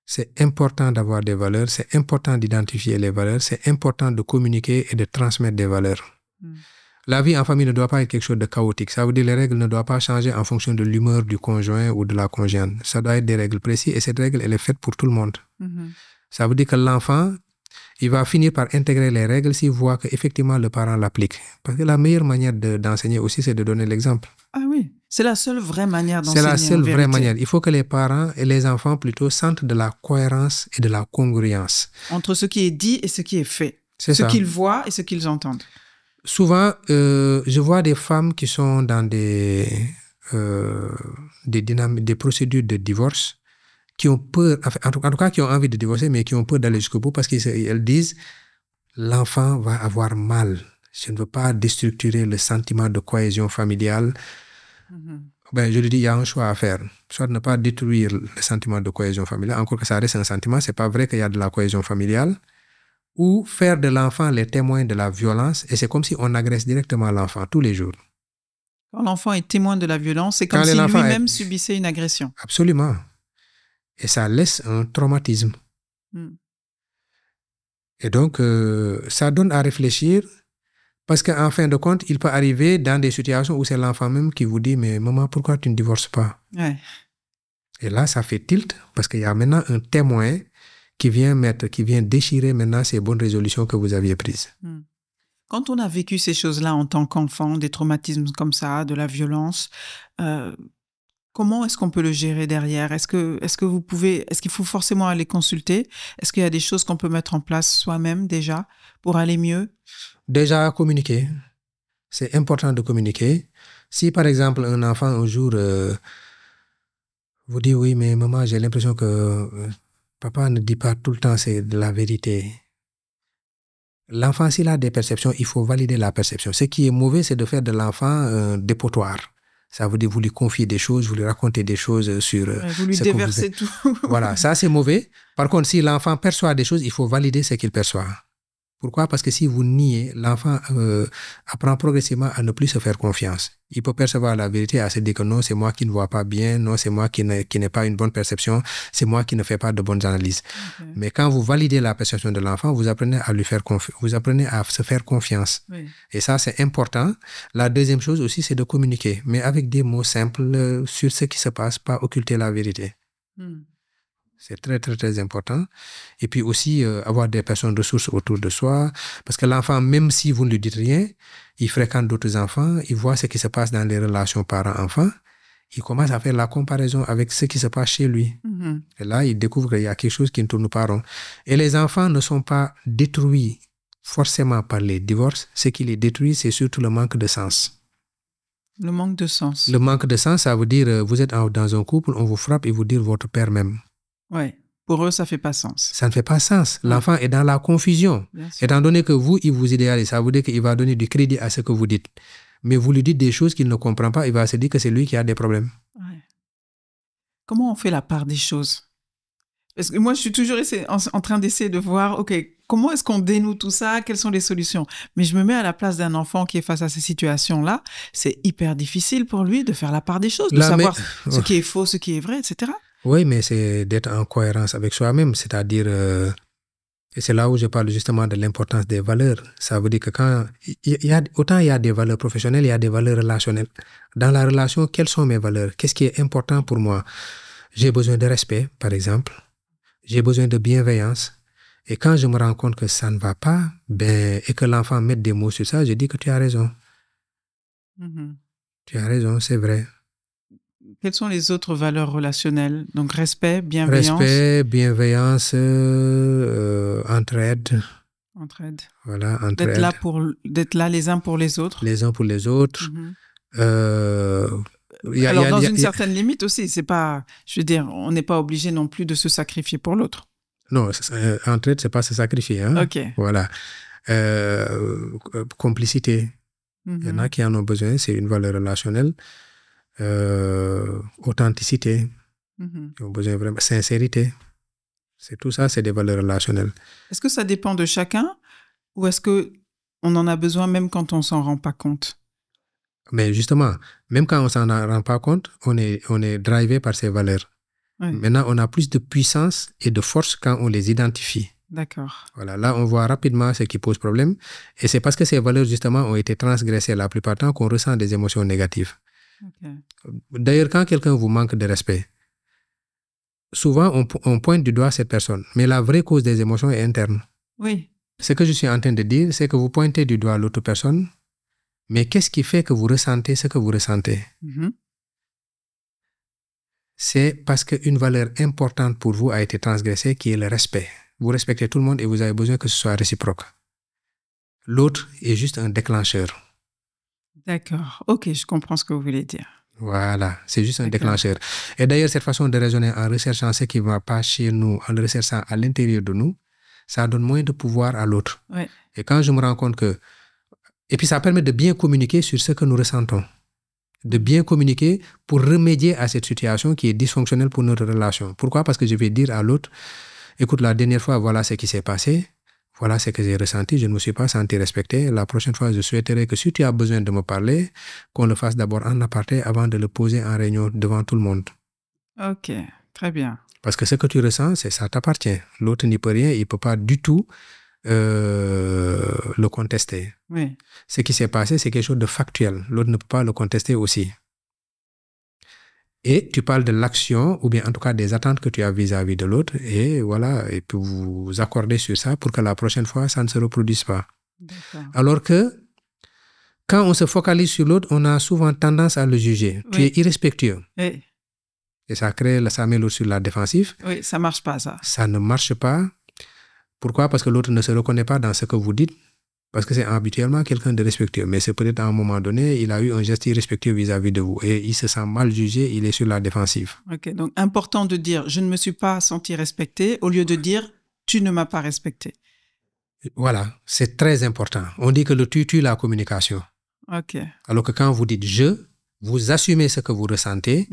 C'est important d'avoir des valeurs, c'est important d'identifier les valeurs, c'est important de communiquer et de transmettre des valeurs. La vie en famille ne doit pas être quelque chose de chaotique. Ça veut dire que les règles ne doivent pas changer en fonction de l'humeur du conjoint ou de la conjointe. Ça doit être des règles précises et cette règle, elle est faite pour tout le monde. Ça veut dire que l'enfant, il va finir par intégrer les règles s'il voit qu'effectivement le parent l'applique. Parce que la meilleure manière d'enseigner aussi, c'est de donner l'exemple. Ah oui, c'est la seule vraie manière d'enseigner. C'est la seule vraie manière. Il faut que les parents et les enfants plutôt sentent de la cohérence et de la congruence. Entre ce qui est dit et ce qui est fait. C'est ce ça. qu'ils voient et ce qu'ils entendent. Souvent, je vois des femmes qui sont dans des procédures de divorce, qui ont peur, en tout cas qui ont envie de divorcer, mais qui ont peur d'aller jusqu'au bout parce qu'elles disent l'enfant va avoir mal. Je ne veux pas déstructurer le sentiment de cohésion familiale. Ben, je lui dis, il y a un choix à faire. Soit ne pas détruire le sentiment de cohésion familiale, encore que ça reste un sentiment, c'est pas vrai qu'il y a de la cohésion familiale, ou faire de l'enfant les témoins de la violence, et c'est comme si on agresse directement l'enfant tous les jours. Quand l'enfant est témoin de la violence, c'est comme si lui-même subissait une agression. Absolument. Et ça laisse un traumatisme. Et donc, ça donne à réfléchir, parce qu'en fin de compte, il peut arriver dans des situations où c'est l'enfant même qui vous dit « Mais maman, pourquoi tu ne divorces pas ?» Et là, ça fait tilt, parce qu'il y a maintenant un témoin qui vient déchirer maintenant ces bonnes résolutions que vous aviez prises. Quand on a vécu ces choses-là en tant qu'enfant, des traumatismes comme ça, de la violence, comment est-ce qu'on peut le gérer derrière? Est-ce qu'il faut forcément aller consulter? Est-ce qu'il y a des choses qu'on peut mettre en place soi-même déjà pour aller mieux? Déjà, communiquer. C'est important de communiquer. Si par exemple un enfant un jour vous dit « Oui, mais maman, j'ai l'impression que papa ne dit pas tout le temps c'est de la vérité. » L'enfant, s'il a des perceptions, il faut valider la perception. Ce qui est mauvais, c'est de faire de l'enfant un dépotoir. Ça veut dire vous lui confiez des choses, vous lui racontez des choses sur... vous lui déversez tout. Voilà, ça c'est mauvais. Par contre, si l'enfant perçoit des choses, il faut valider ce qu'il perçoit. Pourquoi? Parce que si vous niez, l'enfant apprend progressivement à ne plus se faire confiance. Il peut percevoir la vérité, à se dire que non, c'est moi qui ne vois pas bien, non, c'est moi qui n'ai pas une bonne perception, c'est moi qui ne fais pas de bonnes analyses. Mais quand vous validez la perception de l'enfant, vous apprenez à vous apprenez à se faire confiance. Et ça, c'est important. La deuxième chose aussi, c'est de communiquer, mais avec des mots simples sur ce qui se passe, pas occulter la vérité. C'est très, très, très important. Et puis aussi, avoir des personnes ressources autour de soi. Parce que l'enfant, même si vous ne lui dites rien, il fréquente d'autres enfants, il voit ce qui se passe dans les relations parents-enfants. Il commence à faire la comparaison avec ce qui se passe chez lui. Et là, il découvre qu'il y a quelque chose qui ne tourne pas rond. Et les enfants ne sont pas détruits forcément par les divorces. Ce qui les détruit, c'est surtout le manque de sens. Le manque de sens. Le manque de sens, ça veut dire, vous êtes dans un couple, on vous frappe et vous dit votre père même. Ouais. Pour eux, ça ne fait pas sens. Ça ne fait pas sens. L'enfant est dans la confusion. Étant donné que vous, il vous idéalise, ça veut dire qu'il va donner du crédit à ce que vous dites. Mais vous lui dites des choses qu'il ne comprend pas, il va se dire que c'est lui qui a des problèmes. Ouais. Comment on fait la part des choses? Parce que moi, je suis toujours en train d'essayer de voir, OK, comment est-ce qu'on dénoue tout ça? Quelles sont les solutions? Mais je me mets à la place d'un enfant qui est face à ces situations-là. C'est hyper difficile pour lui de faire la part des choses, de savoir ce qui est faux, ce qui est vrai, etc. Oui, mais c'est d'être en cohérence avec soi-même, c'est-à-dire, et c'est là où je parle justement de l'importance des valeurs. Ça veut dire que autant il y a des valeurs professionnelles, il y a des valeurs relationnelles. Dans la relation, quelles sont mes valeurs? Qu'est-ce qui est important pour moi? J'ai besoin de respect, par exemple. J'ai besoin de bienveillance. Et quand je me rends compte que ça ne va pas, et que l'enfant mette des mots sur ça, je dis que tu as raison. Tu as raison, c'est vrai. Quelles sont les autres valeurs relationnelles? Donc, respect, bienveillance. Respect, bienveillance, entraide. Entraide. Voilà, entraide. D'être là les uns pour les autres. Les uns pour les autres. Alors, dans une certaine limite aussi, c'est pas, je veux dire, on n'est pas obligé non plus de se sacrifier pour l'autre. Non, entraide, c'est pas se sacrifier. Hein? OK. Voilà. Complicité. Il y en a qui en ont besoin, c'est une valeur relationnelle. Authenticité. Ils ont besoin vraiment. Sincérité. C'est tout ça, c'est des valeurs relationnelles. Est-ce que ça dépend de chacun ou est-ce qu'on en a besoin même quand on s'en rend pas compte? Mais justement, même quand on s'en rend pas compte, on est drivé par ces valeurs. Oui. Maintenant, on a plus de puissance et de force quand on les identifie. D'accord. Voilà, là, on voit rapidement ce qui pose problème. Et c'est parce que ces valeurs, justement, ont été transgressées la plupart du temps qu'on ressent des émotions négatives. Okay. D'ailleurs, quand quelqu'un vous manque de respect, souvent, on pointe du doigt cette personne. Mais la vraie cause des émotions est interne. Oui. Ce que je suis en train de dire, c'est que vous pointez du doigt l'autre personne, mais qu'est-ce qui fait que vous ressentez ce que vous ressentez? C'est parce qu'une valeur importante pour vous a été transgressée, qui est le respect. Vous respectez tout le monde et vous avez besoin que ce soit réciproque. L'autre est juste un déclencheur. D'accord. OK, je comprends ce que vous voulez dire. Voilà, c'est juste un déclencheur. Et d'ailleurs, cette façon de raisonner en recherchant ce qui ne va pas chez nous, en le recherchant à l'intérieur de nous, ça donne moins de pouvoir à l'autre. Ouais. Et quand je me rends compte que... Et puis ça permet de bien communiquer sur ce que nous ressentons. De bien communiquer pour remédier à cette situation qui est dysfonctionnelle pour notre relation. Pourquoi? Parce que je vais dire à l'autre, écoute, la dernière fois, voilà ce qui s'est passé. Voilà ce que j'ai ressenti, je ne me suis pas senti respecté. La prochaine fois, je souhaiterais que si tu as besoin de me parler, qu'on le fasse d'abord en aparté avant de le poser en réunion devant tout le monde. OK, très bien. Parce que ce que tu ressens, ça t'appartient. L'autre n'y peut rien, il ne peut pas du tout le contester. Oui. Ce qui s'est passé, c'est quelque chose de factuel. L'autre ne peut pas le contester aussi. Et tu parles de l'action, ou bien en tout cas des attentes que tu as vis-à-vis de l'autre, et voilà, et puis vous vous accordez sur ça pour que la prochaine fois, ça ne se reproduise pas. D'accord. Alors que, quand on se focalise sur l'autre, on a souvent tendance à le juger. Oui. Tu es irrespectueux. Oui. Et ça met l'autre sur la défensive. Oui, ça ne marche pas, ça. Ça ne marche pas. Pourquoi? Parce que l'autre ne se reconnaît pas dans ce que vous dites. Parce que c'est habituellement quelqu'un de respectueux. Mais c'est peut-être à un moment donné, il a eu un geste irrespectueux vis-à-vis de vous. Et il se sent mal jugé, il est sur la défensive. OK, donc important de dire « je ne me suis pas senti respecté » au lieu de dire « tu ne m'as pas respecté ». Voilà, c'est très important. On dit que le tu tue la communication. OK. Alors que quand vous dites « je », vous assumez ce que vous ressentez,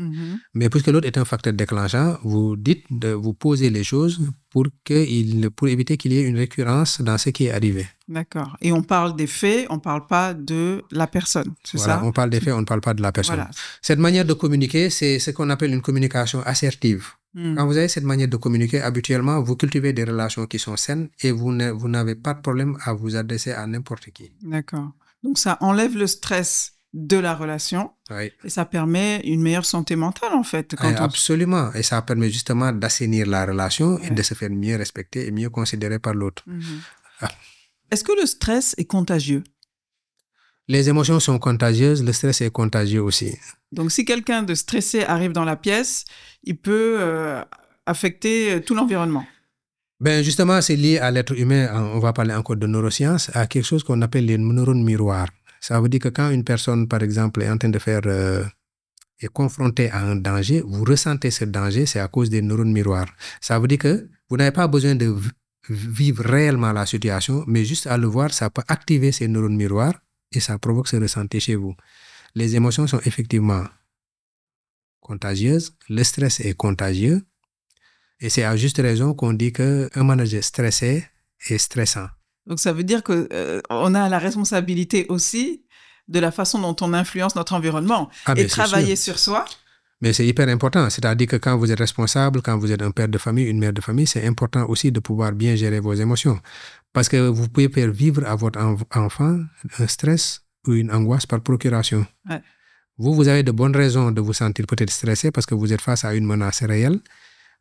mais puisque l'autre est un facteur déclenchant, vous dites vous posez les choses pour éviter qu'il y ait une récurrence dans ce qui est arrivé. D'accord. Et on parle des faits, on ne parle pas de la personne, c'est ça? Voilà, on parle des faits, on ne parle pas de la personne. Voilà. Cette manière de communiquer, c'est ce qu'on appelle une communication assertive. Quand vous avez cette manière de communiquer, habituellement, vous cultivez des relations qui sont saines et vous n'avez pas de problème à vous adresser à n'importe qui. D'accord. Donc ça enlève le stress de la relation, oui. Et ça permet une meilleure santé mentale en fait. Absolument, et ça permet justement d'assainir la relation et de se faire mieux respecter et mieux considérer par l'autre. Est-ce que le stress est contagieux? Les émotions sont contagieuses, le stress est contagieux aussi. Donc si quelqu'un de stressé arrive dans la pièce, il peut affecter tout l'environnement. Ben justement, c'est lié à l'être humain, on va parler encore de neurosciences, à quelque chose qu'on appelle les neurones miroirs. Ça veut dire que quand une personne, par exemple, est en train de faire est confronté à un danger, vous ressentez ce danger, c'est à cause des neurones miroirs. Ça veut dire que vous n'avez pas besoin de vivre réellement la situation, mais juste à le voir, ça peut activer ces neurones miroirs et ça provoque ce ressenti chez vous. Les émotions sont effectivement contagieuses, le stress est contagieux et c'est à juste raison qu'on dit qu'un manager stressé est stressant. Donc ça veut dire que on a la responsabilité aussi de la façon dont on influence notre environnement et travailler sur soi. Mais c'est hyper important. C'est-à-dire que quand vous êtes responsable, quand vous êtes un père de famille, une mère de famille, c'est important aussi de pouvoir bien gérer vos émotions. Parce que vous pouvez faire vivre à votre enfant un stress ou une angoisse par procuration. Ouais. Vous avez de bonnes raisons de vous sentir peut-être stressé parce que vous êtes face à une menace réelle.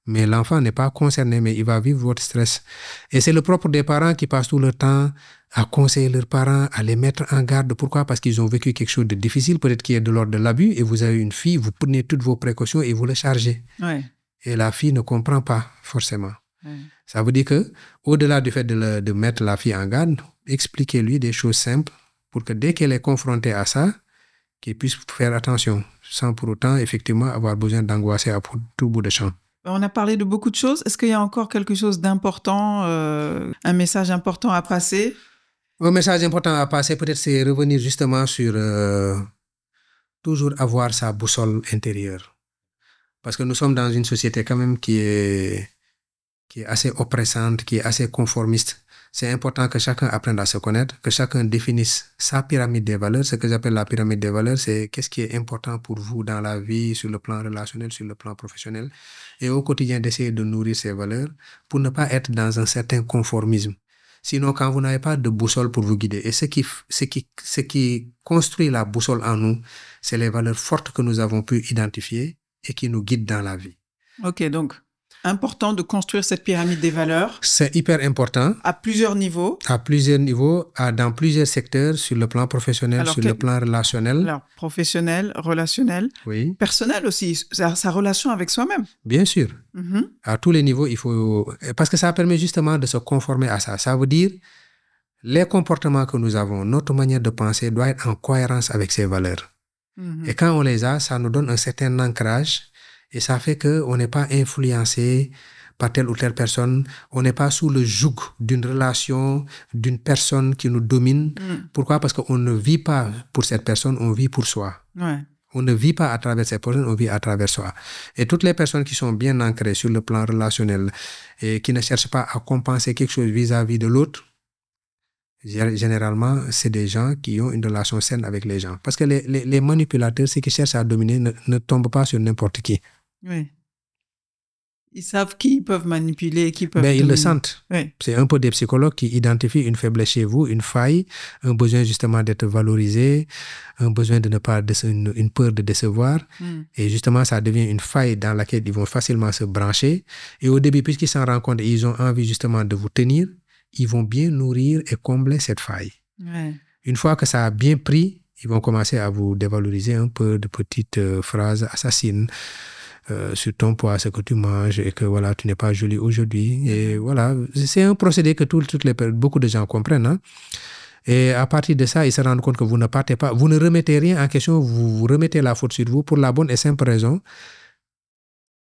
Mais l'enfant n'est pas concerné, mais il va vivre votre stress. Et c'est le propre des parents qui passent tout le temps à conseiller leurs parents, à les mettre en garde. Pourquoi? Parce qu'ils ont vécu quelque chose de difficile, peut-être qui est de l'ordre de l'abus, et vous avez une fille, vous prenez toutes vos précautions et vous le chargez. Ouais. Et la fille ne comprend pas forcément. Ouais. Ça veut dire que, au-delà du fait de mettre la fille en garde, expliquez-lui des choses simples pour que dès qu'elle est confrontée à ça, qu'elle puisse faire attention, sans pour autant, effectivement, avoir besoin d'angoisser à tout bout de champ. On a parlé de beaucoup de choses. Est-ce qu'il y a encore quelque chose d'important, un message important à passer? Un message important à passer, peut-être, c'est revenir justement sur toujours avoir sa boussole intérieure. Parce que nous sommes dans une société quand même qui est assez oppressante, qui est assez conformiste. C'est important que chacun apprenne à se connaître, que chacun définisse sa pyramide des valeurs. Ce que j'appelle la pyramide des valeurs, c'est qu'est-ce qui est important pour vous dans la vie, sur le plan relationnel, sur le plan professionnel. Et au quotidien, d'essayer de nourrir ces valeurs pour ne pas être dans un certain conformisme. Sinon, quand vous n'avez pas de boussole pour vous guider, et ce qui construit la boussole en nous, c'est les valeurs fortes que nous avons pu identifier et qui nous guident dans la vie. Ok, donc important de construire cette pyramide des valeurs. C'est hyper important. À plusieurs niveaux. À plusieurs niveaux, dans plusieurs secteurs, sur le plan professionnel, sur le plan relationnel. Alors, professionnel, relationnel, oui. Personnel aussi, sa relation avec soi-même. Bien sûr. Mm-hmm. À tous les niveaux, il faut... Parce que ça permet justement de se conformer à ça. Ça veut dire, les comportements que nous avons, notre manière de penser doit être en cohérence avec ces valeurs. Mm-hmm. Et quand on les a, ça nous donne un certain ancrage. Et ça fait qu'on n'est pas influencé par telle ou telle personne. On n'est pas sous le joug d'une relation, d'une personne qui nous domine. Pourquoi? Parce qu'on ne vit pas pour cette personne, on vit pour soi. Ouais. On ne vit pas à travers cette personne, on vit à travers soi. Et toutes les personnes qui sont bien ancrées sur le plan relationnel et qui ne cherchent pas à compenser quelque chose vis-à-vis de l'autre, généralement, c'est des gens qui ont une relation saine avec les gens. Parce que les manipulateurs, ceux qui cherchent à dominer, ne tombent pas sur n'importe qui. Oui. Ils savent qui ils peuvent manipuler, qui peuvent... Mais ils le sentent. Oui. C'est un peu des psychologues qui identifient une faiblesse chez vous, une faille, un besoin justement d'être valorisé, un besoin de ne pas... une peur de décevoir. Et justement, ça devient une faille dans laquelle ils vont facilement se brancher. Et au début, puisqu'ils s'en rendent compte et ils ont envie justement de vous tenir, ils vont bien nourrir et combler cette faille. Ouais. Une fois que ça a bien pris, ils vont commencer à vous dévaloriser un peu de petites phrases assassines. Sur ton poids, ce que tu manges et que voilà, tu n'es pas jolie aujourd'hui. Et voilà, c'est un procédé que beaucoup de gens comprennent. Hein? Et à partir de ça, ils se rendent compte que vous ne partez pas, vous ne remettez rien en question, vous remettez la faute sur vous pour la bonne et simple raison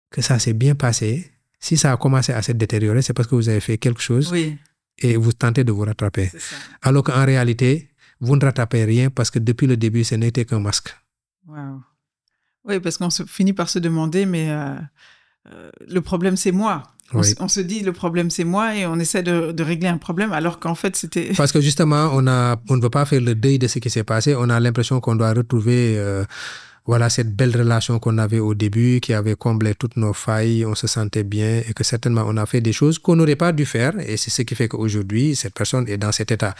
que ça s'est bien passé. Si ça a commencé à se détériorer, c'est parce que vous avez fait quelque chose. Oui. Et vous tentez de vous rattraper. C'est ça. Alors qu'en réalité, vous ne rattrapez rien parce que depuis le début, ce n'était qu'un masque. Wow. Oui, parce qu'on finit par se demander, mais le problème, c'est moi. Oui. On se dit, le problème, c'est moi, et on essaie de régler un problème, alors qu'en fait, c'était... Parce que justement, on ne veut pas faire le deuil de ce qui s'est passé. On a l'impression qu'on doit retrouver voilà, cette belle relation qu'on avait au début, qui avait comblé toutes nos failles, on se sentait bien, et que certainement, on a fait des choses qu'on n'aurait pas dû faire. Et c'est ce qui fait qu'aujourd'hui, cette personne est dans cet état.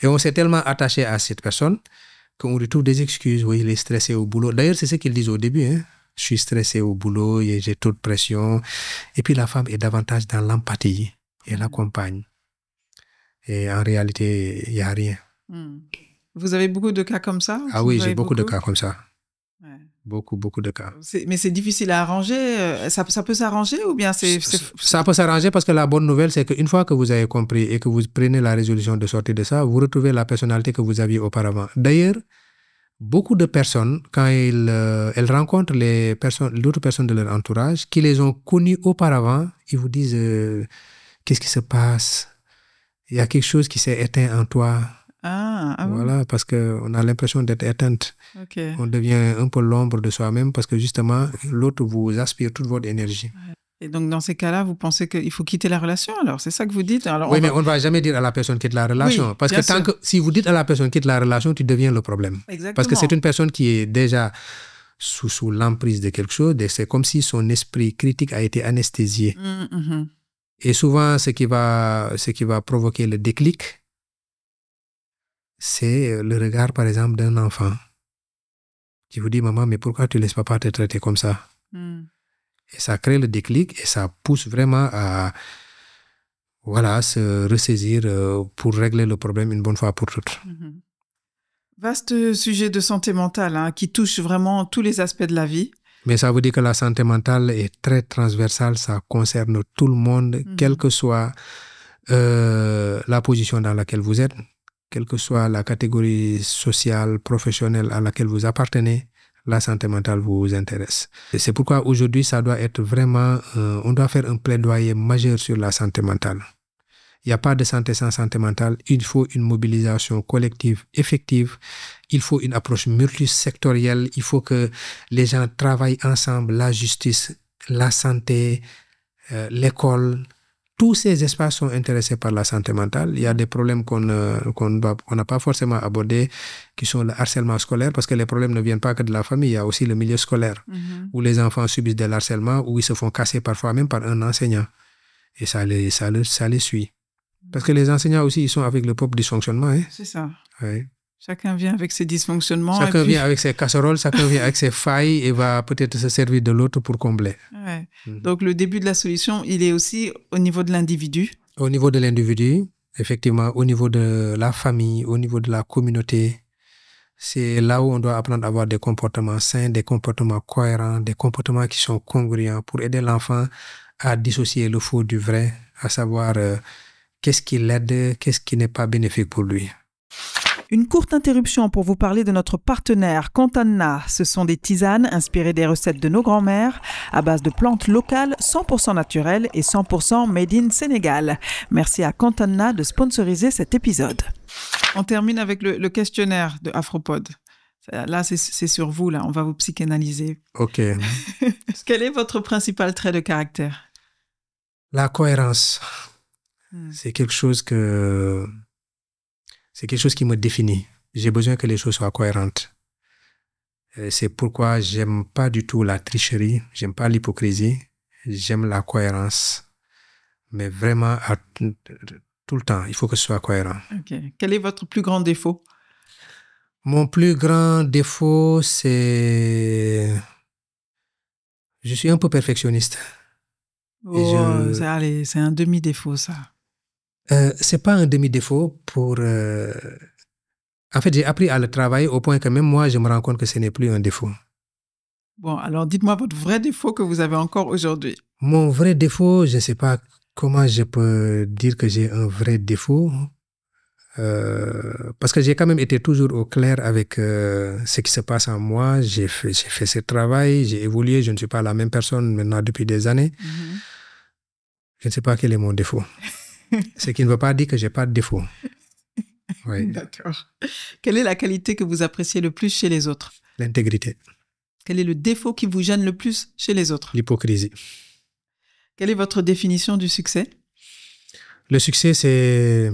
Et on s'est tellement attaché à cette personne qu'on retrouve des excuses. Oui, il est stressé au boulot. D'ailleurs, c'est ce qu'ils disent au début. Hein. Je suis stressé au boulot, j'ai trop de pression. Et puis, la femme est davantage dans l'empathie. Elle accompagne. Et en réalité, il n'y a rien. Vous avez beaucoup de cas comme ça? Ah oui, j'ai beaucoup de cas comme ça. Ouais. Beaucoup de cas. Mais c'est difficile à arranger. Ça peut s'arranger ou bien c'est... Ça peut s'arranger parce que la bonne nouvelle, c'est qu'une fois que vous avez compris et que vous prenez la résolution de sortir de ça, vous retrouvez la personnalité que vous aviez auparavant. D'ailleurs, beaucoup de personnes, quand elles rencontrent d'autres personnes de leur entourage qui les ont connues auparavant, ils vous disent qu'est-ce qui se passe? Il y a quelque chose qui s'est éteint en toi. Voilà, parce qu'on a l'impression d'être éteinte. Okay. On devient un peu l'ombre de soi-même parce que justement, l'autre vous aspire toute votre énergie. Et donc, dans ces cas-là, vous pensez qu'il faut quitter la relation alors? C'est ça que vous dites? Alors, oui, mais on ne va jamais dire à la personne quitte la relation. Oui, parce que si vous dites à la personne quitte la relation, tu deviens le problème. Exactement. Parce que c'est une personne qui est déjà sous l'emprise de quelque chose et c'est comme si son esprit critique a été anesthésié. Et souvent, ce qui va provoquer le déclic, c'est le regard, par exemple, d'un enfant qui vous dit « Maman, mais pourquoi tu ne laisses papa te traiter comme ça ?» Et ça crée le déclic et ça pousse vraiment à se ressaisir pour régler le problème une bonne fois pour toutes. Vaste sujet de santé mentale qui touche vraiment tous les aspects de la vie. Mais ça veut dire que la santé mentale est très transversale, ça concerne tout le monde, quelle que soit la position dans laquelle vous êtes, quelle que soit la catégorie sociale, professionnelle à laquelle vous appartenez, la santé mentale vous intéresse. Et c'est pourquoi aujourd'hui, ça doit être vraiment, on doit faire un plaidoyer majeur sur la santé mentale. Il n'y a pas de santé sans santé mentale. Il faut une mobilisation collective effective. Il faut une approche multisectorielle. Il faut que les gens travaillent ensemble. La justice, la santé, l'école. Tous ces espaces sont intéressés par la santé mentale. Il y a des problèmes qu'on n'a pas forcément abordés, qui sont le harcèlement scolaire, parce que les problèmes ne viennent pas que de la famille. Il y a aussi le milieu scolaire, où les enfants subissent de l'harcèlement, où ils se font casser parfois même par un enseignant. Et ça les suit. Parce que les enseignants aussi, ils sont avec le propre dysfonctionnement. C'est ça. Oui. Chacun vient avec ses dysfonctionnements. Chacun vient avec ses casseroles, chacun vient avec ses failles et va peut-être se servir de l'autre pour combler. Ouais. Donc, le début de la solution, il est aussi au niveau de l'individu. Au niveau de l'individu, effectivement, au niveau de la famille, au niveau de la communauté. C'est là où on doit apprendre à avoir des comportements sains, des comportements cohérents, des comportements qui sont congruents pour aider l'enfant à dissocier le faux du vrai, à savoir qu'est-ce qui l'aide, qu'est-ce qui n'est pas bénéfique pour lui. Une courte interruption pour vous parler de notre partenaire Contenna. Ce sont des tisanes inspirées des recettes de nos grands-mères à base de plantes locales 100% naturelles et 100% made in Sénégal. Merci à Contenna de sponsoriser cet épisode. On termine avec le questionnaire de Afropod. Là, c'est sur vous, là. On va vous psychanalyser. OK. Quel est votre principal trait de caractère? La cohérence. C'est quelque chose qui me définit. J'ai besoin que les choses soient cohérentes. C'est pourquoi j'aime pas du tout la tricherie, j'aime pas l'hypocrisie, j'aime la cohérence. Mais vraiment, tout le temps, il faut que ce soit cohérent. Okay. Quel est votre plus grand défaut? Mon plus grand défaut, c'est... Je suis un peu perfectionniste. Allez, c'est un demi-défaut, ça. C'est pas un demi-défaut pour... En fait, j'ai appris à le travailler au point que même moi, je me rends compte que ce n'est plus un défaut. Bon, alors dites-moi votre vrai défaut que vous avez encore aujourd'hui. Mon vrai défaut, je ne sais pas comment je peux dire que j'ai un vrai défaut. Parce que j'ai quand même été toujours au clair avec ce qui se passe en moi. J'ai fait ce travail, j'ai évolué, je ne suis pas la même personne maintenant depuis des années. Je ne sais pas quel est mon défaut. Ce qui ne veut pas dire que je n'ai pas de défaut. Oui. D'accord. Quelle est la qualité que vous appréciez le plus chez les autres? L'intégrité. Quel est le défaut qui vous gêne le plus chez les autres? L'hypocrisie. Quelle est votre définition du succès? Le succès, c'est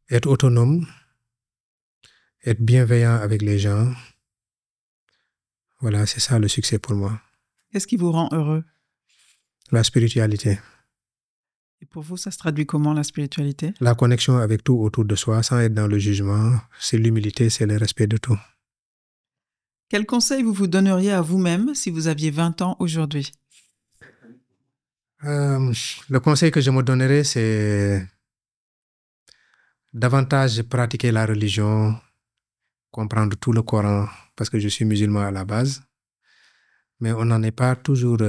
être autonome, être bienveillant avec les gens. Voilà, c'est ça le succès pour moi. Qu'est-ce qui vous rend heureux? La spiritualité. Et pour vous, ça se traduit comment, la spiritualité? La connexion avec tout autour de soi, sans être dans le jugement. C'est l'humilité, c'est le respect de tout. Quel conseil vous donneriez à vous-même si vous aviez 20 ans aujourd'hui? Le conseil que je me donnerais, c'est davantage pratiquer la religion, comprendre tout le Coran, parce que je suis musulman à la base. Mais on n'en est pas toujours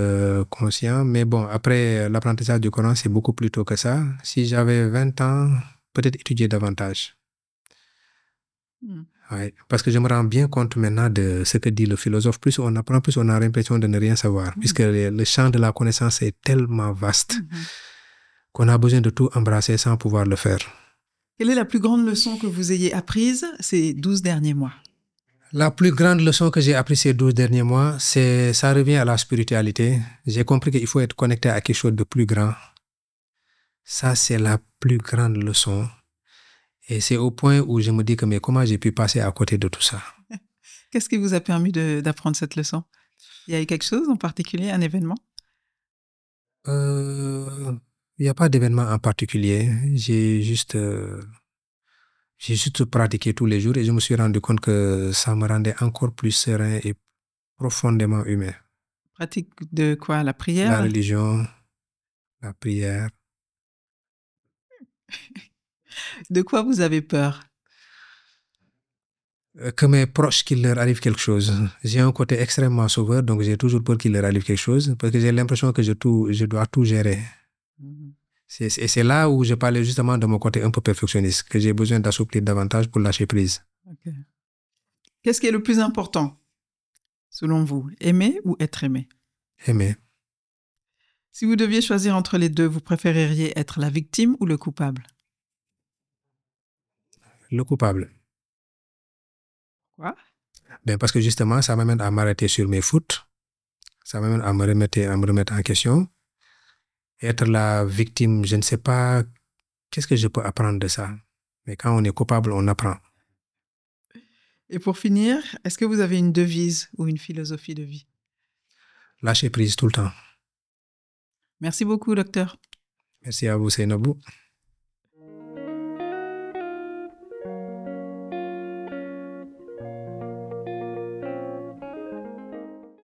conscient. Mais bon, après l'apprentissage du Coran, c'est beaucoup plus tôt que ça. Si j'avais 20 ans, peut-être étudier davantage. Ouais, parce que je me rends bien compte maintenant de ce que dit le philosophe. Plus on apprend, plus on a l'impression de ne rien savoir, puisque le champ de la connaissance est tellement vaste qu'on a besoin de tout embrasser sans pouvoir le faire. Quelle est la plus grande leçon que vous ayez apprise ces 12 derniers mois? La plus grande leçon que j'ai apprise ces 12 derniers mois, ça revient à la spiritualité. J'ai compris qu'il faut être connecté à quelque chose de plus grand. Ça, c'est la plus grande leçon. Et c'est au point où je me dis que mais comment j'ai pu passer à côté de tout ça? Qu'est-ce qui vous a permis d'apprendre cette leçon? Il y a eu quelque chose en particulier, un événement? Il n'y a pas d'événement en particulier. J'ai juste pratiqué tous les jours et je me suis rendu compte que ça me rendait encore plus serein et profondément humain. Pratique de quoi? La La prière? religion, la prière. De quoi vous avez peur? Que mes proches, qu'il leur arrive quelque chose. J'ai un côté extrêmement sauveur, donc j'ai toujours peur qu'il leur arrive quelque chose parce que j'ai l'impression que je dois tout gérer. Et c'est là où je parlais justement de mon côté un peu perfectionniste, que j'ai besoin d'assouplir davantage pour lâcher prise. Okay. Qu'est-ce qui est le plus important, selon vous? Aimer ou être aimé? Aimer. Si vous deviez choisir entre les deux, vous préféreriez être la victime ou le coupable? Le coupable. Quoi? Ben parce que justement, ça m'amène à m'arrêter sur mes fautes. Ça m'amène à me remettre en question. Être la victime, je ne sais pas qu'est-ce que je peux apprendre de ça. Mais quand on est coupable, on apprend. Et pour finir, est-ce que vous avez une devise ou une philosophie de vie? Lâcher prise tout le temps. Merci beaucoup, docteur. Merci à vous, Seynabou.